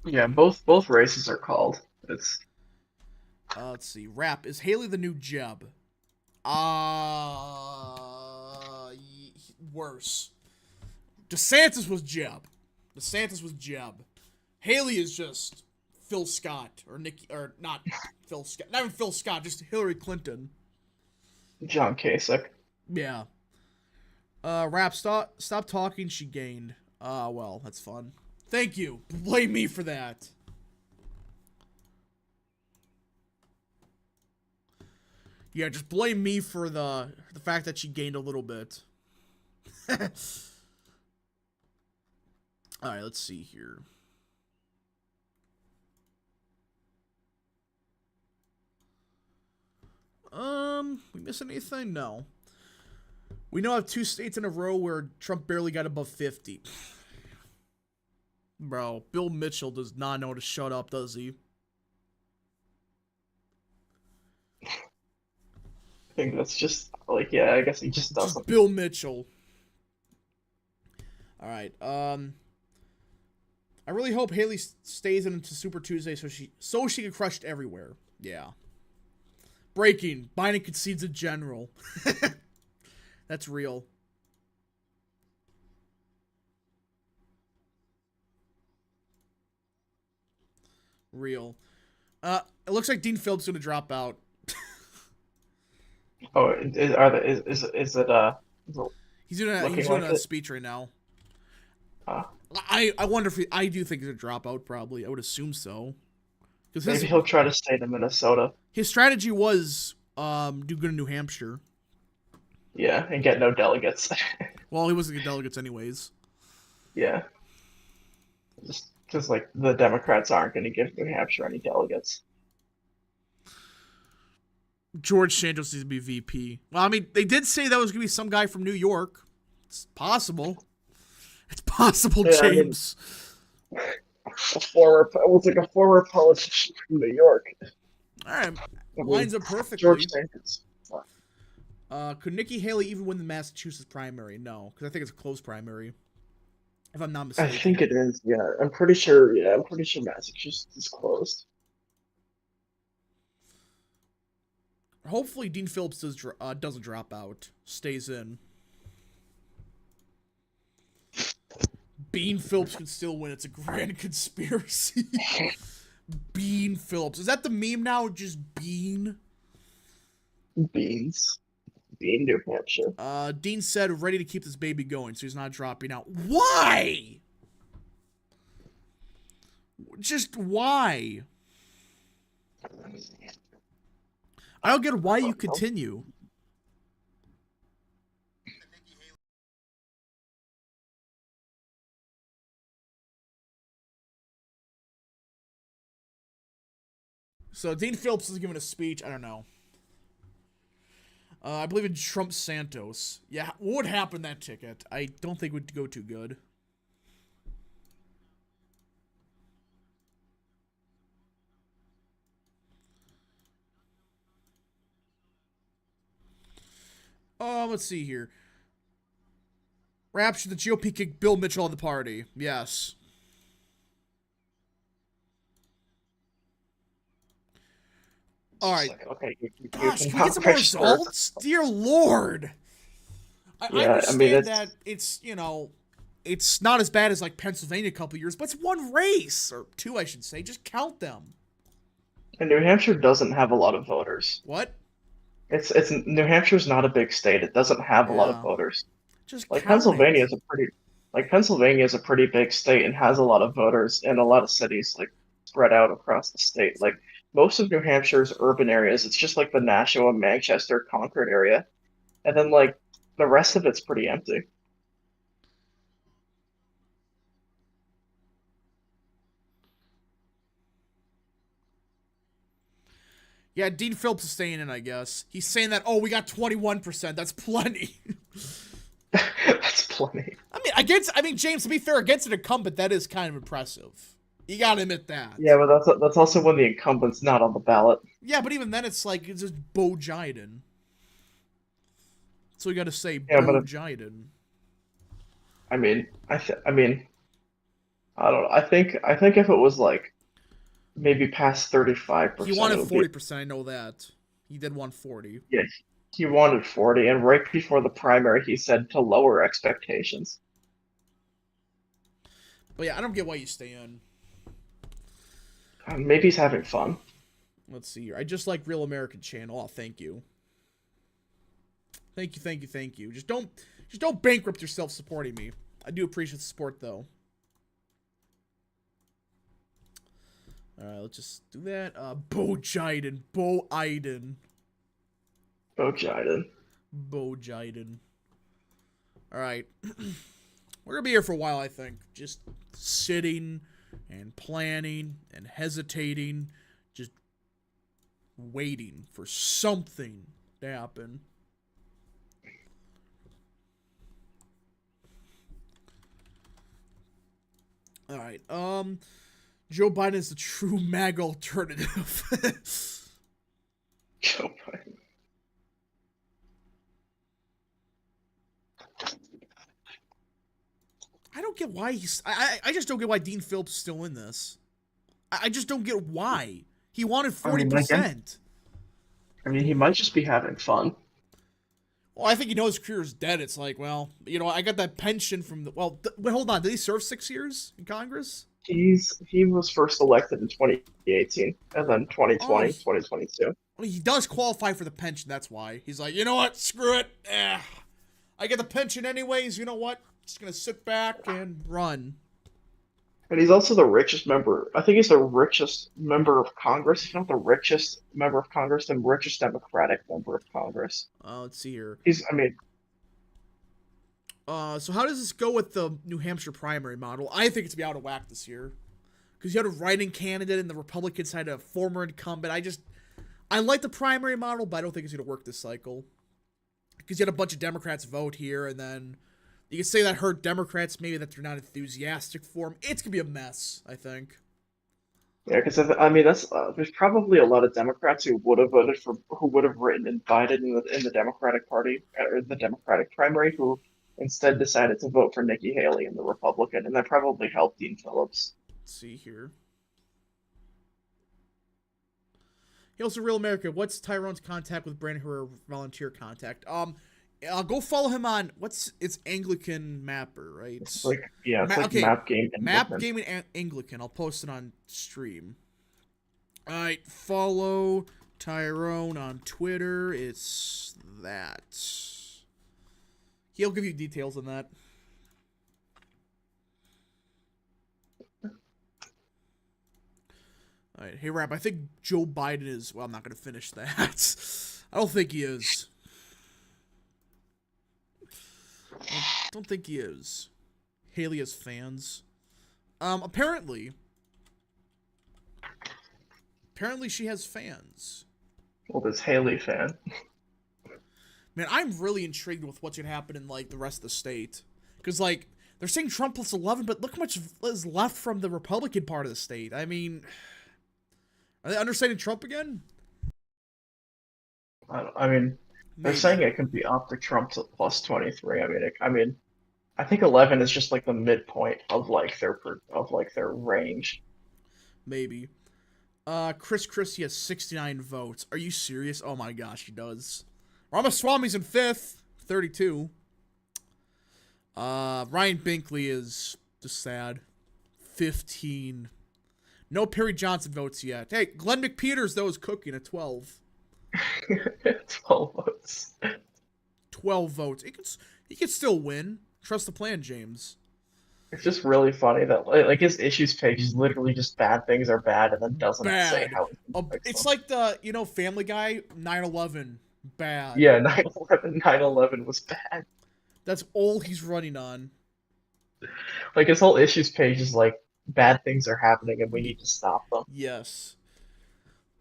Yeah, both races are called. It's let's see. Rap, is Haley the new Jeb? Worse. DeSantis was Jeb. Haley is just Phil Scott or Nikki, or not Phil Scott. Not even Phil Scott, just Hillary Clinton. John Kasich. Yeah. Rap, stop talking, she gained. Well, that's fun. Thank you. Blame me for that. Yeah, just blame me for the fact that she gained a little bit. Alright, let's see here. We missing anything? No. We now have 2 states in a row where Trump barely got above 50. Bro, Bill Mitchell does not know to shut up, does he? I think that's just, like, yeah, I guess he just doesn't. Just Bill Mitchell. Alright, I really hope Haley stays into Super Tuesday so she can crush it everywhere. Yeah. Breaking. Biden concedes a general. That's real. Real. It looks like Dean Phillips is going to drop out. Oh, is it He's doing a speech right now. I wonder if I do think it's a dropout, probably. I would assume so. Because Maybe he'll try to stay to Minnesota. his strategy was do good in New Hampshire. Yeah, and get no delegates. Well, he wasn't getting delegates anyways. Yeah. Just because, like, the Democrats aren't going to give New Hampshire any delegates. George Santos needs to be VP. Well, I mean, they did say that was going to be some guy from New York. It's possible. It's possible, Yeah, James. It was like a former politician from New York. All right. I mean, Lines up perfectly. George Santos. Could Nikki Haley even win the Massachusetts primary? No, because I think it's a closed primary. If I'm not I mistaken. think it is, yeah. I'm pretty sure Massachusetts is closed. Hopefully Dean Phillips doesn't drop out. Stays in. Bean Phillips can still win. It's a grand conspiracy. Bean Phillips. Is that the meme now? Just Bean? Beans. Bean, New Hampshire. Dean said ready to keep this baby going, so he's not dropping out. Why? Just why? I don't get why you continue. So Dean Phillips is giving a speech. I don't know. I believe in Trump Santos. Yeah, what would happen in that ticket? I don't think it would go too good. Let's see here. Rapture, the GOP kicked Bill Mitchell out of the party. Yes. All right. Like, okay, Gosh, can we get some more results? Dear Lord. I understand that it's, you know, it's not as bad as like Pennsylvania a couple years, but it's one race, or two, I should say. Just count them. And New Hampshire doesn't have a lot of voters. What? It's New Hampshire's not a big state. It doesn't have a lot of voters. Just like count Pennsylvania it. Pennsylvania is a pretty big state and has a lot of voters in a lot of cities like spread out across the state. Like most of New Hampshire's urban areas, it's just like the Nashua, Manchester, Concord area. And then like the rest of it's pretty empty. Yeah, Dean Phillips is staying in, I guess. He's saying that, oh, we got 21%. That's plenty. That's plenty. I mean, James, to be fair, against an incumbent, that is kind of impressive. You gotta admit that. Yeah, but that's also when the incumbent's not on the ballot. Yeah, but even then, it's like, it's just Bo Jiden. So we gotta say Yeah, Bo Jiden. I mean, I don't know. I think if it was like maybe past 35%. He wanted 40%, I know that. He did want 40. Yeah, he wanted 40, and right before the primary, he said to lower expectations. But yeah, I don't get why you stay in. Maybe he's having fun. Let's see here. I just like Real American Channel. Oh, thank you. Thank you, thank you, thank you. Just don't bankrupt yourself supporting me. I do appreciate the support, though. Alright, let's just do that. Bo Jiden. Bo Iden. Bo Jiden. Bo Jiden. Alright. We're gonna be here for a while, I think. Just sitting and planning and hesitating. Just waiting for something to happen. Alright, Joe Biden is the true MAGA alternative. Joe Biden. I don't get why he's... I just don't get why Dean Phillips is still in this. I just don't get why. He wanted 40%. I mean, he might just be having fun. Well, I think he knows his career is dead. It's like, well, you know, I got that pension from the... Well, wait, hold on. Did he serve 6 years in Congress? He was first elected in 2018, and then 2020, 2022. Well, he does qualify for the pension, that's why. He's like, you know what? Screw it. I get the pension anyways. You know what? Just gonna sit back and run. And he's also the richest member. I think he's the richest member of Congress. If not the richest member of Congress, the richest Democratic member of Congress. Let's see here. I mean, so how does this go with the New Hampshire primary model? I think it's gonna be out of whack this year. Because you had a write-in candidate and the Republicans had a former incumbent. I like the primary model, but I don't think it's gonna work this cycle. Because you had a bunch of Democrats vote here, and then you can say that hurt Democrats, maybe that they're not enthusiastic for him. It's gonna be a mess, I think. yeah, because I mean that's there's probably a lot of Democrats who would have voted for who would have written in Biden in the Democratic Party or the Democratic primary who instead decided to vote for Nikki Haley in the Republican, and that probably helped Dean Phillips. Let's see here. Hails to Real America. What's Tyrone's contact with Brandon Herrera volunteer contact? Go follow him on it's Anglican Mapper, right? It's like okay. Map Game Map Gaming Anglican. I'll post it on stream. All right, follow Tyrone on Twitter. It's that. He'll give you details on that. All right, hey Rap, I think Joe Biden is. Well, I'm not gonna finish that. I don't think he is. I don't think he is. Haley has fans. Apparently she has fans. Well, this Haley fan. Man, I'm really intrigued with what's gonna happen in like the rest of the state, because like they're saying Trump plus 11, but look how much is left from the Republican part of the state. I mean, are they understanding Trump again? I mean, they're saying it can be up to Trump to plus 23. I mean, I think 11 is just like the midpoint of like their range. Maybe. Chris Christie has 69 votes. Are you serious? Oh my gosh, he does. Ramaswamy's in 5th, 32. Ryan Binkley is just sad. 15. No Perry Johnson votes yet. Hey, Glenn McPeters, though, is cooking at 12. 12 votes. 12 votes. He can still win. Trust the plan, James. It's just really funny that like his issues page is literally just bad things are bad and then doesn't say how it's like the Family Guy 9/11 bad. Yeah, 9/11 was bad. That's all he's running on. Like his whole issues page is like bad things are happening and we need to stop them. Yes.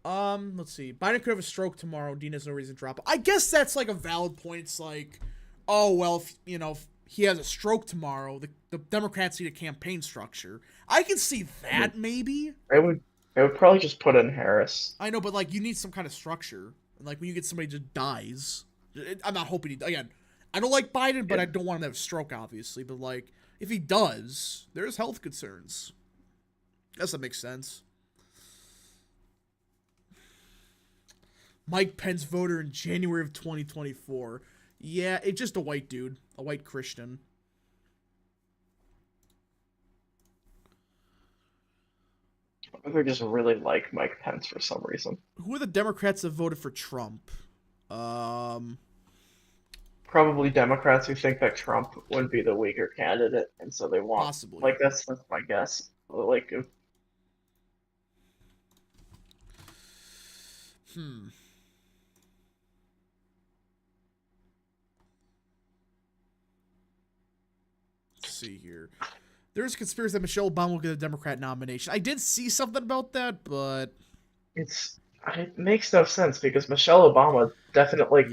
Let's see. Biden could have a stroke tomorrow. Dean has no reason to drop it. I guess that's like a valid point. It's like, oh well, if he has a stroke tomorrow, the Democrats need a campaign structure. I can see that maybe. I would probably just put in Harris. I know, but like you need some kind of structure. And like when you get somebody who just dies, I'm not hoping again. I don't like Biden, but I don't want him to have a stroke, obviously. But like if he does, there's health concerns. Guess that makes sense. Mike Pence voter in January of 2024. Yeah, it's just a white dude. A white Christian. I just really like Mike Pence for some reason. Who are the Democrats that voted for Trump? Probably Democrats who think that Trump would be the weaker candidate, and so they want. Possibly. Like that's my guess. Like if... Let's see here. There's a conspiracy that Michelle Obama will get a Democrat nomination. I did see something about that, but it makes no sense because Michelle Obama definitely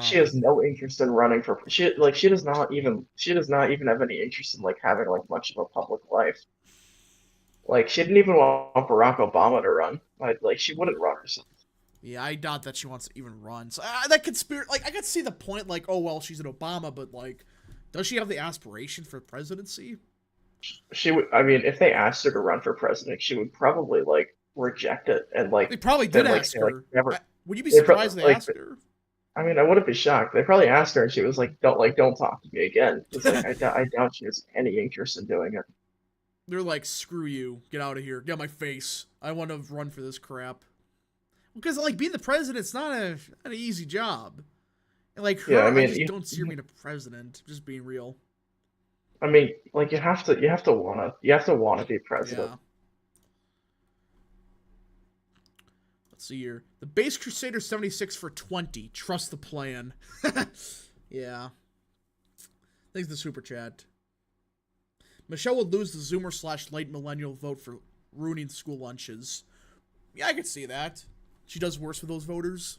she has no interest in running for she does not even have any interest in like having like much of a public life. Like she didn't even want Barack Obama to run. Like she wouldn't run herself. Yeah, I doubt that she wants to even run. So that conspiracy, like I could see the point. Like, oh well, she's an Obama, but like, does she have the aspiration for presidency? She would. I mean, if they asked her to run for president, she would probably like reject it and like. They probably did like, ask say, her. like, never, would you be surprised they asked her? I mean, I wouldn't be shocked. They probably asked her, and she was like, "Don't talk to me again." It's like I doubt she has any interest in doing it. They're like, "Screw you, get out of here, get out my face. I want to run for this crap." Because like being the president's not an easy job. And like her, I just don't see her being a president. Just being real. I mean, like you have to wanna be president. Yeah. Let's see here. The base Crusader 76 for 20. Trust the plan. Yeah. Thanks for the super chat. Michelle would lose the Zoomer / late millennial vote for ruining school lunches. Yeah, I could see that. She does worse for those voters.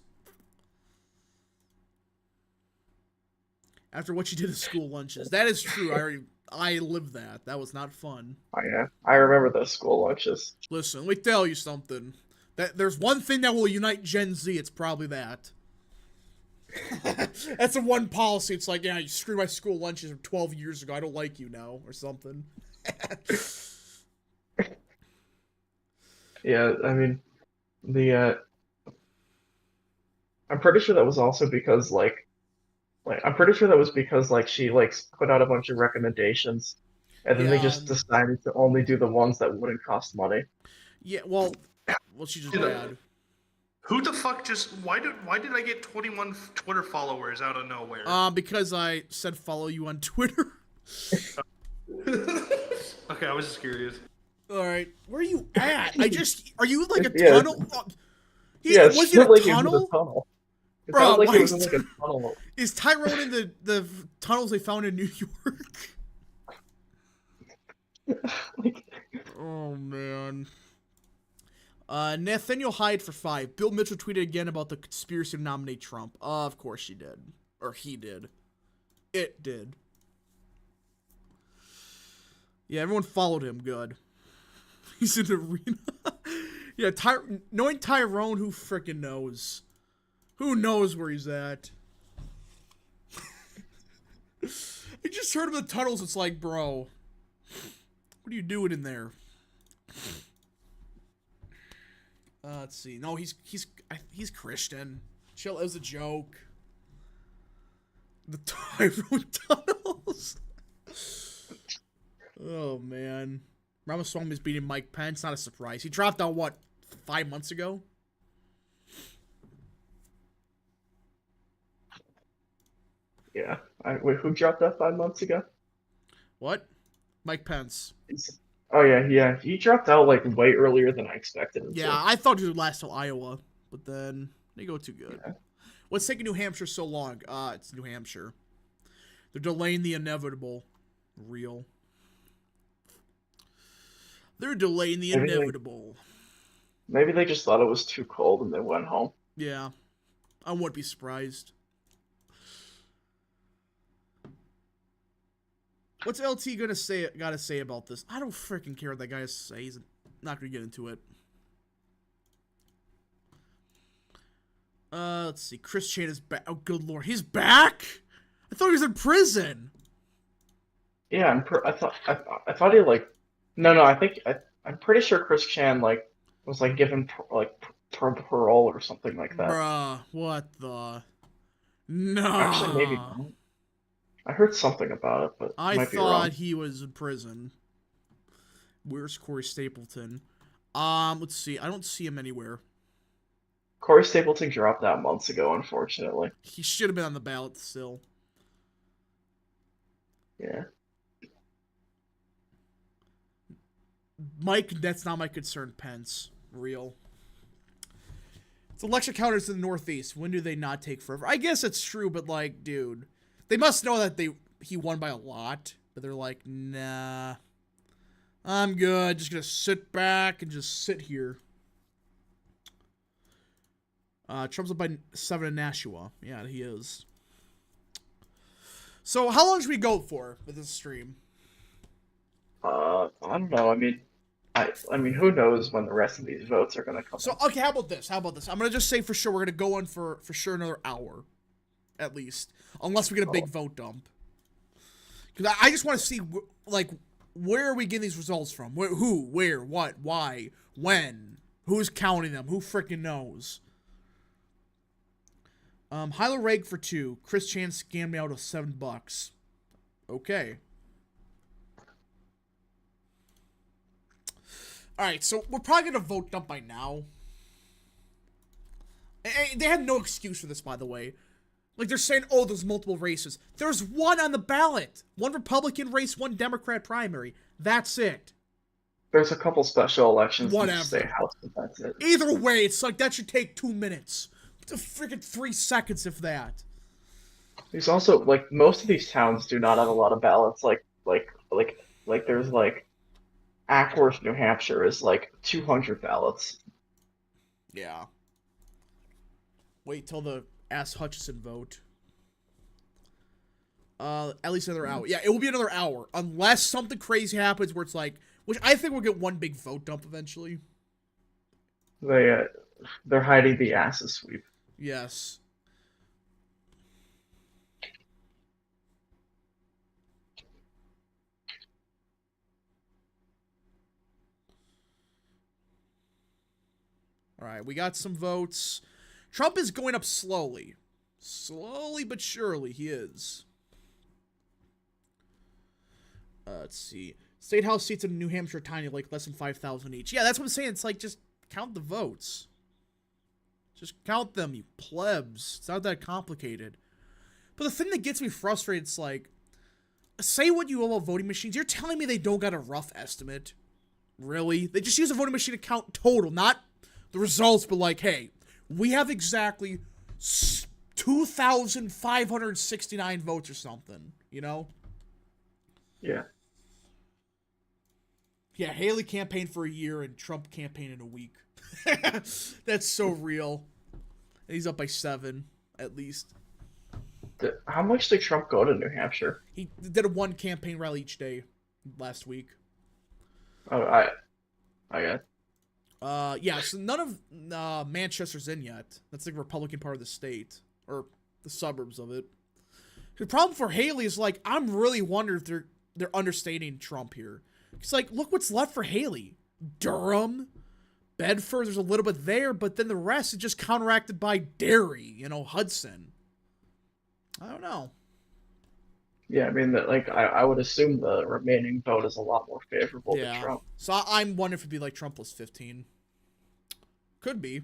After what she did at school lunches. That is true. I lived that. That was not fun. Oh yeah, I remember those school lunches. Listen, let me tell you something. There's one thing that will unite Gen Z, it's probably that. That's the one policy. It's like, yeah, you screwed my school lunches from 12 years ago. I don't like you now, or something. Yeah, I mean, I'm pretty sure that was also because I'm pretty sure that was because she put out a bunch of recommendations, and then they just decided to only do the ones that wouldn't cost money. Yeah, well, she's just bad. Who the fuck why did I get 21 Twitter followers out of nowhere? Because I said follow you on Twitter. Okay, I was just curious. Alright, where are you at? Are you in like a tunnel? Yeah, was it a tunnel? It Bro, sounded like it was in like a tunnel. Is Tyrone in the tunnels they found in New York? Oh, man. Nathaniel Hyde for 5. Bill Mitchell tweeted again about the conspiracy to nominate Trump. Of course she did. Or he did. It did. Yeah, everyone followed him. Good. He's in the arena. Yeah, knowing Tyrone, who frickin' knows? Who knows where he's at? I just heard him in the tunnels. It's like, bro, what are you doing in there? Let's see. No, he's Christian. Chill. It was a joke. The Tyrone tunnels. Oh man, Ramaswamy's beating Mike Pence. Not a surprise. He dropped out what 5 months ago. Yeah. Wait, who dropped that 5 months ago? What? Mike Pence. Oh yeah. He dropped out like way earlier than I expected him Yeah, to. I thought he would last till Iowa, but then they go too good. Yeah. What's taking New Hampshire so long? It's New Hampshire. They're delaying the inevitable. Real. They're delaying the inevitable. Maybe they just thought it was too cold and they went home. Yeah. I wouldn't be surprised. What's LT gotta say about this? I don't freaking care what that guy has to say. He's not gonna get into it. Let's see. Chris Chan is back. Oh, good lord, he's back. I thought he was in prison. Yeah, I thought he no, I'm pretty sure Chris Chan was given parole or something like that. Bruh, what the? No. Actually, maybe not. I heard something about it, but I might be wrong. thought he was in prison. Where's Corey Stapleton? Let's see. I don't see him anywhere. Corey Stapleton dropped out months ago, unfortunately. He should have been on the ballot still. Yeah. Mike, that's not my concern, Pence. Real. It's election counters in the Northeast. When do they not take forever? I guess it's true, but like, dude, they must know that he won by a lot, but they're like, nah, I'm good. Just gonna sit back and just sit here. Trump's up by 7 in Nashua. Yeah, he is. So, how long should we go for with this stream? I don't know. I mean, who knows when the rest of these votes are gonna come? So, okay, how about this? I'm gonna just say for sure we're gonna go on for sure another hour, at least, unless we get a big vote dump. Because I just want to see where are we getting these results from? Who, where, what, why, when, who's counting them? Who freaking knows? Hyla Reg for 2. Chris Chan scammed me out of $7. Okay. Alright, so we're probably gonna vote dump by now. They had no excuse for this, by the way. Like, they're saying, oh, there's multiple races. There's one on the ballot. One Republican race, one Democrat primary. That's it. There's a couple special elections in the Whatever. state house, but that's it. Either way, it's like, that should take 2 minutes. It's a freaking 3 seconds, if that. There's also, like, most of these towns do not have a lot of ballots. There's, like, Ackworth, New Hampshire is, like, 200 ballots. Yeah. Wait till the Ask Hutchison vote. At least another hour. Yeah, it will be another hour. Unless something crazy happens where it's like, which I think we'll get one big vote dump eventually. They're hiding the asses sweep. Yes. All right, we got some votes. Trump is going up slowly. Slowly but surely, he is. Let's see. State House seats in New Hampshire are tiny, like less than 5,000 each. Yeah, that's what I'm saying. It's like, just count the votes. Just count them, you plebs. It's not that complicated. But the thing that gets me frustrated, it's like, say what you will about voting machines. You're telling me they don't got a rough estimate? Really? They just use a voting machine to count total, not the results, but like, hey, we have exactly 2,569 votes or something, you know? Yeah. Yeah, Haley campaigned for a year and Trump campaigned in a week. That's so real. And he's up by 7, at least. How much did Trump go to New Hampshire? He did a 1 campaign rally each day last week. Oh, I got. Yeah, so none of Manchester's in yet. That's the Republican part of the state, or the suburbs of it. The problem for Haley is, like, I'm really wondering if they're understating Trump here. It's like, look what's left for Haley. Durham, Bedford, there's a little bit there, but then the rest is just counteracted by Derry, Hudson. I don't know. Yeah, I mean, I would assume the remaining vote is a lot more favorable to Trump. So I'm wondering if it'd be like Trump plus 15. Could be.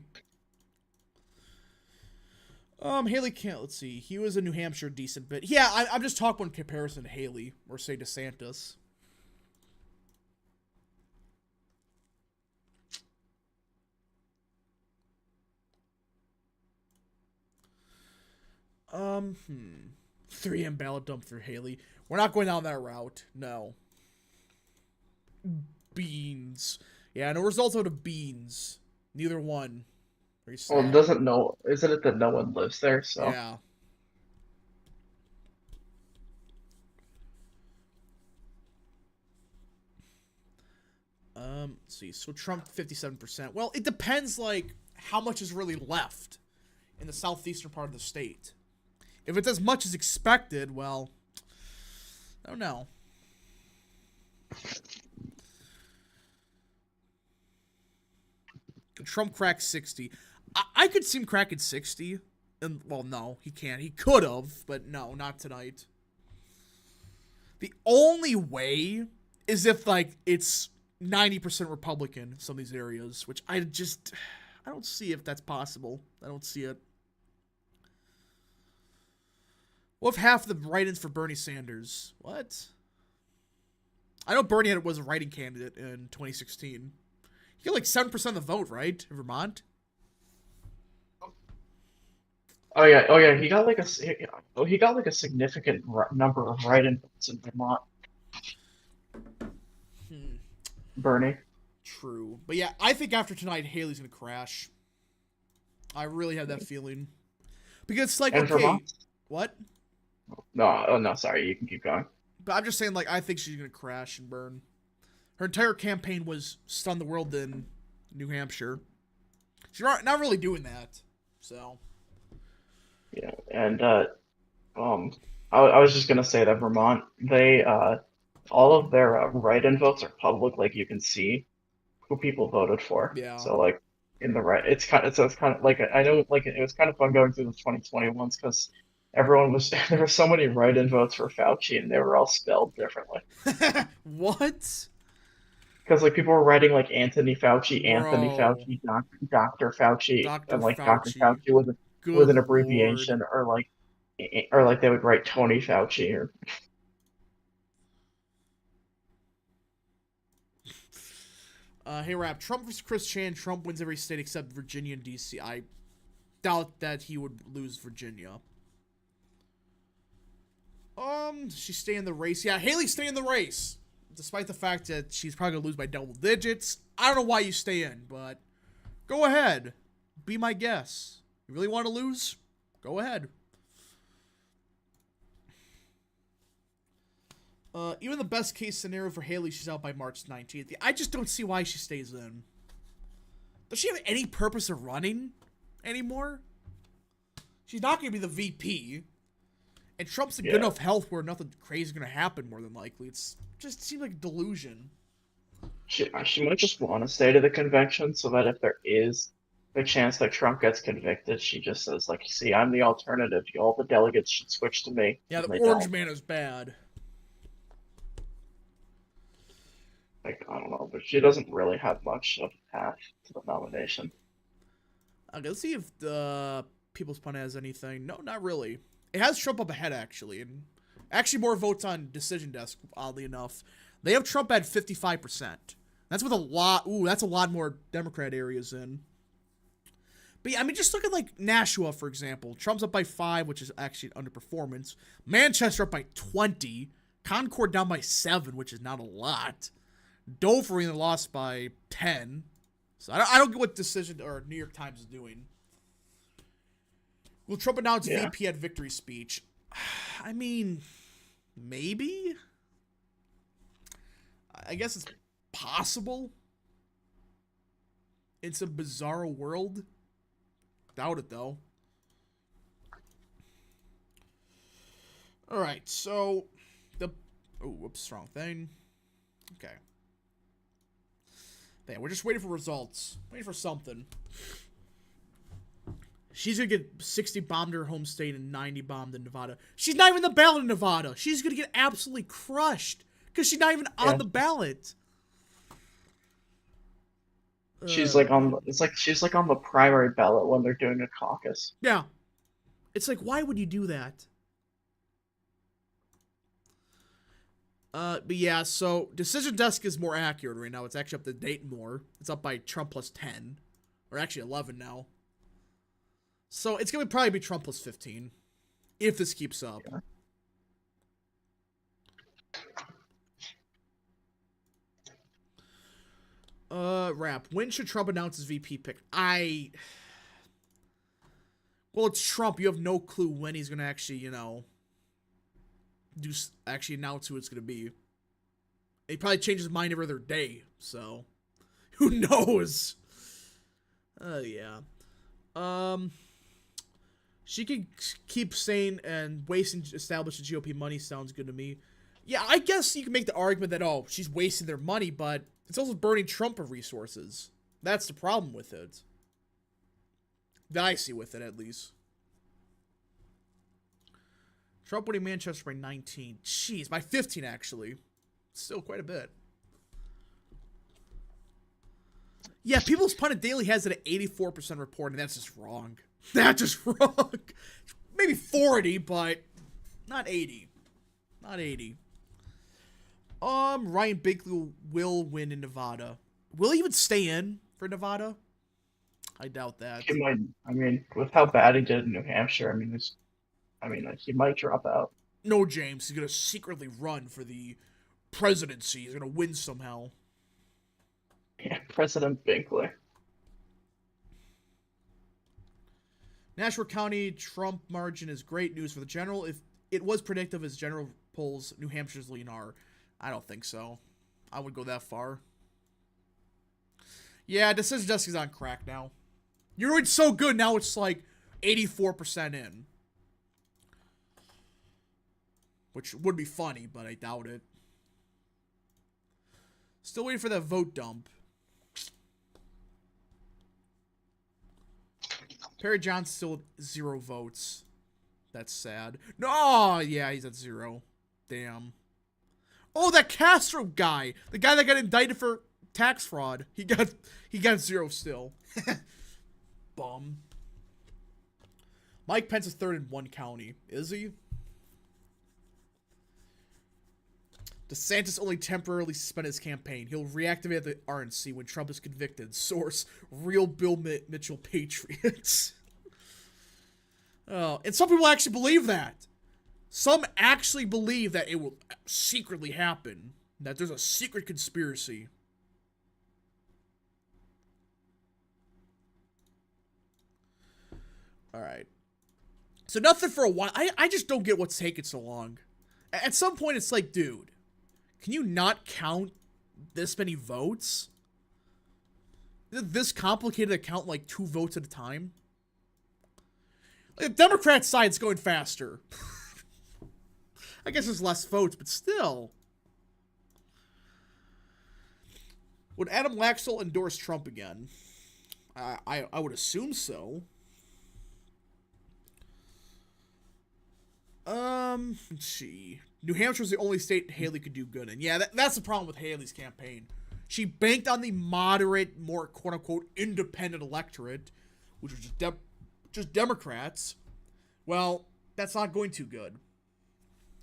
Haley can't, let's see. He was in New Hampshire decent bit. Yeah, I'm just talking in comparison to Haley, or say DeSantis. Hmm. 3M ballot dump through Haley. We're not going down that route. No. Beans. Yeah, no results out of beans. Neither one. Very sad. Well, isn't it that no one lives there, so. Yeah. Let's see. So Trump 57%. Well, it depends, like, how much is really left in the southeastern part of the state. If it's as much as expected, well, I don't know. Trump cracked 60. I could see him cracking 60. And, well, no, he can't. He could have, but no, not tonight. The only way is if, like, it's 90% Republican in some of these areas, which I don't see if that's possible. I don't see it. What if half the write-ins for Bernie Sanders? What? I know Bernie was a writing candidate in 2016. He got like 7% of the vote, right? In Vermont? Oh yeah. He got like a significant number of write-in votes in Vermont. Bernie. True. But yeah, I think after tonight, Haley's going to crash. I really have that feeling. Because it's like, and okay. Vermont? What? No, sorry, you can keep going. But I'm just saying, like, I think she's going to crash and burn. Her entire campaign was stun the world in New Hampshire. She's not really doing that. So. Yeah, and I was just gonna say that Vermont, they all of their write-in votes are public, like you can see who people voted for. Yeah. So like in the it's kind of like I know like it was kind of fun going through the 2021s because everyone was there were so many write-in votes for Fauci and they were all spelled differently. What? Because like people were writing like Anthony Fauci, Dr. Fauci, Dr. and like Fauci. Dr. Fauci with an abbreviation, or like or like they would write Tony Fauci or Hey, Rap. Trump versus Chris Chan. Trump wins every state except Virginia and D.C. I doubt that he would lose Virginia. She stay in the race. Yeah, Haley stay in the race. Despite the fact that she's probably gonna lose by double digits. I don't know why you stay in, but go ahead. Be my guess. You really want to lose? Go ahead. Even the best case scenario for Haley, she's out by March 19th. I just don't see why she stays in. Does she have any purpose of running anymore? She's not going to be the VP. And Trump's in good enough health where nothing crazy is going to happen, more than likely. It's just seems like a delusion. she might just want to stay to the convention so that if there is the chance that Trump gets convicted, she just says, like, see, I'm the alternative. All the delegates should switch to me. Yeah, the And orange man is bad. like, I don't know, but she doesn't really have much of a path to the nomination. Okay, let's see if the People's Pun has anything. No, not really. It has Trump up ahead, actually. And actually more votes on Decision Desk, oddly enough. They have Trump at 55%. That's with a lot... Ooh, that's a lot more Democrat areas in. But yeah, I mean, just look at, like, Nashua, for example. Trump's up by 5, which is actually an underperformance. Manchester up by 20. Concord down by 7, which is not a lot. Dover only lost by 10. So I don't get what Decision or New York Times is doing. Will Trump announce VP at victory speech? I mean, maybe? I guess it's possible. It's a bizarre world. Doubt it, though. Alright, so... Oh, whoops, wrong thing. Okay. Yeah, we're just waiting for results. Waiting for something. She's gonna get 60 bombed in her home state and 90 bombed in Nevada. She's not even the ballot in Nevada. She's gonna get absolutely crushed because she's not even on the ballot. She's like on. It's like she's like on the primary ballot when they're doing a caucus. Yeah, it's like, why would you do that? But yeah, so Decision Desk is more accurate right now. It's actually up to date more. It's up by Trump plus 10. Or actually 11 now. So it's going to probably be Trump plus 15. If this keeps up. Yeah. Rap. When should Trump announce his VP pick? Well, it's Trump. You have no clue when he's going to actually, you know... actually announce who it's going to be. He probably changes his mind every other day, so who knows? Yeah. She can keep saying and wasting established GOP money sounds good to me. Yeah, I guess you can make the argument that, oh, she's wasting their money, but it's also burning Trump of resources. That's the problem with it. That I see with it, at least. Trump winning Manchester by 19. Jeez, by 15, actually. Still quite a bit. Yeah, People's Pundit Daily has it at 84% reporting. That's just wrong. That's just wrong. Maybe 40, but not 80. Not 80. Ryan Binkley will win in Nevada. Will he even stay in for Nevada? I doubt that. He might. I mean, with how bad he did in New Hampshire, like, he might drop out. No, James. He's going to secretly run for the presidency. He's going to win somehow. Yeah, President Binkley. Nashua County Trump margin is great news for the general. If it was predictive as general polls, New Hampshire's lean are. I don't think so. I would go that far. Yeah, Decision Desk is on crack now. You're doing so good, now it's like 84% in. Which would be funny, but I doubt it. Still waiting for that vote dump. Perry John's still at 0 votes. That's sad. No, yeah, he's at 0. Damn. Oh, that Castro guy. The guy that got indicted for tax fraud. He got 0 still. Bum. Mike Pence is third in one county. Is he? DeSantis only temporarily suspended his campaign. He'll reactivate the RNC when Trump is convicted. Source, real Bill Mitchell Patriots. Oh, and some people actually believe that. Some actually believe that it will secretly happen. That there's a secret conspiracy. Alright. So nothing for a while. I just don't get what's taking so long. At some point, it's like, dude, can you not count this many votes? Is it this complicated to count like 2 votes at a time? Like, the Democrat side's going faster. I guess there's less votes, but still. Would Adam Laxalt endorse Trump again? I would assume so. Let's see. New Hampshire was the only state Haley could do good in. Yeah, that's the problem with Haley's campaign. She banked on the moderate, more quote-unquote independent electorate, which was just Democrats. Well, that's not going too good.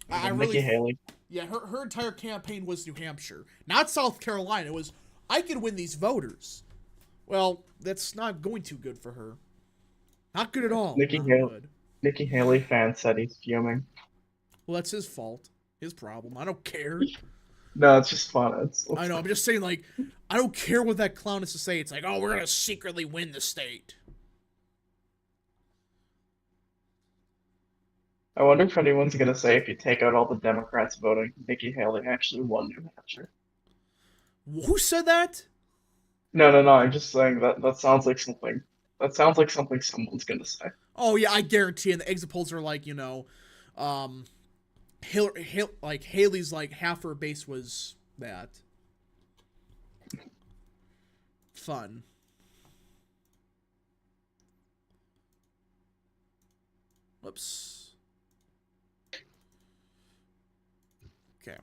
Nikki Haley. Yeah, her entire campaign was New Hampshire. Not South Carolina. It was, I could win these voters. Well, that's not going too good for her. Not good at all. Nikki Haley fan said he's fuming. Well, that's his fault. His problem. I don't care. No, it's just fun. I know. I'm just saying, like, I don't care what that clown is to say. It's like, oh, we're going to secretly win the state. I wonder if anyone's going to say if you take out all the Democrats voting, Nikki Haley actually won New Hampshire. Who said that? No. I'm just saying that sounds like something. That sounds like something someone's going to say. Oh, yeah, I guarantee. And the exit polls are like, you know, Haley's like half her base was that. Fun. Whoops. Okay.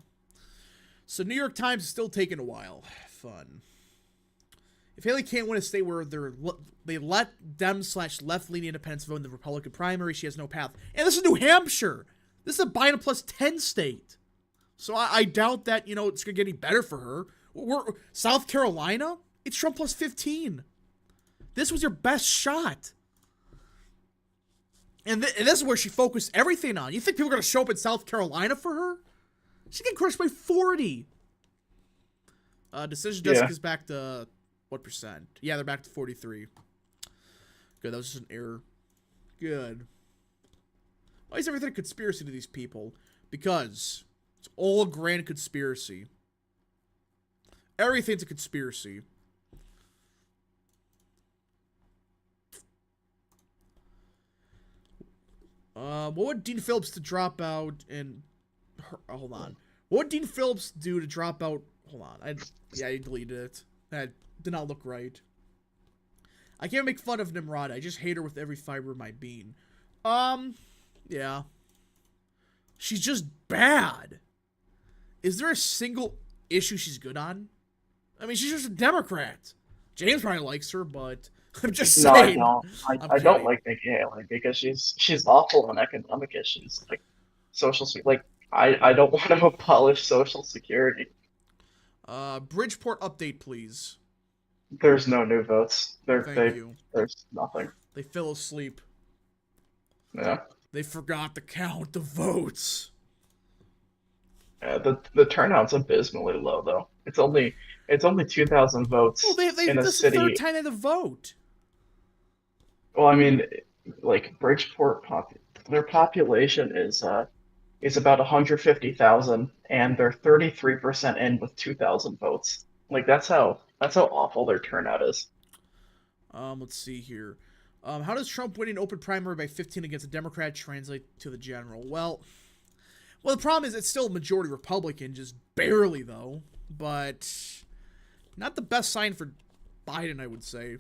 So New York Times is still taking a while. Fun. If Haley can't win a state where they let Dem/left-leaning independents vote in the Republican primary, she has no path. And this is New Hampshire. This is a Biden plus 10 state. So I doubt that, you know, it's going to get any better for her. South Carolina, it's Trump plus 15. This was your best shot. And this is where she focused everything on. You think people are going to show up in South Carolina for her? She get crushed by 40. Decision desk is back to what percent? Yeah, they're back to 43. Good, that was just an error. Good. Why is everything a conspiracy to these people? Because it's all a grand conspiracy. Everything's a conspiracy. What would Dean Phillips to drop out and... Hold on. What would Dean Phillips do to drop out... Hold on. I deleted it. That did not look right. I can't make fun of Nimrod. I just hate her with every fiber of my being. Yeah. She's just bad. Is there a single issue she's good on? I mean, she's just a Democrat. James probably likes her, but I'm just saying. No, I don't. I don't like Nikki Haley because she's awful on economic issues, like social. Like I don't want to abolish Social Security. Bridgeport update, please. There's no new votes. Thank you. There's nothing. They fell asleep. Yeah. They forgot to count the votes. The turnout's abysmally low, though. It's only 2,000 votes in a this city. Is the third time they had to vote. Well, I mean, like Bridgeport, their population is about 150,000, and they're 33% in with 2,000 votes. Like that's how awful their turnout is. Let's see here. How does Trump winning open primary by 15 against a Democrat translate to the general? Well, the problem is it's still a majority Republican, just barely though. But not the best sign for Biden, I would say.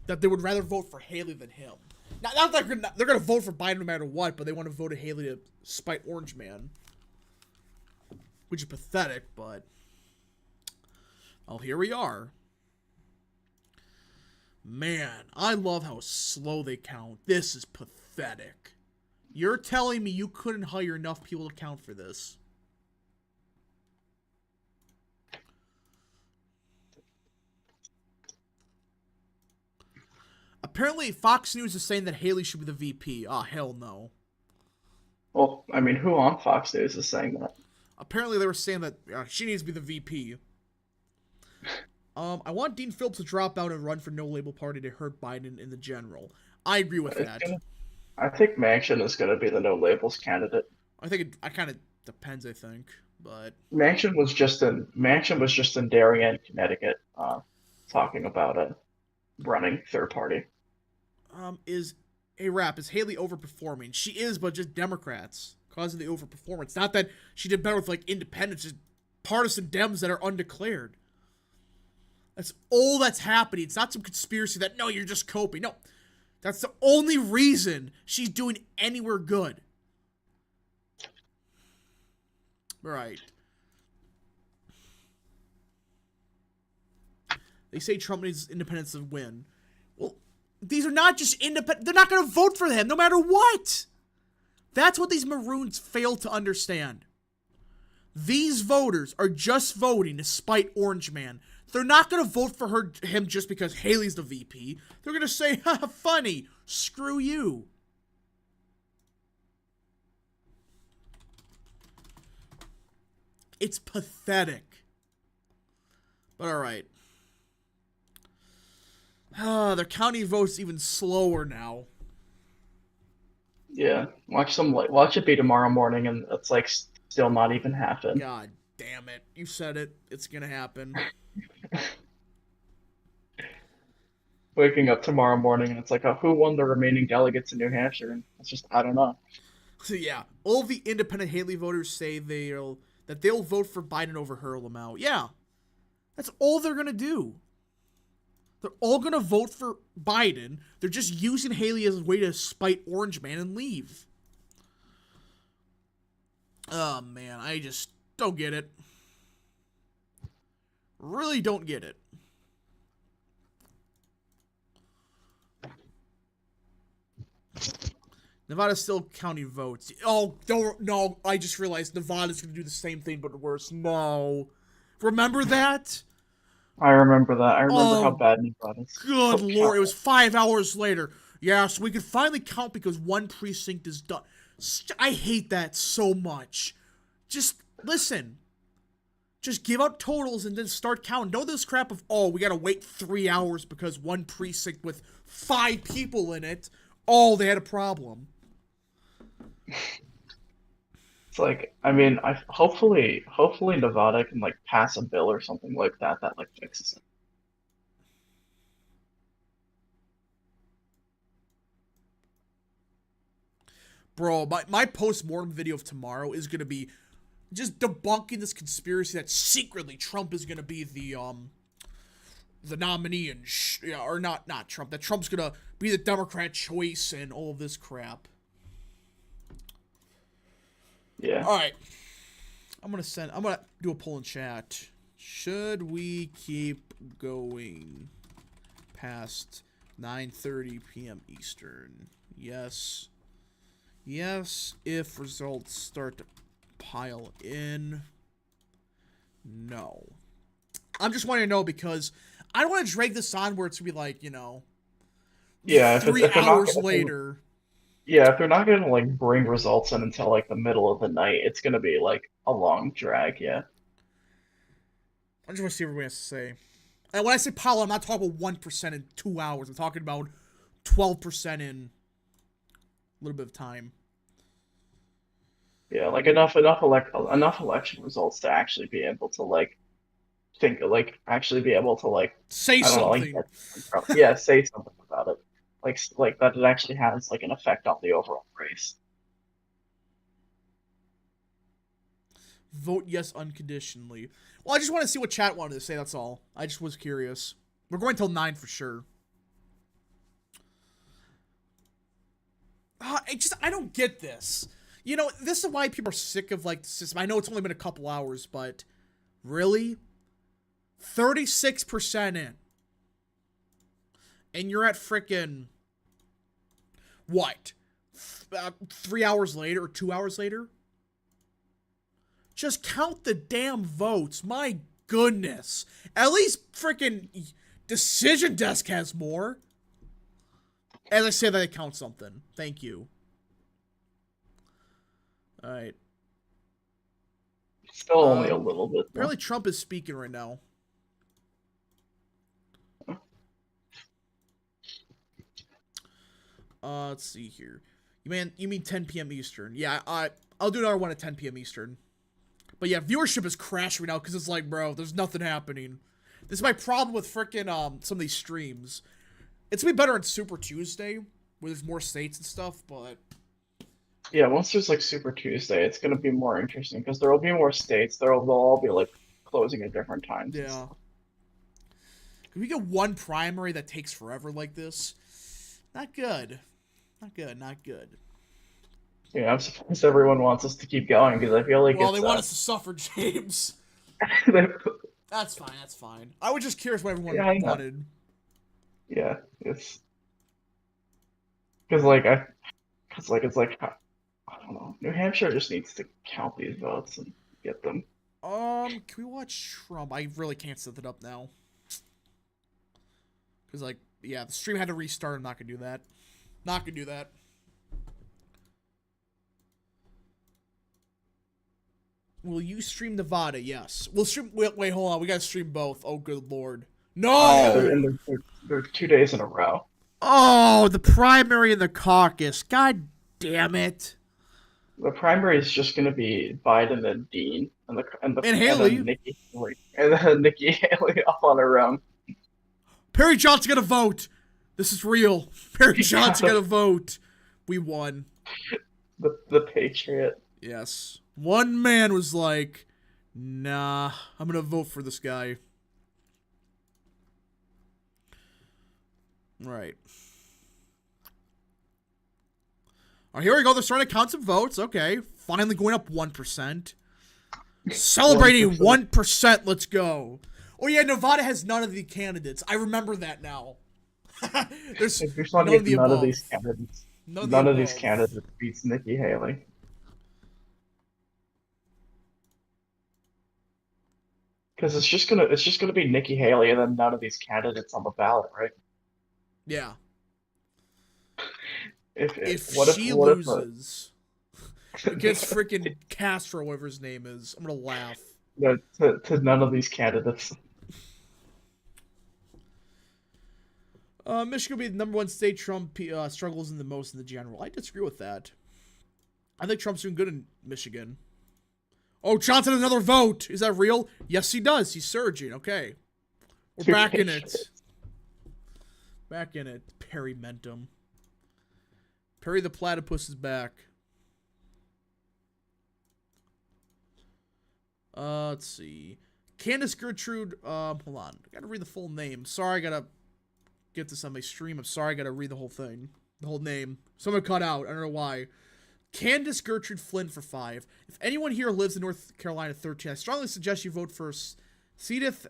That they would rather vote for Haley than him. Not that they're going to vote for Biden no matter what, but they want to vote Haley to spite Orange Man. Which is pathetic, but... Well, here we are. Man, I love how slow they count. This is pathetic. You're telling me you couldn't hire enough people to count for this? Apparently, Fox News is saying that Haley should be the VP. Oh, hell no. Well, I mean, who on Fox News is saying that? Apparently, they were saying that she needs to be the VP. I want Dean Phillips to drop out and run for no label party to hurt Biden in the general. I agree with that. I think Manchin is going to be the no labels candidate. I think it kind of depends. I think, but Manchin was just in Darien, Connecticut, talking about it, running third party. Is Haley overperforming? She is, but just Democrats causing the overperformance. Not that she did better with like independents, just partisan Dems that are undeclared. That's all that's happening. It's not some conspiracy that, no, you're just coping. No, that's the only reason she's doing anywhere good. Right. They say Trump needs independents to win. Well, these are not just independent. They're not going to vote for him no matter what. That's what these maroons fail to understand. These voters are just voting to spite Orange Man. They're not going to vote for him just because Haley's the VP. They're going to say, ha, funny, screw you. It's pathetic. But all right. They're counting votes even slower now. Yeah, watch it be tomorrow morning, and it's like still not even happened. God damn it! You said it. It's gonna happen. Waking up tomorrow morning, and it's like, oh, who won the remaining delegates in New Hampshire? And it's just, I don't know. So yeah, all the independent Haley voters say they'll vote for Biden over her, Lamau. Yeah, that's all they're gonna do. They're all gonna vote for Biden. They're just using Haley as a way to spite Orange Man and leave. Oh man, I just don't get it. Really don't get it. Nevada's still counting votes. Oh, no, I just realized Nevada's going to do the same thing, but worse. No. Remember that? I remember that. I remember how bad Nevada's. Good lord, it was 5 hours later. Yeah, so we can finally count because one precinct is done. I hate that so much. Just listen. Just give out totals and then start counting. Don't this crap of, oh, we got to wait 3 hours because one precinct with 5 people in it, oh, they had a problem. It's like, I mean, hopefully Nevada can like pass a bill or something like that like fixes it. Bro, my post-mortem video of tomorrow is going to be just debunking this conspiracy that secretly Trump is going to be the nominee and or not Trump, that Trump's going to be the Democrat choice and all of this crap. Yeah. All right. I'm going to do a poll in chat. Should we keep going past 9:30 p.m. Eastern? Yes. Yes, if results start to pile in. No. I'm just wanting to know because I don't want to drag this on where it's going to be like, yeah, 3 hours later. Yeah, if they're not going to like bring results in until like the middle of the night, it's going to be like a long drag, yeah. I just want to see what everybody has to say. And when I say pile, I'm not talking about 1% in 2 hours. I'm talking about 12% in a little bit of time. Yeah, like enough election results to actually be able to like think, like actually be able to like say something. Yeah, say something about it. Like that it actually has like an effect on the overall race. Vote yes unconditionally. Well, I just want to see what chat wanted to say, that's all. I just was curious. We're going till 9 for sure. I don't get this. This is why people are sick of like the system. I know it's only been a couple hours, but really? 36% in. and you're at frickin' what? 3 hours later or 2 hours later? Just count the damn votes. My goodness. At least frickin' Decision Desk has more. As I say that, I count something. Thank you. Alright. Still only a little bit. Though. Apparently Trump is speaking right now. Let's see here. You mean 10 p.m. Eastern? Yeah, I'll do another one at 10 p.m. Eastern. But yeah, viewership is crashing right now because it's like, bro, there's nothing happening. This is my problem with frickin' some of these streams. It's gonna be better on Super Tuesday, where there's more states and stuff, but... Yeah, once there's like Super Tuesday, it's gonna be more interesting because there will be more states. They'll all be like closing at different times. Yeah. If we get one primary that takes forever like this, not good. Not good, not good. Yeah, I'm surprised everyone wants us to keep going because I feel like well, they want us to suffer, James. That's fine, that's fine. I was just curious what everyone wanted. Yeah, it's because it's like I don't know. New Hampshire just needs to count these votes and get them. Can we watch Trump? I really can't set it up now. Because, like, yeah, the stream had to restart. I'm not gonna do that. Not gonna do that. Will you stream Nevada? Yes. We'll stream. Wait, hold on. We gotta stream both. Oh, good lord. No! They're 2 days in a row. Oh, the primary and the caucus. God damn it. The primary is just going to be Biden and Dean, and Haley, and Nikki Haley, and then Nikki Haley off on her own. Perry Johnson got a vote. This is real. Perry Johnson got a vote. We won. The Patriot. Yes. One man was like, "Nah, I'm gonna vote for this guy." Right. Oh, here we go. They're starting to count some votes. Okay. Finally going up 1%. Celebrating 1%. Let's go. Oh, yeah. Nevada has none of the candidates. I remember that now. There's none of the none above. of these candidates. None of these candidates beats Nikki Haley. Because it's just gonna be Nikki Haley and then none of these candidates on the ballot, right? Yeah. If she loses against freaking Castro, whatever his name is, I'm gonna laugh. To none of these candidates. Michigan will be the #1 state Trump struggles in the most in the general. I disagree with that. I think Trump's doing good in Michigan. Oh, Johnson has another vote. Is that real? Yes, he does. He's surging. Okay. We're back in it. Back in it. Perry Mentum. Perry the Platypus is back. Let's see. Candace Gertrude, hold on. I gotta read the full name. Sorry, I gotta get this on my stream. I'm sorry, I gotta read the whole thing. The whole name. Someone cut out. I don't know why. Candace Gertrude Flynn for 5. If anyone here lives in North Carolina 13, I strongly suggest you vote for Siddharth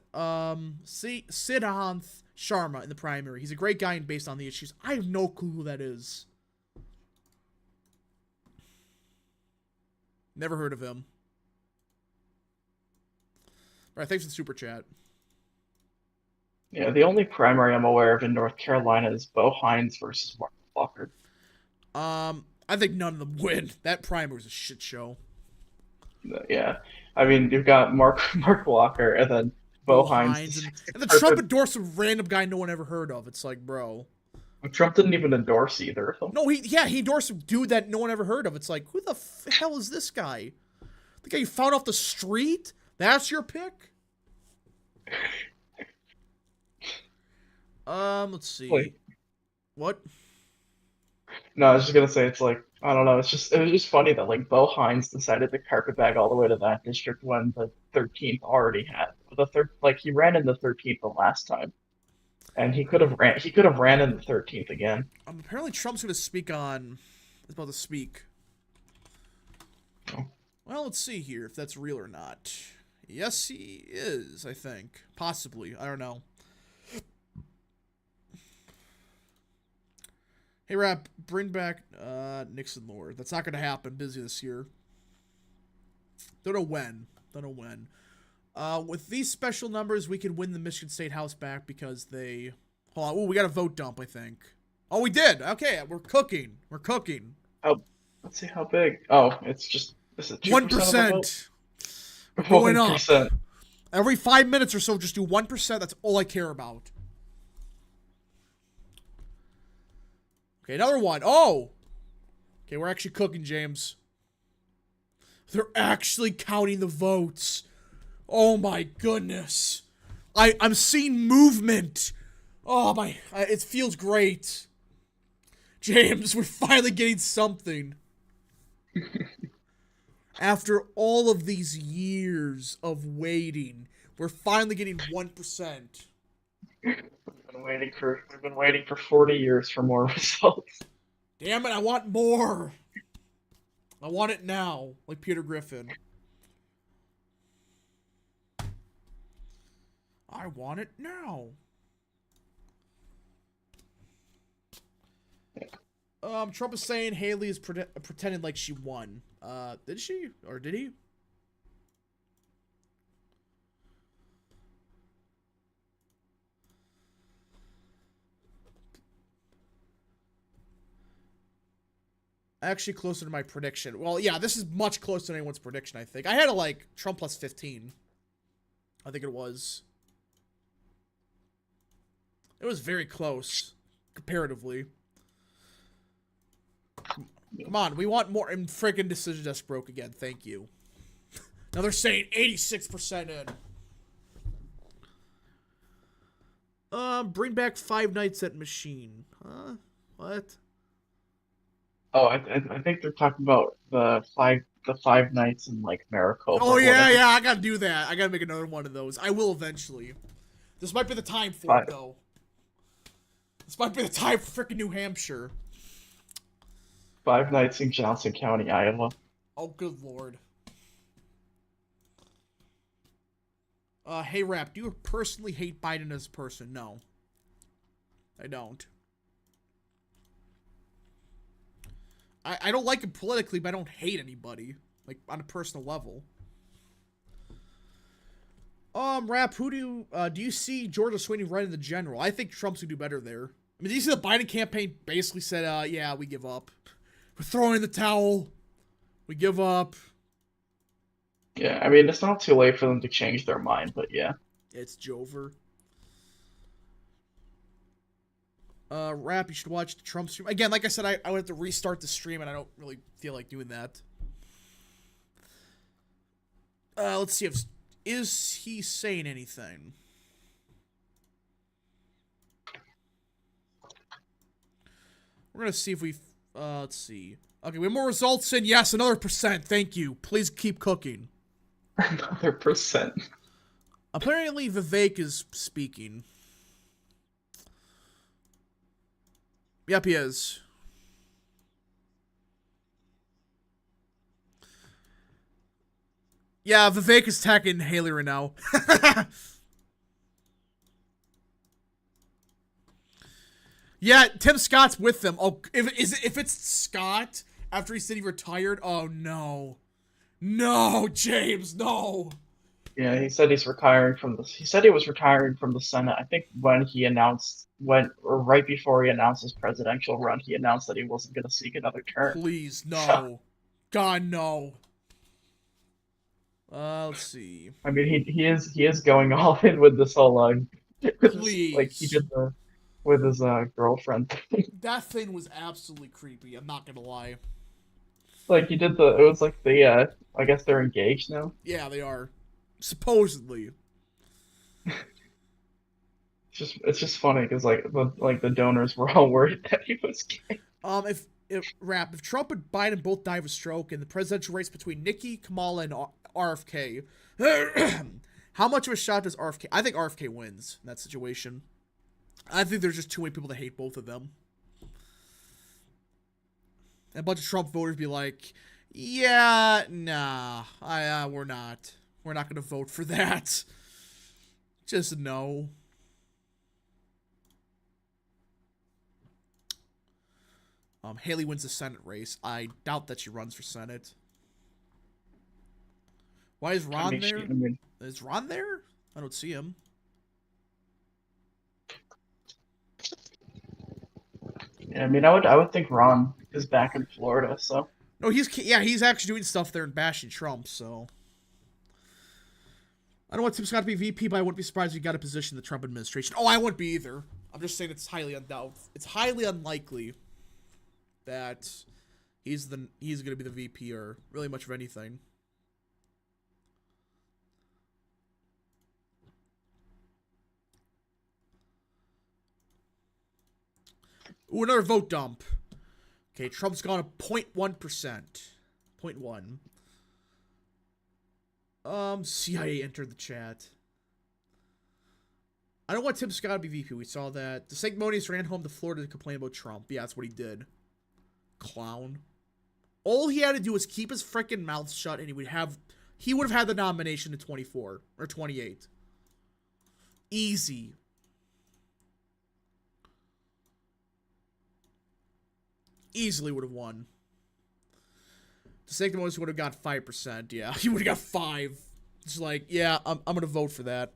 Sharma in the primary. He's a great guy and based on the issues. I have no clue who that is. Never heard of him. Alright, thanks for the super chat. Yeah, the only primary I'm aware of in North Carolina is Bo Hines versus Mark Walker. I think none of them win. That primary was a shit show. Yeah. I mean, you've got Mark Walker and then Bo Hines. And the Trump endorsed some random guy no one ever heard of. It's like, bro. Trump didn't even endorse either of them. No, he endorsed a dude that no one ever heard of. It's like, who the hell is this guy? The guy you found off the street? That's your pick? Let's see. Wait. What? No, I was just gonna say it's like I don't know. It was just funny that like Bo Hines decided to carpetbag all the way to that district when the 13th already had he ran in the 13th the last time, and he could have ran in the 13th again. Apparently Trump's gonna speak on. He's about to speak. Oh. Well, let's see here if that's real or not. Yes, he is. I think possibly. I don't know. Hey, Rap, bring back Nixon Lord. That's not going to happen. Busy this year. Don't know when. With these special numbers, we can win the Michigan State House back because they... Hold on. Oh, we got a vote dump, I think. Oh, we did. Okay, we're cooking. Oh, let's see how big. Oh, it's just... Is it 2% of the vote? 1%. We're going up. 1%. Every 5 minutes or so, just do 1%. That's all I care about. Okay, another one. Oh! Okay, we're actually cooking, James. They're actually counting the votes. Oh my goodness. I'm seeing movement. Oh my, it feels great. James, we're finally getting something. After all of these years of waiting, we're finally getting 1%. We've been waiting for 40 years for more results. Damn it, I want more. I want it now, like Peter Griffin. I want it now. Trump is saying Haley is pretending like she won. Did she? Or did he? Actually closer to my prediction. Well, yeah, this is much closer than anyone's prediction, I think. I had like Trump plus 15. I think it was. It was very close, comparatively. Come on, we want more. And friggin' decision just broke again. Thank you. Now they're saying 86% in. Bring back Five Nights at Machine. Huh? What? Oh, I think they're talking about the five nights in like Maricopa. Oh yeah, I gotta do that. I gotta make another one of those. I will eventually. This might be the time for it though. This might be the time for frickin' New Hampshire. 5 nights in Johnson County, Iowa. Oh, good lord. Hey, Rap, do you personally hate Biden as a person? No. I don't. I don't like him politically, but I don't hate anybody. Like, on a personal level. Rap, who do you see Georgia Sweeney running the general? I think Trump's gonna do better there. I mean, do you see the Biden campaign basically said, yeah, we give up. We're throwing in the towel. We give up. Yeah, I mean, it's not too late for them to change their mind, but yeah. It's Jover. Rap, you should watch the Trump stream. Again, like I said, I would have to restart the stream, and I don't really feel like doing that. Let's see if... Is he saying anything? We're gonna see if we... let's see. Okay, we have more results in. Yes, another %. Thank you. Please keep cooking. Another %. Apparently, Vivek is speaking. Yep, he is. Yeah, Vivek is attacking Haley right now. Yeah, Tim Scott's with them. Oh, if it's Scott after he said he retired, oh no. No, James, no. Yeah, he said he's retiring from this. He said he was retiring from the Senate. I think or right before he announced his presidential run, he announced that he wasn't going to seek another term. Please, no. God, no. Let's see. I mean, he is going all in with this whole Please. Like he did with his girlfriend. That thing was absolutely creepy. I'm not gonna lie. Like he did it was like I guess they're engaged now. Yeah, they are. Supposedly. It's just funny because the donors were all worried that he was gay. If Trump and Biden both die of a stroke in the presidential race between Nikki, Kamala, and RFK, how much of a shot does RFK? I think RFK wins in that situation. I think there's just too many people that hate both of them. And a bunch of Trump voters be like, yeah, nah, we're not. We're not going to vote for that. Just no. Haley wins the Senate race. I doubt that she runs for Senate. Why is Ron there? Is Ron there? I don't see him. Yeah, I mean, I would think Ron is back in Florida, so. No, he's actually doing stuff there and bashing Trump, so. I don't want Tim Scott to be VP, but I wouldn't be surprised if he got a position in the Trump administration. Oh, I wouldn't be either. I'm just saying it's highly unlikely that he's going to be the VP or really much of anything. Ooh, another vote dump. Okay, Trump's gone to 0.1%. 0.1. CIA entered the chat. I don't want Tim Scott to be VP. We saw that. The Sanctimonious ran home to Florida to complain about Trump. Yeah, that's what he did. Clown. All he had to do was keep his freaking mouth shut, and he would have had the nomination in 24 or 28. Easy. Easily would have won. The Sanctimonious would have got 5%. Yeah, he would have got 5. It's like, yeah, I'm gonna vote for that.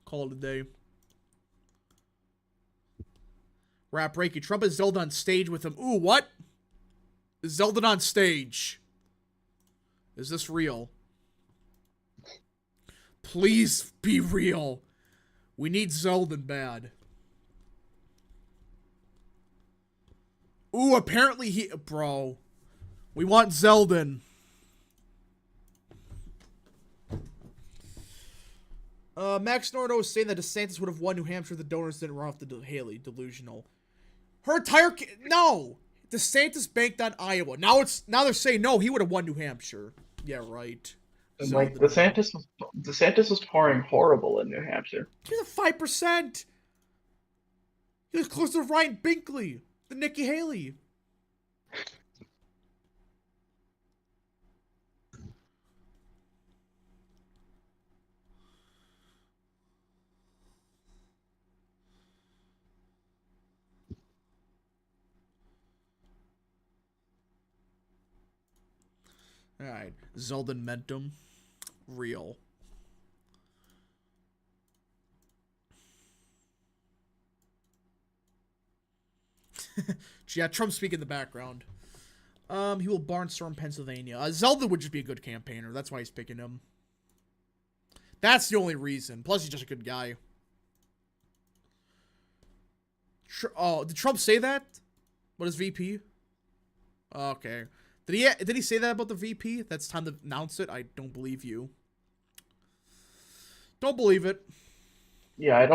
Call it a day. Rap Reiki. Trump is Zelda on stage with him. Ooh, what? Is Zelda on stage? Is this real? Please be real. We need Zeldin bad. Ooh, apparently bro. We want Zeldin. Max Nordo is saying that DeSantis would have won New Hampshire if the donors didn't run off the Haley. Delusional. Her entire no. DeSantis banked on Iowa. Now they're saying no, he would have won New Hampshire. Yeah, right. And like DeSantis was pouring horrible in New Hampshire. He was at 5%. He was close to Ryan Binkley, the Nikki Haley. Alright, Zeldin Mentum. Real. Yeah, Trump speaking in the background. He will barnstorm Pennsylvania. Zeldin would just be a good campaigner. That's why he's picking him. That's the only reason. Plus, he's just a good guy. Oh, did Trump say that? What is VP? Okay. Did he say that about the VP? That's time to announce it? I don't believe you. Don't believe it. Yeah, I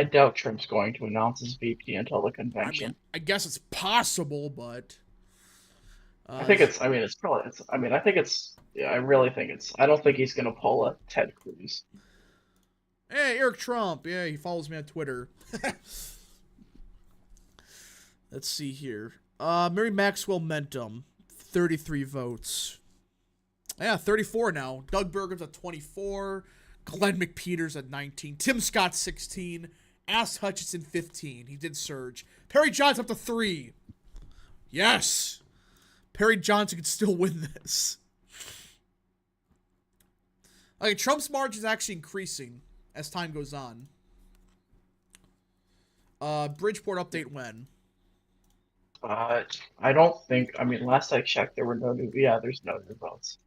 doubt Trump's going to announce his VP until the convention. I guess it's possible, but I think it's I don't think he's gonna pull a Ted Cruz. Hey, Eric Trump. Yeah, he follows me on Twitter. Let's see here. Mary Maxwell Mentum, 33 votes. Yeah, 34 now. Doug Burgum's at 24. Glenn McPeters at 19. Tim Scott, 16. Ass Hutchinson, 15. He did surge. Perry Johnson up to 3. Yes. Perry Johnson could still win this. Okay, Trump's margin is actually increasing as time goes on. Bridgeport update when? I don't think. I mean, last I checked, there were no new. Yeah, there's no new votes.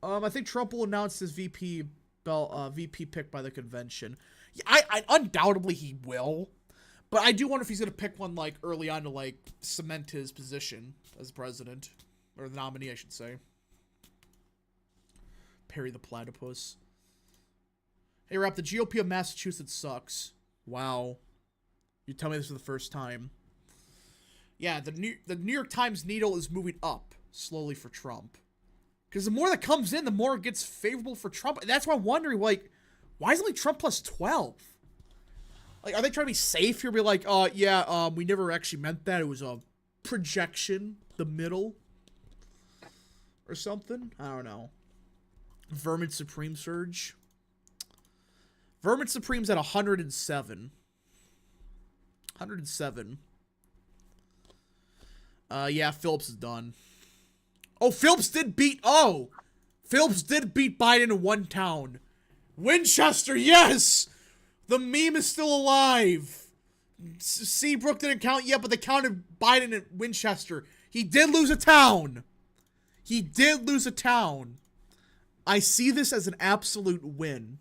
I think Trump will announce his VP pick by the convention. Yeah, I undoubtedly he will, but I do wonder if he's gonna pick one like early on to like cement his position as president or the nominee, I should say. Perry the Platypus. Hey, Rap, the GOP of Massachusetts sucks. Wow. You tell me this for the first time. Yeah, the New York Times needle is moving up slowly for Trump. Because the more that comes in, the more it gets favorable for Trump. And that's why I'm wondering, like, why is it only Trump plus 12? Like, are they trying to be safe here? Be like, we never actually meant that. It was a projection, the middle. Or something? I don't know. Vermin Supreme Surge. Vermin Supreme's at 107. 107. Yeah, Phillips is done. Oh, Phillips did beat Biden in one town. Winchester, yes! The meme is still alive. Seabrook didn't count yet, but they counted Biden at Winchester. He did lose a town. He did lose a town. I see this as an absolute win.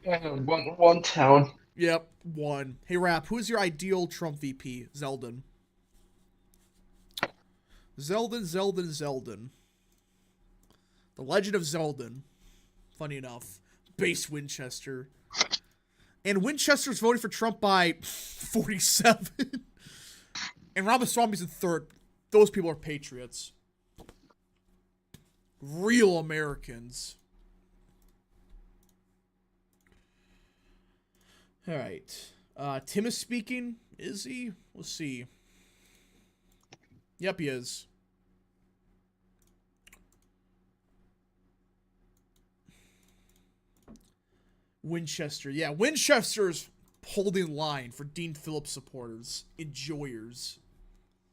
One town. Yep, one. Hey, Rap, who's your ideal Trump VP? Zeldin. Zeldin. The Legend of Zeldin. Funny enough. Base Winchester. And Winchester's voting for Trump by 47. And Ramaswamy's in third. Those people are patriots. Real Americans. Alright. Tim is speaking. Is he? Let's see. Yep, he is. Winchester. Yeah, Winchester's holding line for Dean Phillips supporters. Enjoyers.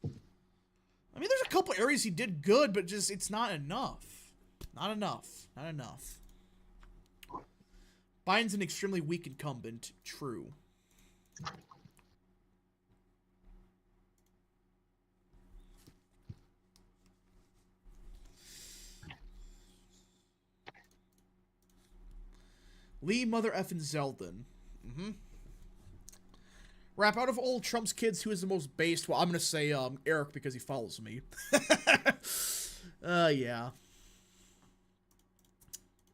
I mean, there's a couple areas he did good, but just, it's not enough. Not enough. Biden's an extremely weak incumbent. True. Lee mother effing Zeldin. Rap, out of all Trump's kids, who is the most based? Well, I'm gonna say Eric because he follows me. Yeah.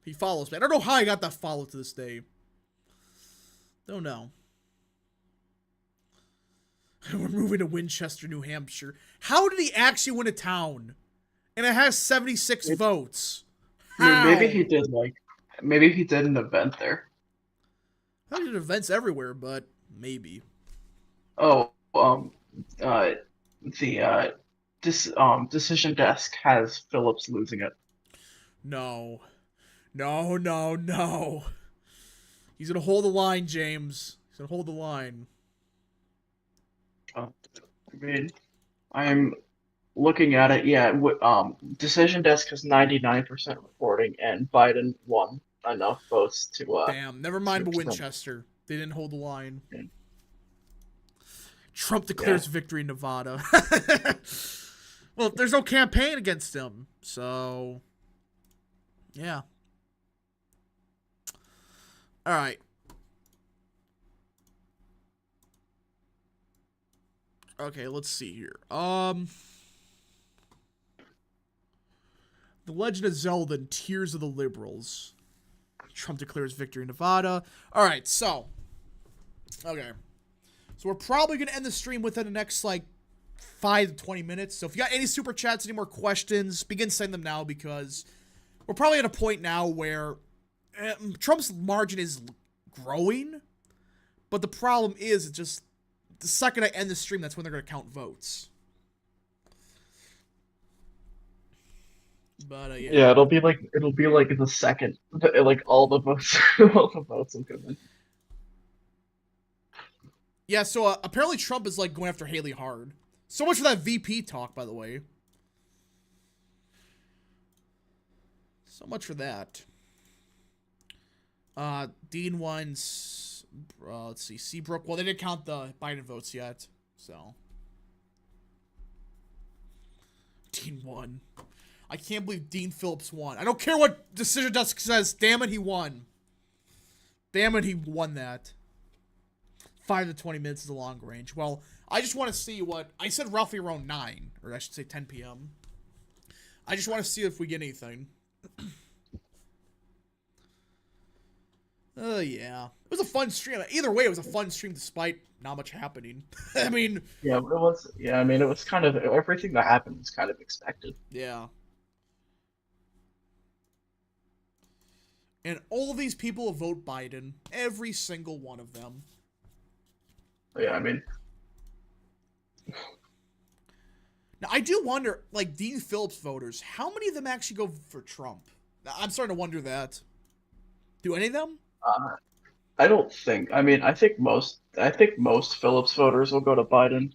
He follows me. I don't know how I got that follow to this day. Don't know. We're moving to Winchester, New Hampshire. How did he actually win a town? And it has 76 votes. How? Maybe he did an event there. I did events everywhere, but maybe. Oh, the decision desk has Phillips losing it. No. He's gonna hold the line, James. He's gonna hold the line. I mean, I'm looking at it. Yeah, decision desk has 99% reporting, and Biden won enough votes to. Damn. Never mind, but Winchester. They didn't hold the line. Yeah. Trump declares victory in Nevada. Well, there's no campaign against him, so yeah. All right. Okay, let's see here. The Legend of Zelda and Tears of the Liberals. Trump declares victory in Nevada. All right, so. Okay. So we're probably going to end the stream within the next, 5 to 20 minutes. So if you got any super chats, any more questions, begin sending them now because we're probably at a point now where Trump's margin is growing. But the problem is, it's just the second I end the stream, that's when they're going to count votes. But yeah. Yeah, it'll be like the second, all the votes, all the votes will come in. Yeah, so apparently Trump is going after Haley hard. So much for that VP talk, by the way. So much for that. Dean wins. Let's see, Seabrook. Well, they didn't count the Biden votes yet, so. Dean won. I can't believe Dean Phillips won. I don't care what Decision Desk says. Damn it, he won. Damn it, he won that. 5 to 20 minutes is a long range. Well, I just want to see what... I said roughly around 9, or I should say 10 p.m. I just want to see if we get anything. Yeah. It was a fun stream. Either way, it was a fun stream despite not much happening. I mean... Yeah, it was... Yeah, I mean, it was kind of... Everything that happened was kind of expected. Yeah. And all of these people will vote Biden. Every single one of them. Yeah, I mean... Now, I do wonder, Dean Phillips voters, how many of them actually go for Trump? I'm starting to wonder that. Do any of them? I don't think. I mean, I think most Phillips voters will go to Biden.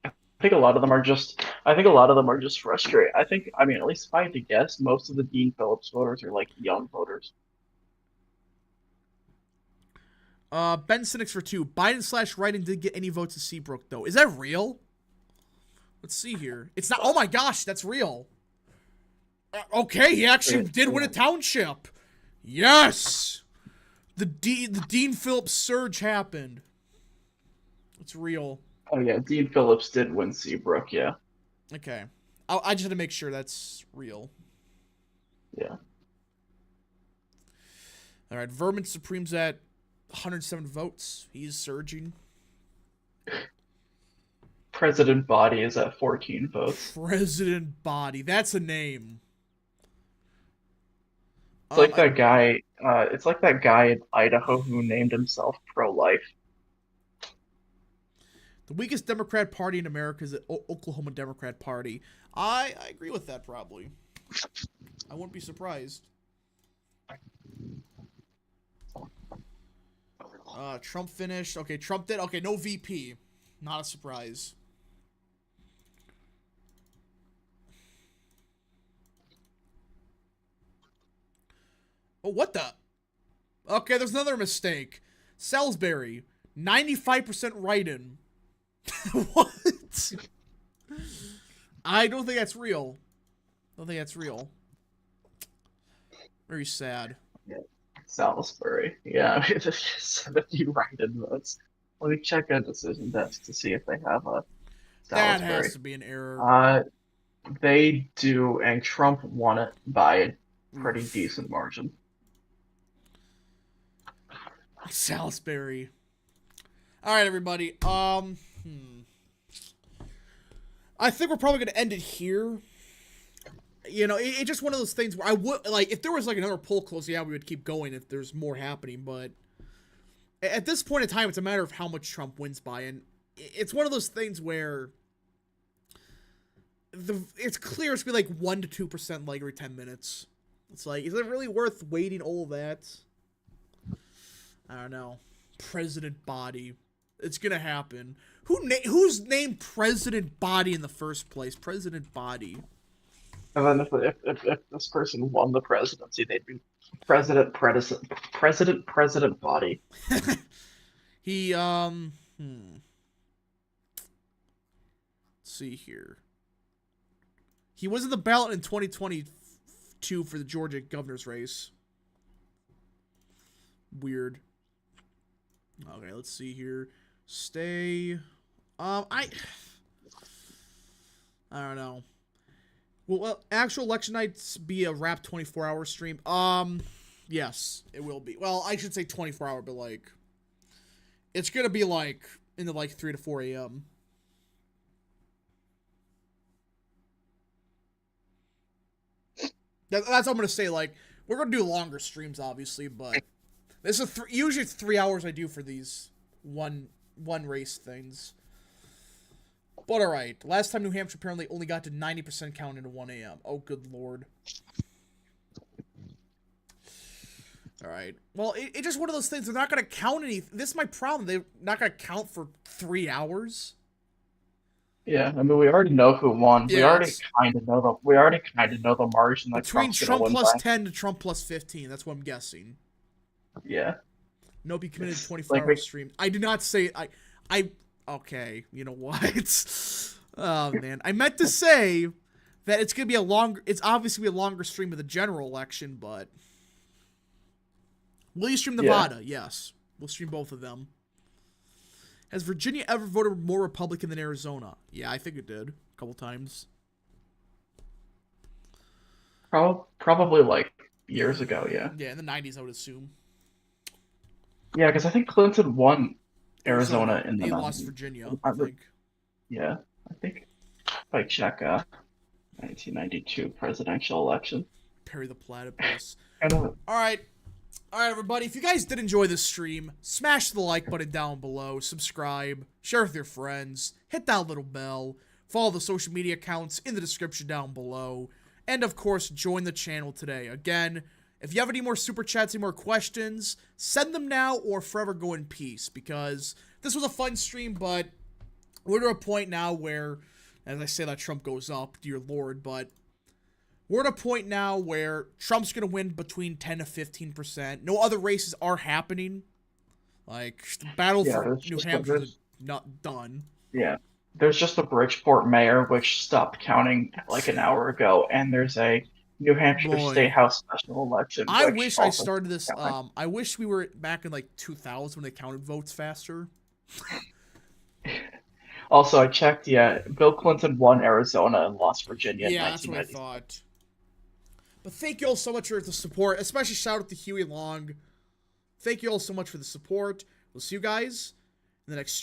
I think a lot of them are just. I think a lot of them are just frustrated. I think. I mean, at least if I had to guess, most of the Dean Phillips voters are like young voters. Ben Cynics for 2. Biden/Writing did get any votes to Seabrook, though. Is that real? Let's see here. It's not. Oh my gosh, that's real. Okay, he actually did win a township. Yes! The Dean Phillips surge happened. It's real. Oh yeah, Dean Phillips did win Seabrook. Yeah. Okay. I just had to make sure that's real. Yeah. All right, Vermin Supreme's at 107 votes. He's surging. President Body is at 14 votes. President Body. That's a name. It's like that guy. It's like that guy in Idaho who named himself pro-life. The weakest Democrat party in America is the Oklahoma Democrat Party. I agree with that, probably. I wouldn't be surprised. Trump finished. Okay, Trump did. Okay, no VP. Not a surprise. Oh, what the? Okay, there's another mistake. Salisbury, 95% write-in. What? I don't think that's real. Don't think that's real. Very sad. Yeah. Salisbury. Yeah, I mean, there's 70 write-in votes. Let me check a decision desk to see if they have a Salisbury. That has to be an error. They do, and Trump won it by a pretty decent margin. Salisbury. All right, everybody. I think we're probably gonna end it here. You know, it's just one of those things where I would like if there was like another poll close. Yeah, we would keep going if there's more happening. But at this point in time, it's a matter of how much Trump wins by, and it's one of those things where it's clear it's gonna be like 1 to 2% like every 10 minutes. It's like, is it really worth waiting all that? I don't know. President Body. It's gonna happen. Who's named President Body in the first place? President Body. And then if this person won the presidency, they'd be President Body. He let's see here. He was in the ballot in 2022 for the Georgia governor's race. Weird. Okay, let's see here. Stay. I don't know. Will actual election nights be a wrap 24-hour stream? Yes, it will be. Well, I should say 24-hour, but like, it's gonna be like in the like 3 to 4 a.m. That's what I'm gonna say. Like, we're gonna do longer streams, obviously, but this is usually it's 3 hours I do for these one race things. But alright, last time New Hampshire apparently only got to 90% count into 1 a.m. Oh, good lord. Alright, well, it's just one of those things. They're not going to count any. This is my problem. They're not going to count for 3 hours. Yeah, I mean, we already know who won. Yeah, we already kind of know the margin that between Trump's Trump win plus by. 10 to Trump plus 15. That's what I'm guessing. Yeah. Nope, he committed It's 24-hour like stream. I did not say okay, you know what? Oh man, I meant to say that it's gonna be it's obviously gonna be a longer stream of the general election, but will you stream Nevada? Yeah. Yes, we'll stream both of them. Has Virginia ever voted more Republican than Arizona? Yeah, I think it did a couple times. Probably like years ago, yeah. Yeah, in the 90s, I would assume. Yeah, because I think Clinton won Arizona in the he 90s. lost Virginia, I think. Yeah, I think if I check 1992 presidential election. Perry the Platypus. I know. All right, everybody. If you guys did enjoy this stream, smash the like button down below, subscribe, share with your friends, hit that little bell, follow the social media accounts in the description down below, and of course, join the channel today. Again, If you have any more super chats, any more questions, send them now or forever go in peace, because this was a fun stream, but we're to a point now where, as I say that Trump goes up, dear Lord, but we're at a point now where Trump's going to win between 10 to 15%. No other races are happening. Like, the battle for New Hampshire is not done. Yeah. There's just a Bridgeport mayor, which stopped counting like an hour ago, and there's a New Hampshire State House special election. I wish I started this. I wish we were back in like 2000 when they counted votes faster. Also, I checked. Yeah, Bill Clinton won Arizona and lost Virginia. Yeah, that's what I thought. But thank you all so much for the support. Especially shout out to Huey Long. Thank you all so much for the support. We'll see you guys in the next stream.